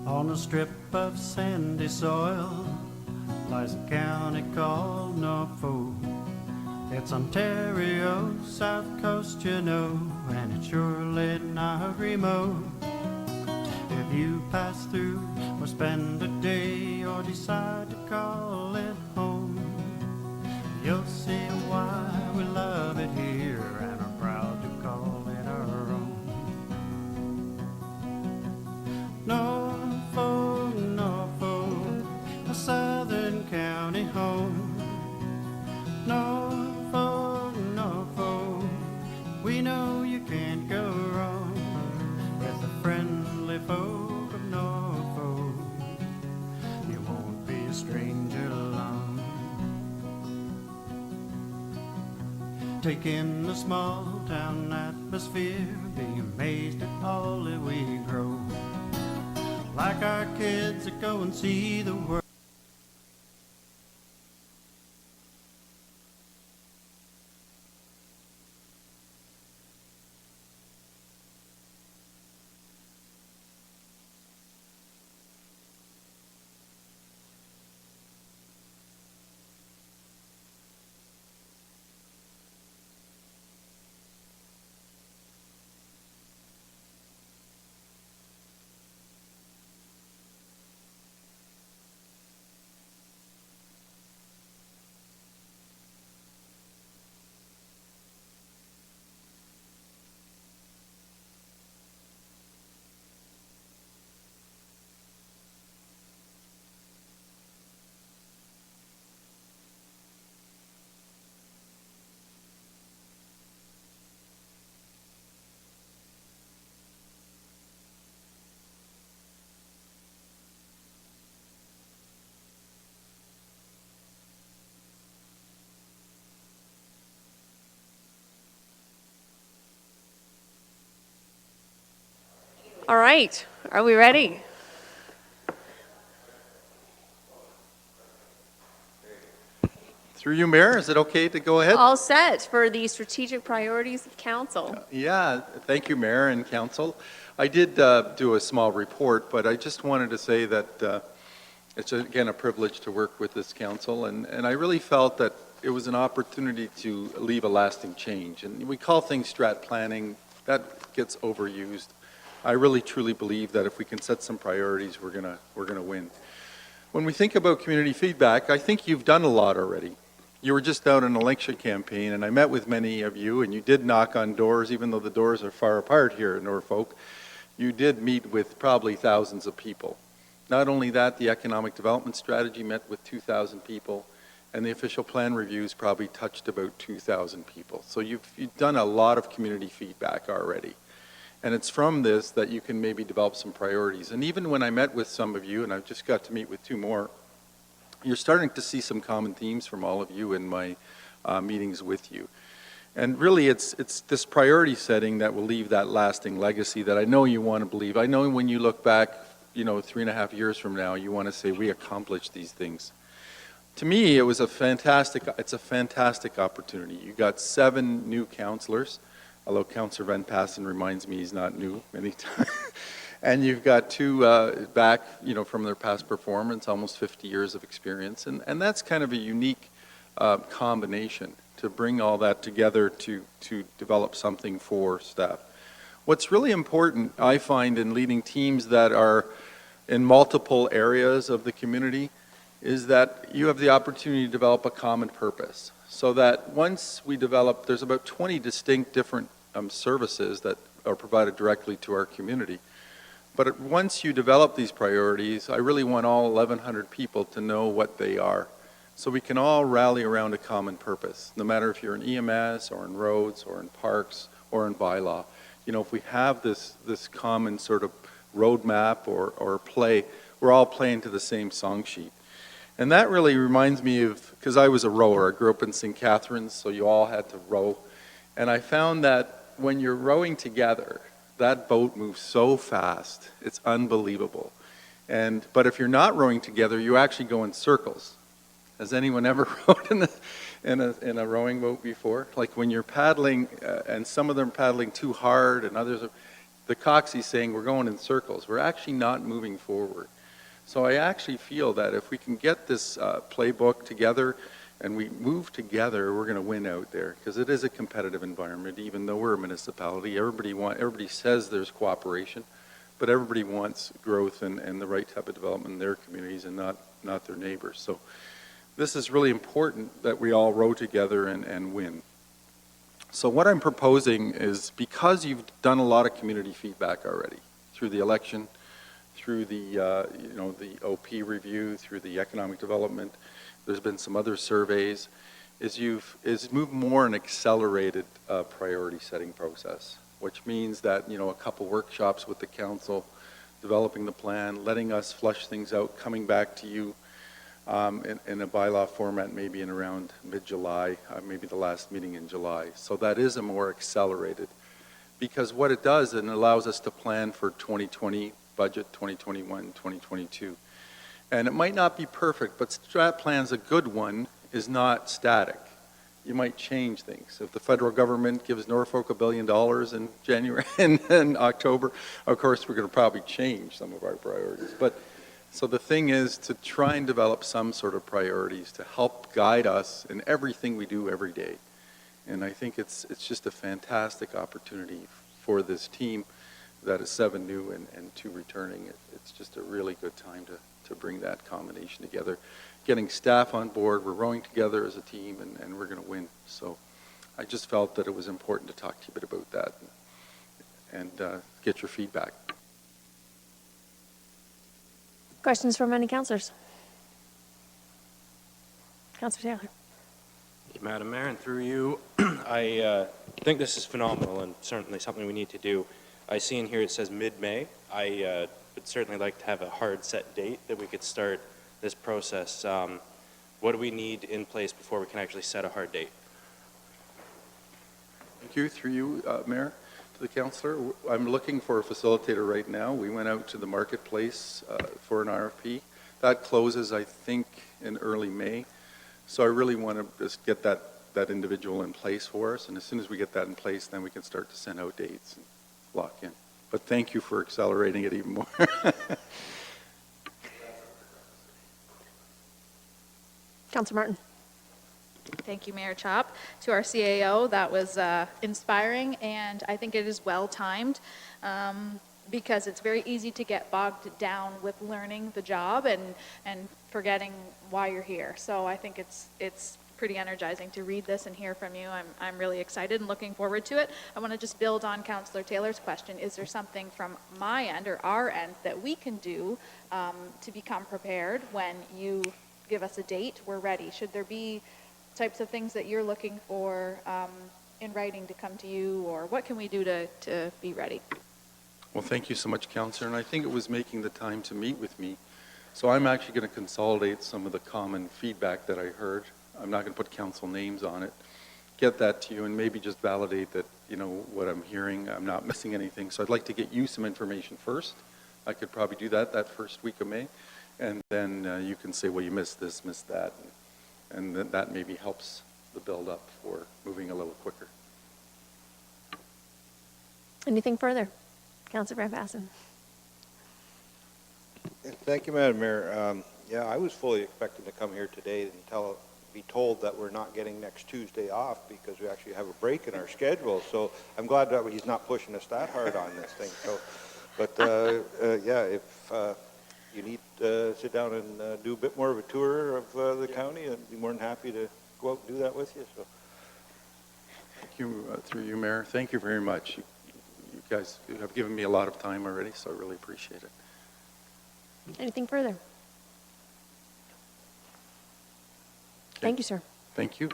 On a strip of sandy soil lies a county called Norfolk. It's Ontario's south coast, you know, and it's surely not remote. If you pass through or spend a day or decide to call it home, you'll see why we love it here and are proud to call it our own. Norfolk, Norfolk, a southern county home. Norfolk, Norfolk, we know you can't go wrong with the friendly folk of Norfolk. You won't be a stranger along. Take in the small town atmosphere, be amazed at all that we grow. Like our kids that go and see the world. All right, are we ready? Through you, Mayor, is it okay to go ahead? All set for the strategic priorities of council. Yeah, thank you, Mayor and Council. I did do a small report, but I just wanted to say that it's, again, a privilege to work with this council, and I really felt that it was an opportunity to leave a lasting change. And we call things strat planning. That gets overused. I really, truly believe that if we can set some priorities, we're gonna win. When we think about community feedback, I think you've done a lot already. You were just out in an election campaign, and I met with many of you, and you did knock on doors, even though the doors are far apart here in Norfolk. You did meet with probably thousands of people. Not only that, the economic development strategy met with 2,000 people, and the official plan reviews probably touched about 2,000 people. So you've done a lot of community feedback already. And it's from this that you can maybe develop some priorities. And even when I met with some of you, and I've just got to meet with 2 more, you're starting to see some common themes from all of you in my meetings with you. And really, it's this priority setting that will leave that lasting legacy that I know you want to believe. I know when you look back, 3.5 years from now, you want to say, we accomplished these things. To me, it's a fantastic opportunity. You got 7 new councillors, although Councillor Van Passen reminds me he's not new many times. And you've got 2 back, from their past performance, almost 50 years of experience. And that's kind of a unique combination to bring all that together to develop something for staff. What's really important, I find, in leading teams that are in multiple areas of the community is that you have the opportunity to develop a common purpose. So that once we develop, there's about 20 distinct different services that are provided directly to our community. But once you develop these priorities, I really want all 1,100 people to know what they are. So we can all rally around a common purpose, no matter if you're in EMS or in roads or in parks or in bylaw. If we have this common sort of roadmap or play, we're all playing to the same song sheet. And that really reminds me of, because I was a rower, I grew up in St. Catharines, so you all had to row. And I found that when you're rowing together, that boat moves so fast, it's unbelievable. But if you're not rowing together, you actually go in circles. Has anyone ever rowed in a rowing boat before? Like when you're paddling, and some of them are paddling too hard, and others are, the coxswain's saying we're going in circles. We're actually not moving forward. So I actually feel that if we can get this playbook together and we move together, we're going to win out there, because it is a competitive environment. Even though we're a municipality, everybody says there's cooperation, but everybody wants growth and the right type of development in their communities and not their neighbors. So this is really important that we all row together and win. So what I'm proposing is, because you've done a lot of community feedback already through the election, through the the OP review, through the economic development, there's been some other surveys, is move more an accelerated priority setting process, which means that a couple workshops with the council, developing the plan, letting us flush things out, coming back to you in a bylaw format, maybe in around mid-July, maybe the last meeting in July. So that is a more accelerated, because what it does, it allows us to plan for 2020 budget, 2021, 2022. And it might not be perfect, but strat plan's a good one is not static. You might change things. If the federal government gives Norfolk $1 billion in January and October, of course we're going to probably change some of our priorities. But so the thing is to try and develop some sort of priorities to help guide us in everything we do every day. And I think it's just a fantastic opportunity for this team that is 7 new and 2 returning. It's just a really good time to bring that combination together. Getting staff on board, we're rowing together as a team, and we're going to win. So I just felt that it was important to talk to you a bit about that and get your feedback. Questions from any councillors? Councillor Taylor. Madam Mayor, and through you, I think this is phenomenal and certainly something we need to do. I see in here it says mid-May. I would certainly like to have a hard set date that we could start this process. What do we need in place before we can actually set a hard date? Thank you. Through you, Mayor. to the councillor. I'm looking for a facilitator right now. We went out to the marketplace for an RFP. That closes, I think, in early May. So I really want to just get that individual in place for us. And as soon as we get that in place, then we can start to send out dates and lock in. But thank you for accelerating it even more. Councillor Martin. Thank you, Mayor Chop. To our CAO, that was inspiring, and I think it is well-timed because it's very easy to get bogged down with learning the job and forgetting why you're here. So I think it's pretty energizing to read this and hear from you. I'm really excited and looking forward to it. I want to just build on Councillor Taylor's question. Is there something from my end or our end that we can do to become prepared when you give us a date? We're ready. Should there be types of things that you're looking for in writing to come to you, or what can we do to be ready? Well, thank you so much, Councillor. And I think it was making the time to meet with me. So I'm actually going to consolidate some of the common feedback that I heard. I'm not going to put council names on it. Get that to you and maybe just validate that, you know, what I'm hearing, I'm not missing anything. So I'd like to get you some information first. I could probably do that first week of May. And then you can say, well, you missed this, missed that. And then that maybe helps the build up for moving a little quicker. Anything further? Councillor Van Passen. Thank you, Madam Mayor. Yeah, I was fully expecting to come here today and be told that we're not getting next Tuesday off because we actually have a break in our schedule. So I'm glad that he's not pushing us that hard on this thing. So, but yeah, if you need to sit down and do a bit more of a tour of the county, I'd be more than happy to go out and do that with you. So, Thank you, through you, Mayor. Thank you very much. You guys have given me a lot of time already, so I really appreciate it. Anything further? Thank you, sir. Thank you.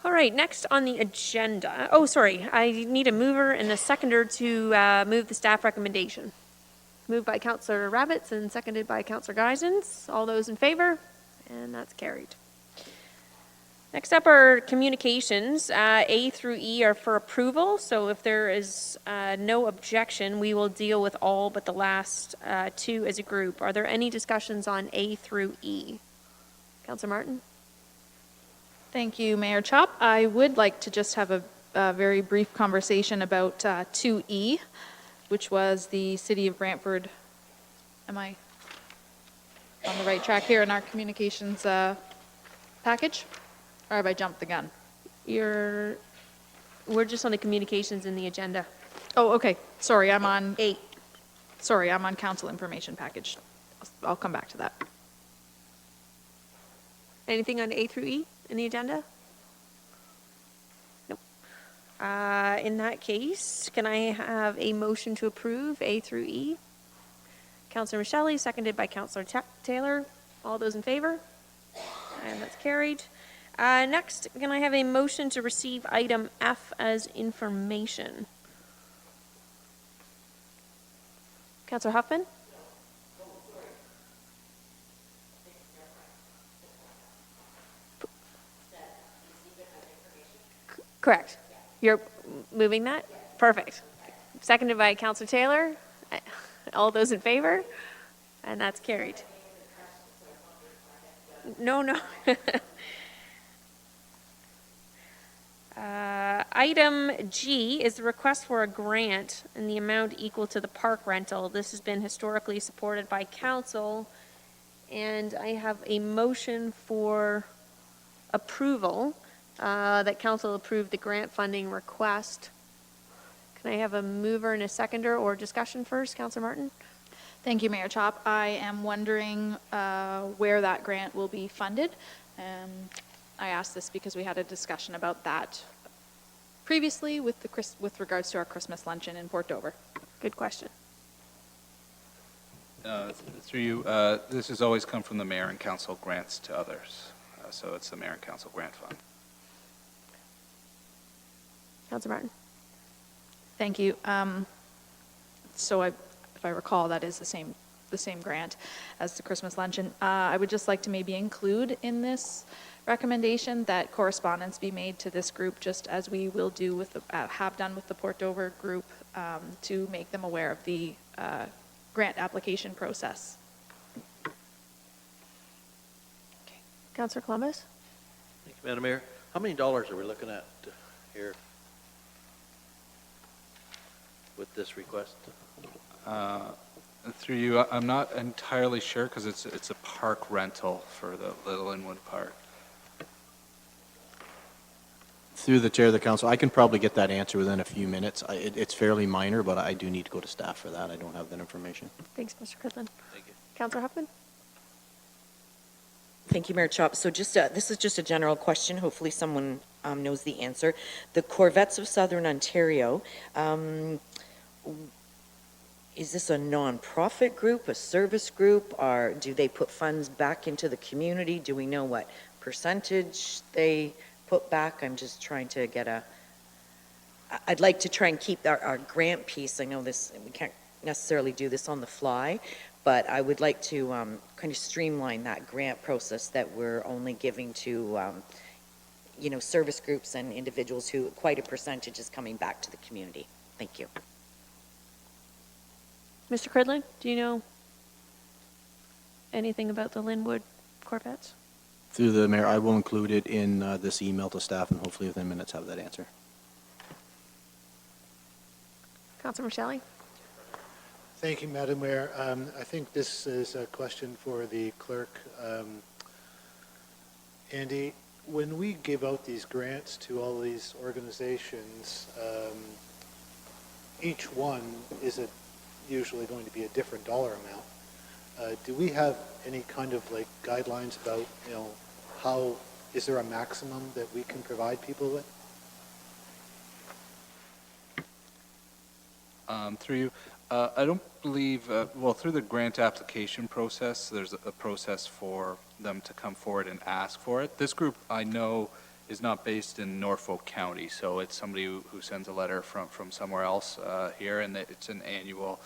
All right, next on the agenda. Oh, sorry, I need a mover and a seconder to move the staff recommendation. Moved by Councillor Rabbits and seconded by Councillor Geisens. All those in favor? And that's carried. Next up are communications. A through E are for approval, so if there is no objection, we will deal with all but the last two as a group. Are there any discussions on A through E? Councillor Martin? Thank you, Mayor Chop. I would like to just have a very brief conversation about 2E, which was the City of Brantford. Am I on the right track here in our communications package? Or have I jumped the gun? We're just on the communications in the agenda. Oh, okay. Sorry, I'm on 8. Sorry, I'm on council information package. I'll come back to that. Anything on A through E in the agenda? Nope. In that case, can I have a motion to approve A through E? Councillor Michele, seconded by Councillor Taylor. All those in favor? And that's carried. Next, can I have a motion to receive item F as information? Councillor Huffman? Correct. You're moving that? Perfect. Seconded by Councillor Taylor. All those in favor? And that's carried. No. Item G is the request for a grant in the amount equal to the park rental. This has been historically supported by council, and I have a motion for approval that council approve the grant funding request. Can I have a mover and a seconder or discussion first? Councillor Martin? Thank you, Mayor Chop. I am wondering where that grant will be funded. I asked this because we had a discussion about that previously with regards to our Christmas luncheon in Port Dover. Good question. Through you, this has always come from the mayor and council grants to others. So it's the mayor and council grant fund. Councillor Martin? Thank you. So if I recall, that is the same the same grant as the Christmas luncheon. I would just like to maybe include in this recommendation that correspondence be made to this group, just as we will do with the, have done with the Port Dover group, to make them aware of the grant application process. Councillor Columbus? Thank you, Madam Mayor. How many dollars are we looking at here with this request? Through you, I'm not entirely sure because it's a park rental for the Little Inwood Park. Through the chair of the council, I can probably get that answer within a few minutes. It's fairly minor, but I do need to go to staff for that. I don't have that information. Thanks, Mr. Cridland. Thank you. Councillor Huffman? Thank you, Mayor Chop. So just, this is just a general question. Hopefully someone knows the answer. The Corvettes of Southern Ontario, is this a non-profit group, a service group, or do they put funds back into the community? Do we know what percentage they put back? I'm just trying to get I'd like to try and keep our grant piece. I know this, we can't necessarily do this on the fly, but I would like to kind of streamline that grant process that we're only giving to, you know, service groups and individuals who quite a percentage is coming back to the community. Thank you. Mr. Cridland, do you know anything about the Linwood Corvettes? Through the mayor, I will include it in this email to staff, and hopefully within minutes have that answer. Councillor Michelli? Thank you, Madam Mayor. I think this is a question for the clerk. Andy, when we give out these grants to all these organizations, each one is usually going to be a different dollar amount. Do we have any kind of like guidelines about, you know, how, is there a maximum that we can provide people with? Through you, I don't believe, well, through the grant application process, there's a process for them to come forward and ask for it. This group, I know, is not based in Norfolk County, so it's somebody who sends a letter from somewhere else here, and it's an annual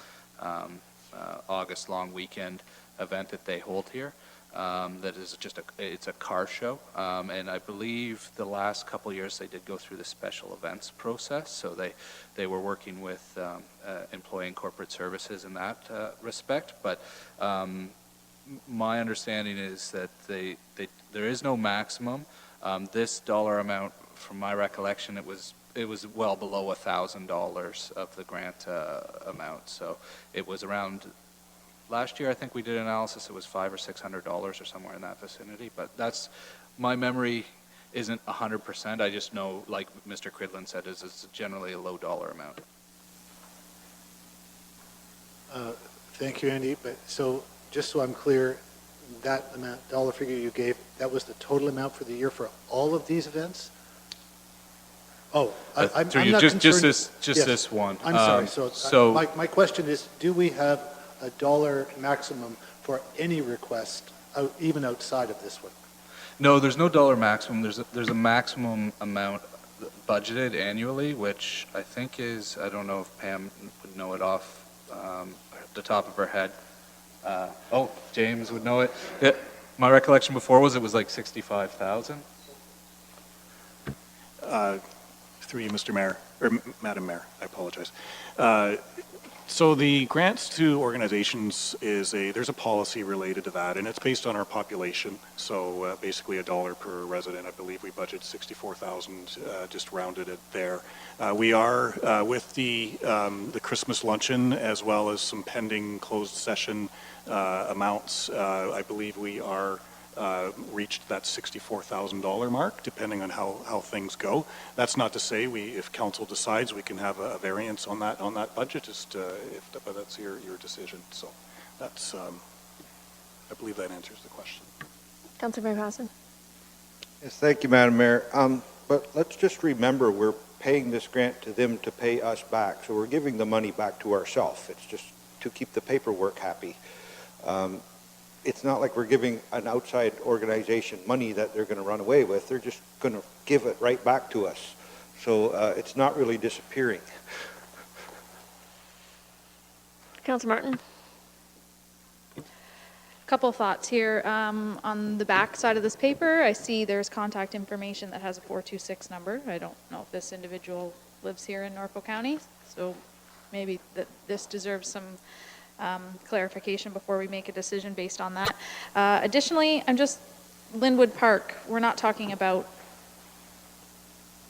August long weekend event that they hold here. That is just it's a car show, and I believe the last couple of years they did go through the special events process, so they were working with employee and corporate services in that respect, but my understanding is that there is no maximum. This dollar amount, from my recollection, it was well below $1,000 of the grant amount, so it was around. Last year, I think we did analysis, it was $500 or $600 or somewhere in that vicinity, but that's, my memory isn't 100%. I just know, like Mr. Cridland said, it's generally a low dollar amount. Thank you, Andy. But so, just so I'm clear, that amount, dollar figure you gave, that was the total amount for the year for all of these events? Oh, I'm not just concerned. this one. I'm sorry. So my question is, do we have a dollar maximum for any request, even outside of this one? No, there's no dollar maximum. There's a maximum amount budgeted annually, which I think is, I don't know if Pam would know it off the top of her head. Oh, James would know it. My recollection before was it was like 65,000. Through you, Mr. Mayor, or Madam Mayor, I apologize. So the grants to organizations there's a policy related to that, and it's based on our population. So basically $1 per resident. I believe we budget 64,000, just rounded it there. We are with the Christmas luncheon, as well as some pending closed session amounts. I believe we are reached that $64,000 mark, depending on how things go. That's not to say if council decides, we can have a variance on that budget, but that's your decision. So that's, I believe that answers the question. Councillor Van Passen? Yes, thank you, Madam Mayor. But let's just remember, we're paying this grant to them to pay us back. So we're giving the money back to ourselves. It's just to keep the paperwork happy. It's not like we're giving an outside organization money that they're going to run away with. They're just going to give it right back to us. So it's not really disappearing. Councillor Martin? Couple thoughts here. On the back side of this paper, I see there's contact information that has a 426 number. I don't know if this individual lives here in Norfolk County, so maybe this deserves some clarification before we make a decision based on that. Additionally, Linwood Park, we're not talking about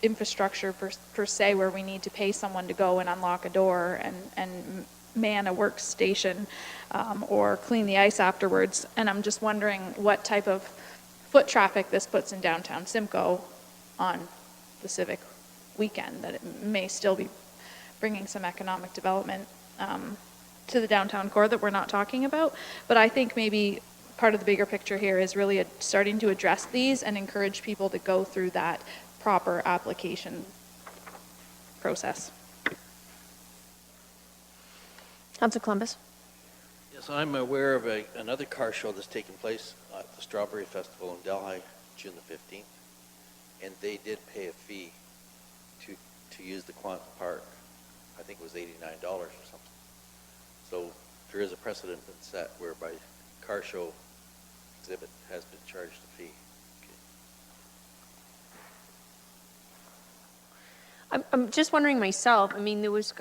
infrastructure per se where we need to pay someone to go and unlock a door and man a workstation or clean the ice afterwards. And I'm just wondering what type of foot traffic this puts in downtown Simcoe on the civic weekend, that it may still be bringing some economic development to the downtown core that we're not talking about. But I think maybe part of the bigger picture here is really starting to address these and encourage people to go through that proper application process. Councilor Columbus. Yes, I'm aware of another car show that's taking place at the Strawberry Festival in Delhi, June the 15th, and they did pay a fee to use the Quant Park. I think it was $89 or something. So there is a precedent been set whereby car show exhibit has been charged a fee. I'm just wondering myself, I mean, there was,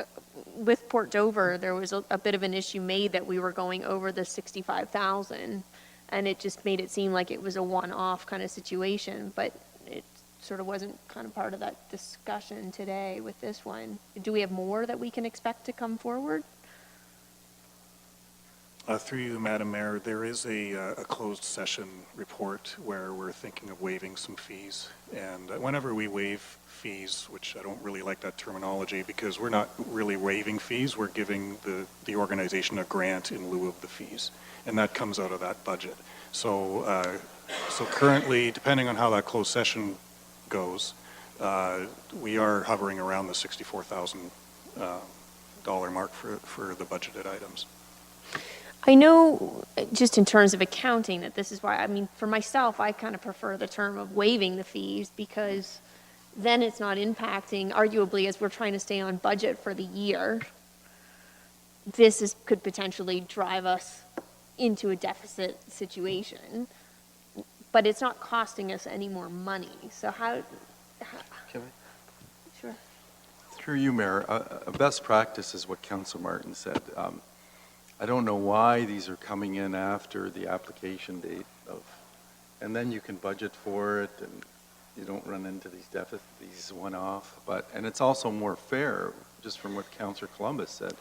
with Port Dover, there was a bit of an issue made that we were going over the 65,000, and it just made it seem like it was a one-off kind of situation, but it sort of wasn't kind of part of that discussion today with this one. Do we have more that we can expect to come forward? Through you, Madam Mayor, there is a closed session report where we're thinking of waiving some fees. And whenever we waive fees, which I don't really like that terminology because we're not really waiving fees, we're giving the organization a grant in lieu of the fees. And that comes out of that budget. So, so currently, depending on how that closed session goes, we are hovering around the $64,000 mark for the budgeted items. I know, just in terms of accounting, that this is why, I mean, for myself, I kind of prefer the term of waiving the fees because then it's not impacting, arguably, as we're trying to stay on budget for the year, could potentially drive us into a deficit situation, but it's not costing us any more money. So how Can I? Sure. Through you, Mayor, a best practice is what Councilor Martin said. I don't know why these are coming in after the application date and then you can budget for it and you don't run into these deficits, these one-off, and it's also more fair, just from what Councilor Columbus said.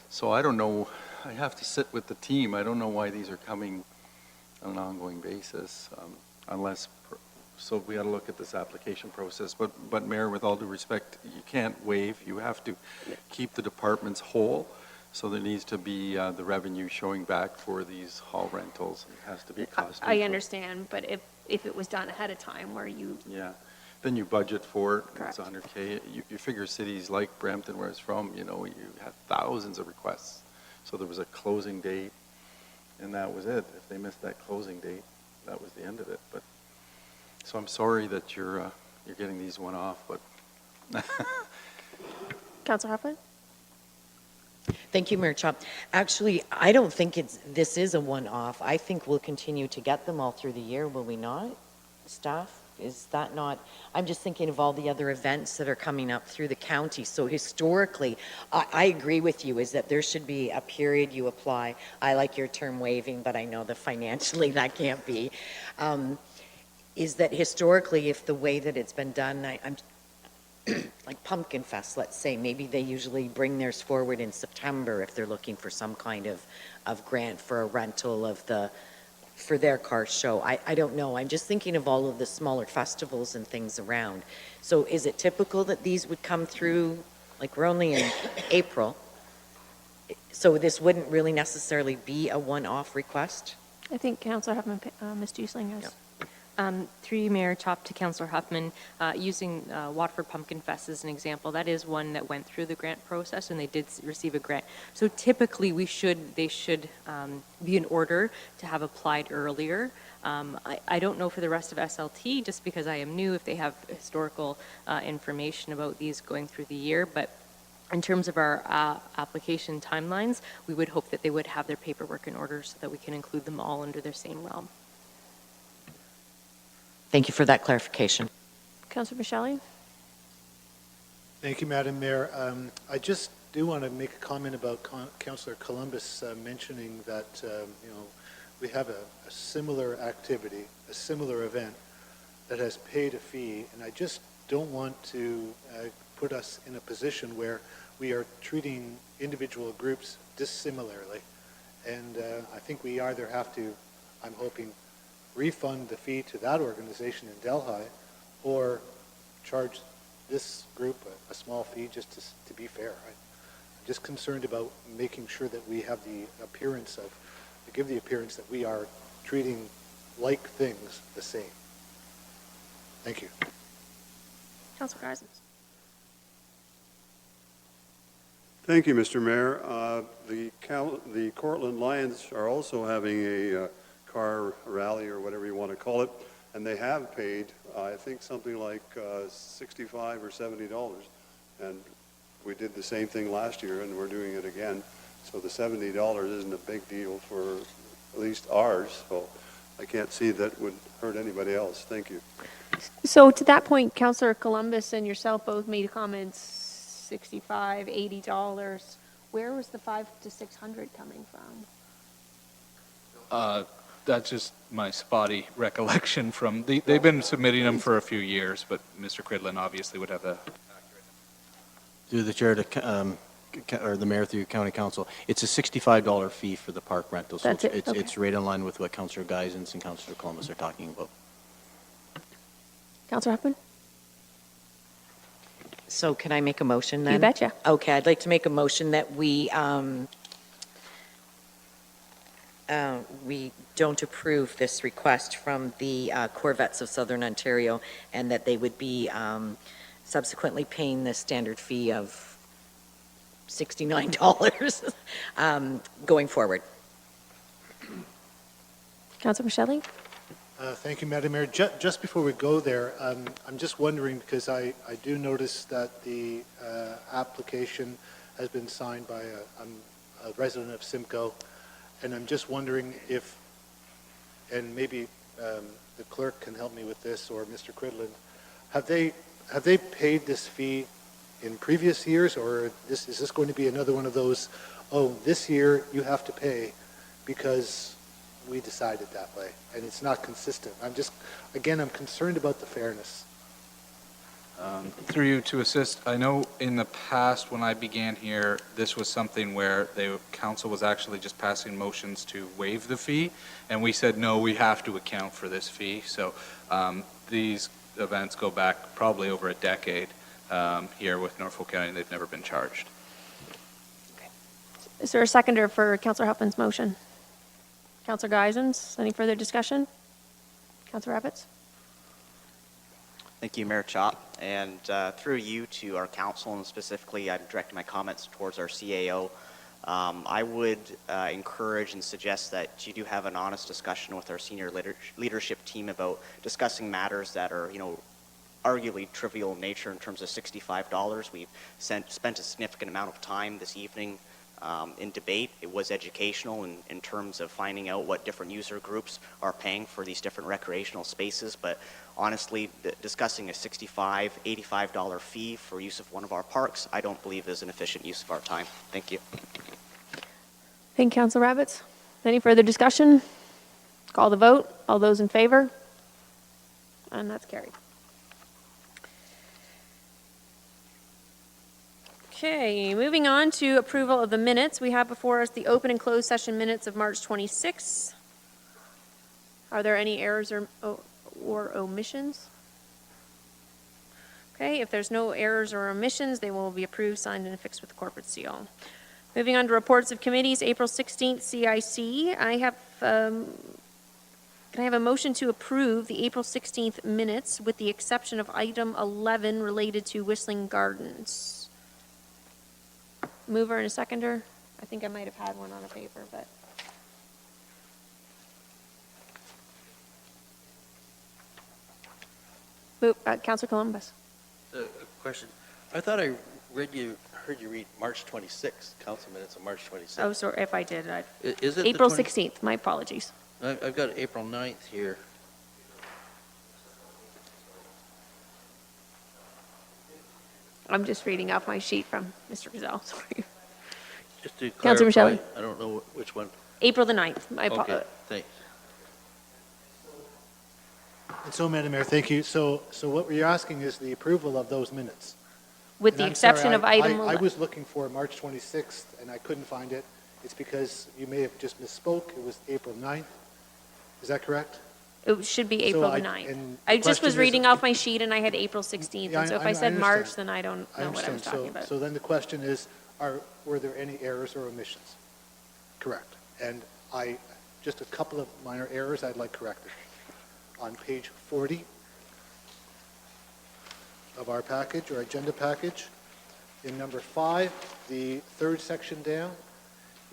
So I don't know, I have to sit with the team. I don't know why these are coming on an ongoing basis, so we got to look at this application process. But Mayor, with all due respect, you can't waive, you have to keep the departments whole. So there needs to be the revenue showing back for these hall rentals. It has to be cost neutral. I understand, but if it was done ahead of time where you... Yeah, then you budget for it. Correct. It's 100K. You figure cities like Brampton, where it's from, you had thousands of requests. So there was a closing date, and that was it. If they missed that closing date, that was the end of it. But so I'm sorry that you're getting these one off, but... Councilor Hoffman? Thank you, Mayor Chop. Actually, I don't think this is a one-off. I think we'll continue to get them all through the year, will we not, staff? Is that not? I'm just thinking of all the other events that are coming up through the county. So historically, I agree with you, is that there should be a period you apply. I like your term waiving, but I know that financially that can't be. Is that historically, if the way that it's been done, I'm like Pumpkin Fest, let's say, maybe they usually bring theirs forward in September if they're looking for some kind of grant for a rental for their car show. I don't know. I'm just thinking of all of the smaller festivals and things around. So is it typical that these would come through, like we're only in April, so this wouldn't really necessarily be a one-off request? I think Councilor Huffman, Ms. Duesling has... Yep. Through you, Mayor Chop, to Councillor Huffman, using Waterford Pumpkin Fest as an example, that is one that went through the grant process and they did receive a grant. So typically they should be in order to have applied earlier. I don't know for the rest of SLT, just because I am new, if they have historical information about these going through the year, but In terms of our application timelines, we would hope that they would have their paperwork in order so that we can include them all under their same realm. Thank you for that clarification. Councillor Michele? Thank you, Madam Mayor. I just do want to make a comment about Councillor Columbus mentioning that, you know, we have a similar activity, a similar event that has paid a fee, and I just don't want to put us in a position where we are treating individual groups dissimilarly. And I think we either have to, I'm hoping, refund the fee to that organization in Delhi, or charge this group a small fee just to be fair. I'm just concerned about making sure that we have the appearance of, to give the appearance that we are treating like things the same. Thank you. Councillor Geisens? Thank you, Mr. Mayor. The Cortland Lions are also having a car rally, or whatever you want to call it, and they have paid, I think, something like $65 or $70. And we did the same thing last year, and we're doing it again. So the $70 isn't a big deal for at least ours. So I can't see that would hurt anybody else. Thank you. So to that point, Councillor Columbus and yourself both made comments, $65, $80. Where was the $500 to $600 coming from? That's just my spotty recollection from, they've been submitting them for a few years, but Mr. Cridlin obviously would have the. Through the chair to, or the mayor through county council, it's a $65 fee for the park rental. So That's it, okay. It's right in line with what Councillor Geisens and Councillor Columbus are talking about. Councillor Huffman? So can I make a motion then? You betcha. Okay, I'd like to make a motion that we don't approve this request from the Corvettes of Southern Ontario, and that they would be subsequently paying the standard fee of $69 going forward. Councillor Michele? Thank you, Madam Mayor. Just before we go there, I'm just wondering, because I do notice that the application has been signed by a resident of Simcoe, and I'm just wondering if, and maybe the clerk can help me with this, or Mr. Cridlin, have they paid this fee in previous years, or is this going to be another one of those, oh, this year you have to pay because we decided that way, and it's not consistent? I'm concerned about the fairness. Through you to assist, I know in the past when I began here, this was something where the council was actually just passing motions to waive the fee, and we said, no, we have to account for this fee. So these events go back probably over a decade here with Norfolk County, and they've never been charged. Is there a seconder for Councillor Huffman's motion? Councillor Geisens, any further discussion? Councillor Rabbits? Thank you, Mayor Chop. And through you to our council, and specifically I'm directing my comments towards our CAO, I would encourage and suggest that you do have an honest discussion with our senior leadership team about discussing matters that are, you know, arguably trivial in nature in terms of $65. We've spent a significant amount of time this evening in debate. It was educational in terms of finding out what different user groups are paying for these different recreational spaces, but honestly, discussing a $65, $85 fee for use of one of our parks, I don't believe is an efficient use of our time. Thank you. Thank you, Councillor Rabbits. Any further discussion? Call the vote. All those in favor? And that's carried. Okay, moving on to approval of the minutes. We have before us the open and closed session minutes of March 26th. Are there any errors or omissions? Okay, if there's no errors or omissions, they will be approved, signed, and affixed with the corporate seal. Moving on to reports of committees, April 16th, CIC. Can I have a motion to approve the April 16th minutes with the exception of item 11 related to Whistling Gardens? Mover and a seconder. I think I might have had one on a paper, but. Councillor Columbus. A question. I thought I heard you read March 26th, council minutes of March 26th. Oh, sorry, if I did, Is it the April 20 16th, my apologies. I've got April 9th here. I'm just reading off my sheet from Mr. Gazelle, sorry. Just to Councilor clarify, Michele. I don't know which one. April the 9th, my Okay, apologies. thanks. And so, Madam Mayor, thank you. So what we're asking is the approval of those minutes. With And the I'm exception sorry, of item I 11. was looking for March 26th, and I couldn't find it. It's because you may have just misspoke. It was April 9th. Is that correct? It should be So April the I- 9th. and I the just was question is- reading off my sheet and I had April 16th, Yeah, and so if I I said March, understand. then I don't know what I was talking about. So then the question is, were there any errors or omissions? Correct. And just a couple of minor errors I'd like corrected. On page 40 of our package, or agenda package, in number 5, the third section down,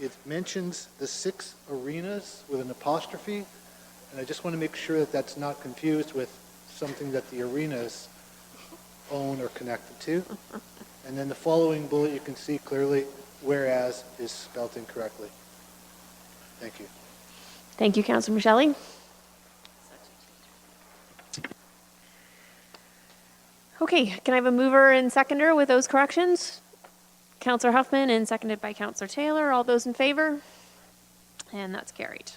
it mentions the 6 arenas with an apostrophe, and I just want to make sure that that's not confused with something that the arenas own or connected to. And then the following bullet, you can see clearly, whereas is spelled incorrectly. Thank you. Thank you, Councilor Michele. Okay, can I have a mover and seconder with those corrections? Councilor Huffman and seconded by Councilor Taylor. All those in favor? And that's carried.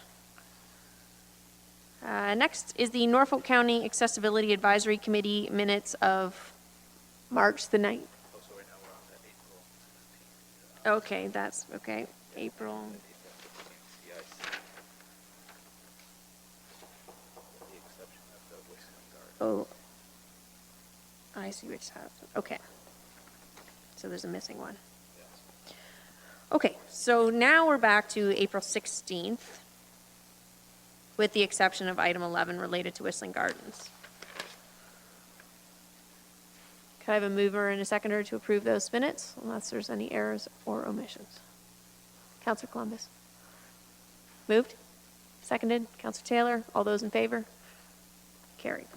Next is the Norfolk County Accessibility Advisory Committee minutes of March the 9th. Okay, that's, okay, April. Oh, I see which has, okay. So there's a missing one. Okay, so now we're back to April 16th, with the exception of item 11 related to Whistling Gardens. Can I have a mover and a seconder to approve those minutes, unless there's any errors or omissions? Councilor Columbus? Moved? Seconded? Councilor Taylor? All those in favor? Carried.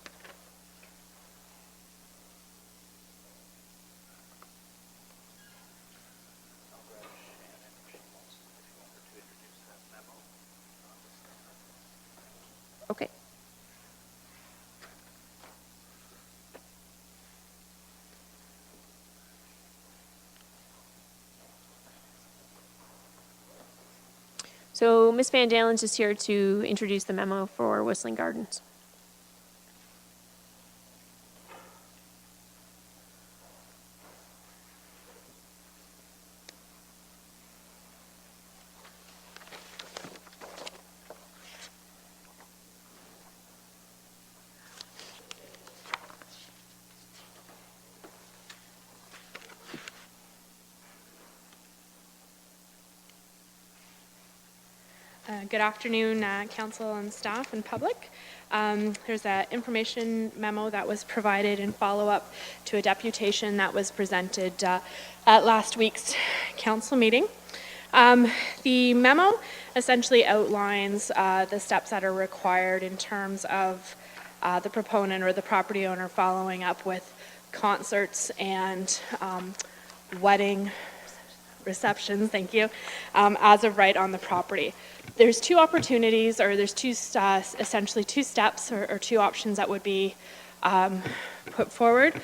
Okay. So Ms. Van Dalen's just here to introduce the memo for Whistling Gardens. Good afternoon, council and staff and public. There's an information memo that was provided in follow-up to a deputation that was presented at last week's council meeting. The memo essentially outlines the steps that are required in terms of the proponent or the property owner following up with concerts and wedding receptions, thank you, as of right on the property. There's two opportunities, or there's essentially two steps or two options that would be put forward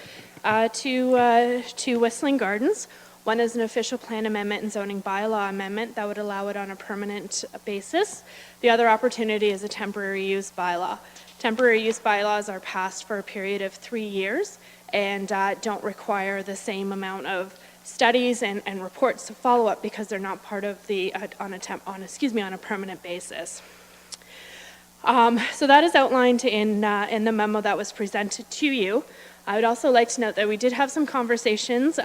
to Whistling Gardens. One is an official plan amendment and zoning bylaw amendment that would allow it on a permanent basis. The other opportunity is a temporary use bylaw. Temporary use bylaws are passed for a period of 3 years and don't require the same amount of studies and reports to follow up because they're not part of the on a permanent basis. So that is outlined in the memo that was presented to you. I would also like to note that we did have some conversations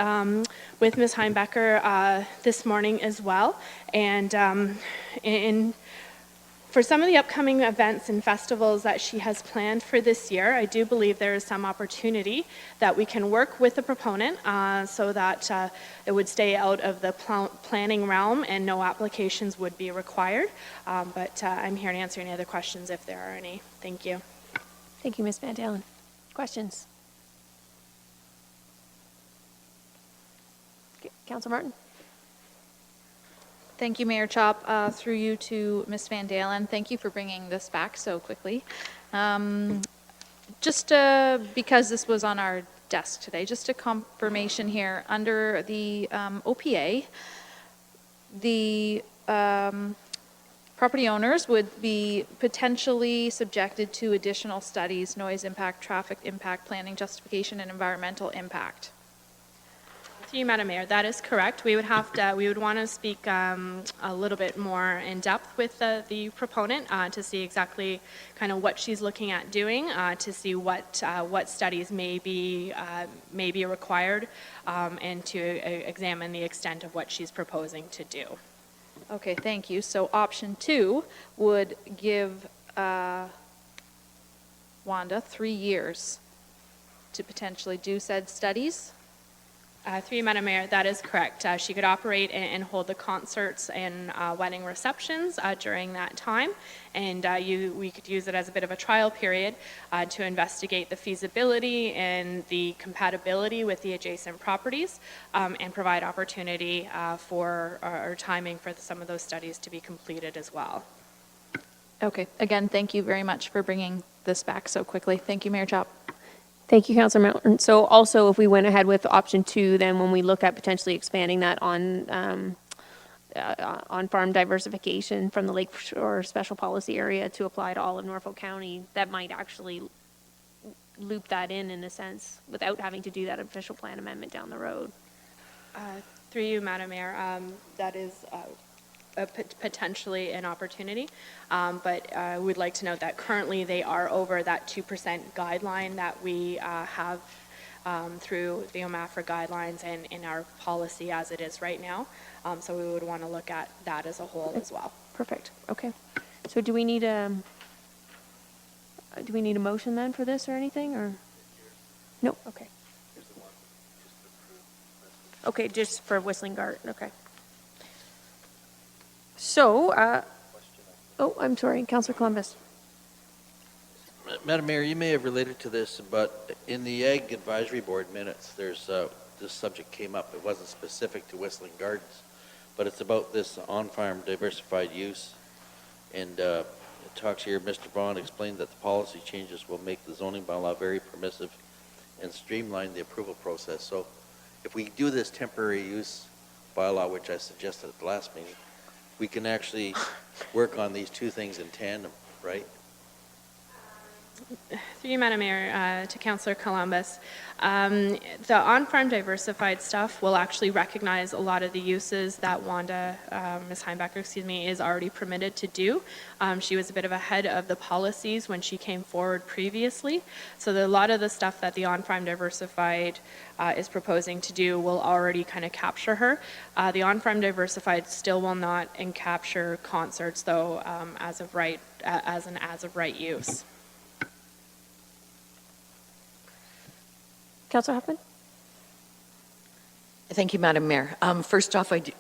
with Ms. Heimbecker this morning as well, and for some of the upcoming events and festivals that she has planned for this year, I do believe there is some opportunity that we can work with the proponent so that it would stay out of the planning realm and no applications would be required. But I'm here to answer any other questions if there are any. Thank you. Thank you, Ms. Van Dalen. Questions? Councillor Martin? Thank you, Mayor Chop. Through you to Ms. Van Dalen, thank you for bringing this back so quickly. Just because this was on our desk today, just a confirmation here. Under the OPA, the property owners would be potentially subjected to additional studies, noise impact, traffic impact, planning justification, and environmental impact. To you, Madam Mayor, that is correct. We would want to speak a little bit more in depth with the proponent to see exactly kind of what she's looking at doing, to see what studies may be required, and to examine the extent of what she's proposing to do. Okay, thank you. So option 2 would give Wanda 3 years to potentially do said studies. Through you, Madam Mayor, that is correct. She could operate and hold the concerts and wedding receptions during that time, and we could use it as a bit of a trial period to investigate the feasibility and the compatibility with the adjacent properties, and provide opportunity for or timing for some of those studies to be completed as well. Okay, again, thank you very much for bringing this back so quickly. Thank you, Mayor Chop. Thank you, Councillor Martin. So also, if we went ahead with option 2, then when we look at potentially expanding that on farm diversification from the Lakeshore Special Policy Area to apply to all of Norfolk County, that might actually loop that in a sense, without having to do that official plan amendment down the road. Through you, Madam Mayor, that is potentially an opportunity, but I would like to note that currently they are over that 2% guideline that we have through the OMAFRA guidelines and in our policy as it is right now. So we would want to look at that as a whole as well. Perfect. Okay. So do we need a motion then for this or anything, or? No. Okay. Okay, just for Whistling Garden. Okay. So, oh, I'm sorry, Councillor Columbus. Madam Mayor, you may have related to this, but in the Ag Advisory Board minutes, there's this subject came up. It wasn't specific to Whistling Gardens, but it's about this on-farm diversified use. And it talks here, Mr. Vaughn explained that the policy changes will make the zoning bylaw very permissive and streamline the approval process. So if we do this temporary use bylaw, which I suggested at the last meeting, we can actually work on these two things in tandem, right? Through you, Madam Mayor, to Councillor Columbus, the on-farm diversified stuff will actually recognize a lot of the uses that Wanda, Ms. Heimbecker, excuse me, is already permitted to do. She was a bit of ahead of the policies when she came forward previously. So a lot of the stuff that the on-farm diversified is proposing to do will already kind of capture her. The on-farm diversified still will not capture concerts, though, as of right use. Councillor Huffman? Thank you, Madam Mayor. First off, I do,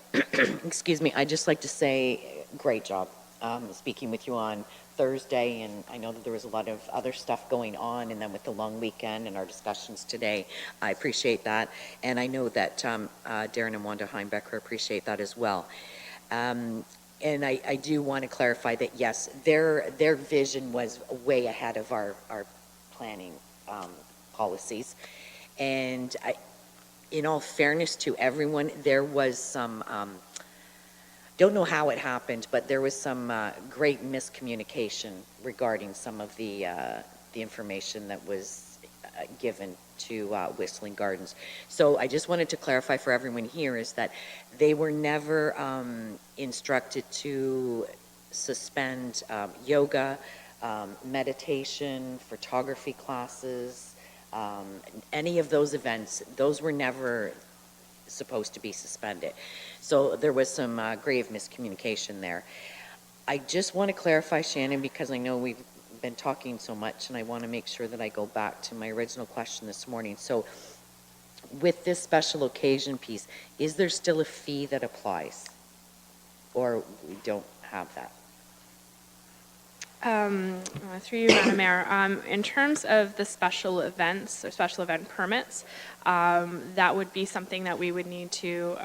excuse me, I'd just like to say great job speaking with you on Thursday, and I know that there was a lot of other stuff going on, and then with the long weekend and our discussions today, I appreciate that, and I know that Darren and Wanda Heimbecker appreciate that as well. And I do want to clarify that, yes, their vision was way ahead of our planning policies. And in all fairness to everyone, there was some, don't know how it happened, but there was some great miscommunication regarding some of the information that was given to Whistling Gardens. So I just wanted to clarify for everyone here is that they were never instructed to suspend yoga, meditation, photography classes, any of those events. Those were never supposed to be suspended. So there was some grave miscommunication there. I just want to clarify, Shannon, because I know we've been talking so much, and I want to make sure that I go back to my original question this morning. So with this special occasion piece, is there still a fee that applies, or we don't have that? Through you, Madam Mayor, in terms of the special events or special event permits, that would be something that we would need to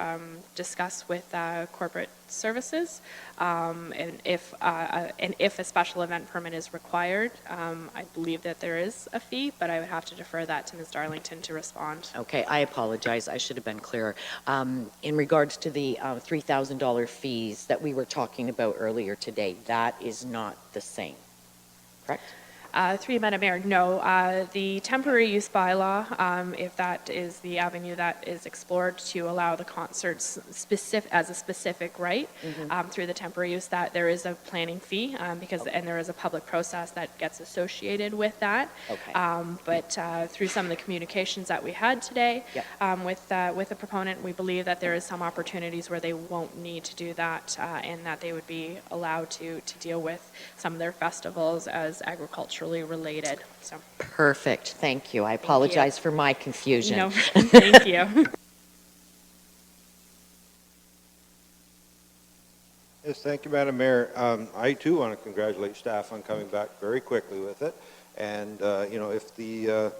discuss with corporate services. And if a special event permit is required, I believe that there is a fee, but I would have to defer that to Ms. Darlington to respond. Okay, I apologize. I should have been clearer. In regards to the $3,000 fees that we were talking about earlier today, that is not the same, correct? Through you, Madam Mayor, no. The temporary use bylaw, if that is the avenue that is explored to allow the concerts as a specific right through the temporary use, that there is a planning fee and there is a public process that gets associated with that. Okay. But through some of the communications that we had today with the proponent, we believe that there is some opportunities where they won't need to do that and that they would be allowed to deal with some of their festivals as agricultural related. So. Perfect. Thank you. I apologize for my confusion. No, thank you. Yes, thank you, Madam Mayor. I too want to congratulate staff on coming back very quickly with it. And if the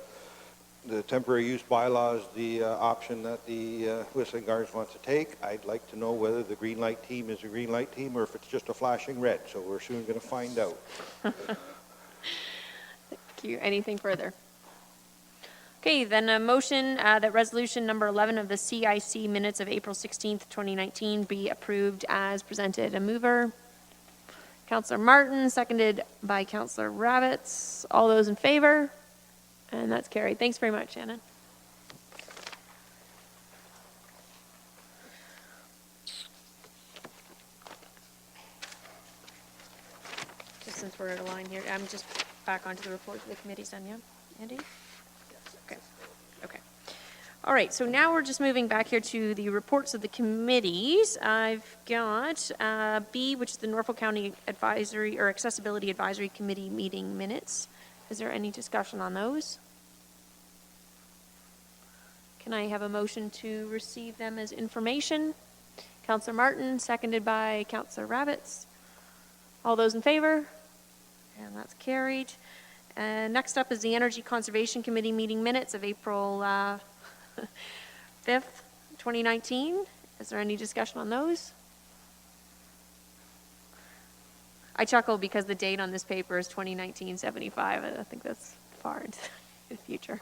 temporary use bylaw is the option that the Whistling Gardens wants to take, I'd like to know whether the green light team is a green light team or if it's just a flashing red. So we're soon going to find out. Thank you. Anything further? Okay, then a motion that resolution number 11 of the CIC minutes of April 16th, 2019 be approved as presented. A mover, Councillor Martin, seconded by Councillor Ravitz. All those in favor? And that's carried. Thanks very much, Shannon. Just since we're at a line here, I'm just back onto the report of the committees then, yeah? Andy? Okay. Okay. All right, so now we're just moving back here to the reports of the committees. I've got B, which is the Norfolk County Advisory or Accessibility Advisory Committee meeting minutes. Is there any discussion on those? Can I have a motion to receive them as information? Councillor Martin, seconded by Councillor Ravitz. All those in favor? And that's carried. Next up is the Energy Conservation Committee meeting minutes of April 5th, 2019. Is there any discussion on those? I chuckle because the date on this paper is 2019-75. I think that's far into the future.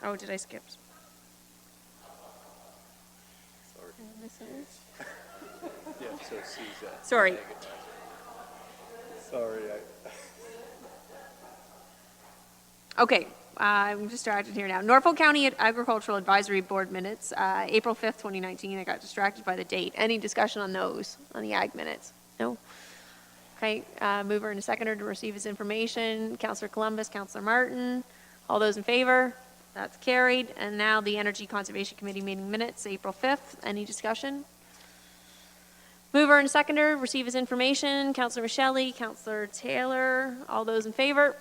Oh, did I skip? Yeah, so C's Sorry. Sorry. Okay, I'm distracted here now. Norfolk County Agricultural Advisory Board minutes, April 5th, 2019. I got distracted by the date. Any discussion on those, on the ag minutes? No? Okay, mover and a seconder to receive his information. Councillor Columbus, Councillor Martin. All those in favor? That's carried. And now the Energy Conservation Committee meeting minutes, April 5th. Any discussion? Mover and seconder, receive his information. Councillor Michelli, Councillor Taylor. All those in favor?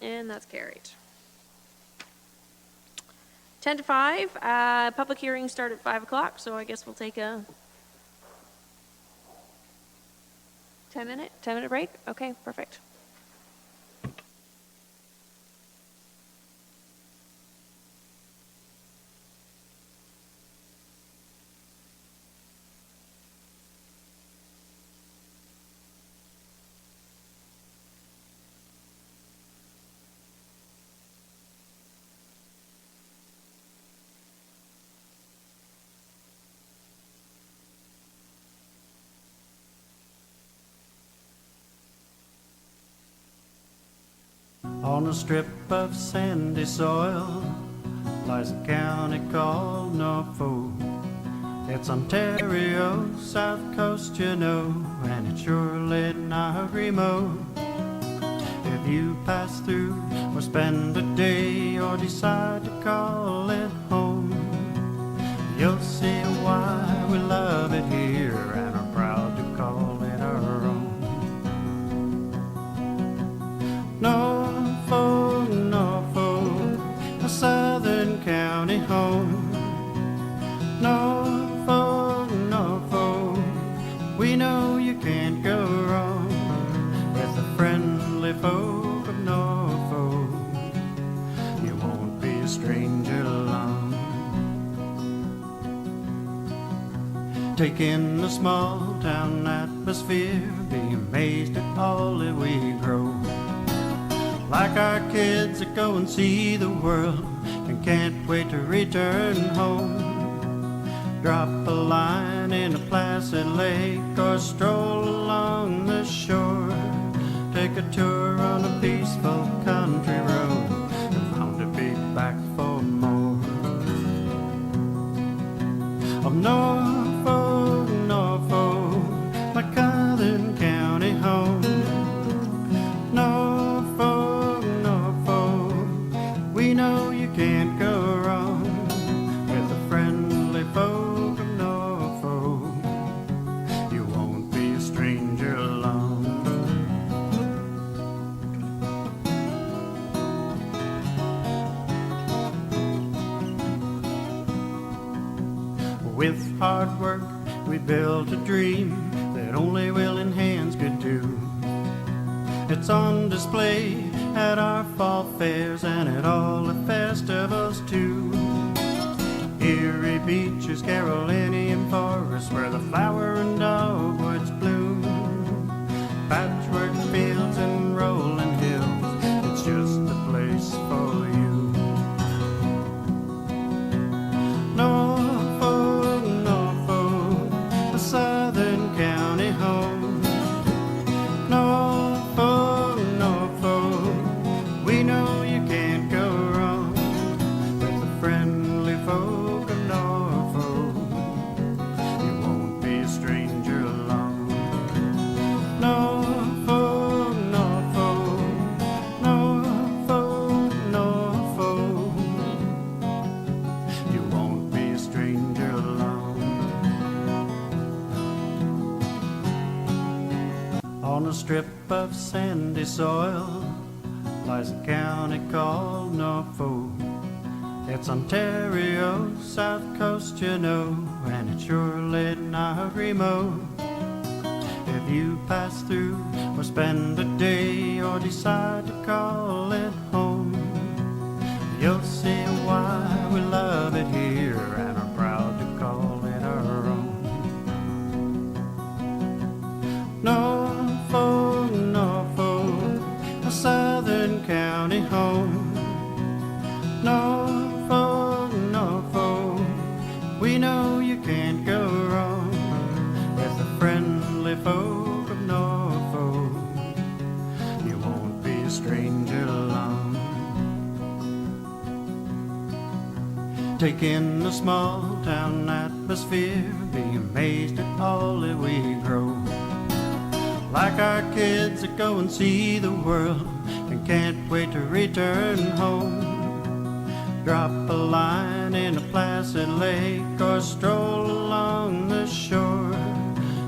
And that's carried. 10 to 5. Public hearings start at 5 o'clock, so I guess we'll take a 10-minute break? Okay, perfect. On a strip of sandy soil lies a county called Norfolk. It's Ontario's south coast, you know, and it's surely not remote. If you pass through or spend a day or decide to call it home, you'll see why we love it here and are proud to call it our own. Norfolk, Norfolk, a southern county home. Norfolk, Norfolk, we know you can't go wrong with a friendly friendly folk of Norfolk. You won't be a stranger long. Take in the small town atmosphere, be amazed at all that we grow. Like our kids that go and see the world and can't wait to return home. Drop a line in a placid lake or stroll along the shore. Take a tour on a peaceful country road and bound to be back for more. Of Norfolk, Norfolk, my Southern county home. Norfolk, Norfolk, we know you can't go wrong with the friendly folk of Norfolk. You won't be a stranger long. With hard work, we built a dream that only willing hands could do. It's on display at our fall fairs and at all the festivals too. Erie beaches, Carolinian forests, where the flower and dogwoods bloom. Patchwork fields and rolling hills, it's just the place for you. Norfolk, Norfolk, a southern county home. Norfolk, Norfolk, we know you can't go wrong with the friendly folk of Norfolk. You won't be a stranger along. Norfolk, Norfolk, Norfolk, Norfolk, you won't be a stranger along. On a strip of sandy soil lies a county called Norfolk. It's Ontario's south coast, you know, and it's surely not remote. If you pass through or spend a day or decide to call it home, you'll see why we love it here and are proud to call it our own. Norfolk, Norfolk, a southern county home. Norfolk, Norfolk, we know you can't go wrong with the friendly folk of Norfolk. You won't be a stranger long. Take in the small town atmosphere, be amazed at all that we grow. Like our kids that go and see the world and can't wait to return home. Drop a line in a placid lake or stroll along the shore.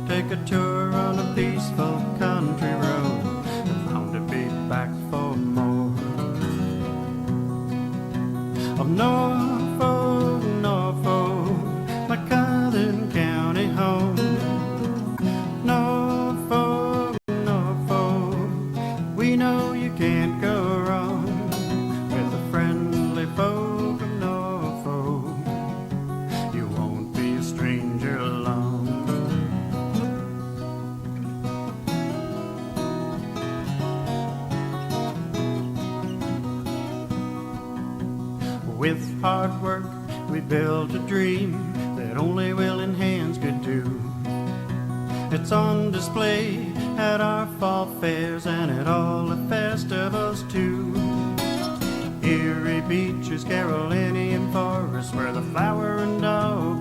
Take a tour on a peaceful country road and bound to be back for more. Of Norfolk, Norfolk, my Southern county home. Norfolk, Norfolk, we know you can't go wrong with the friendly folk of Norfolk. You won't be a stranger along. With hard work, we built a dream that only willing hands could do. It's on display at our fall fairs and at all the festivals too. Erie beaches, Carolinian forests, where the flower and dog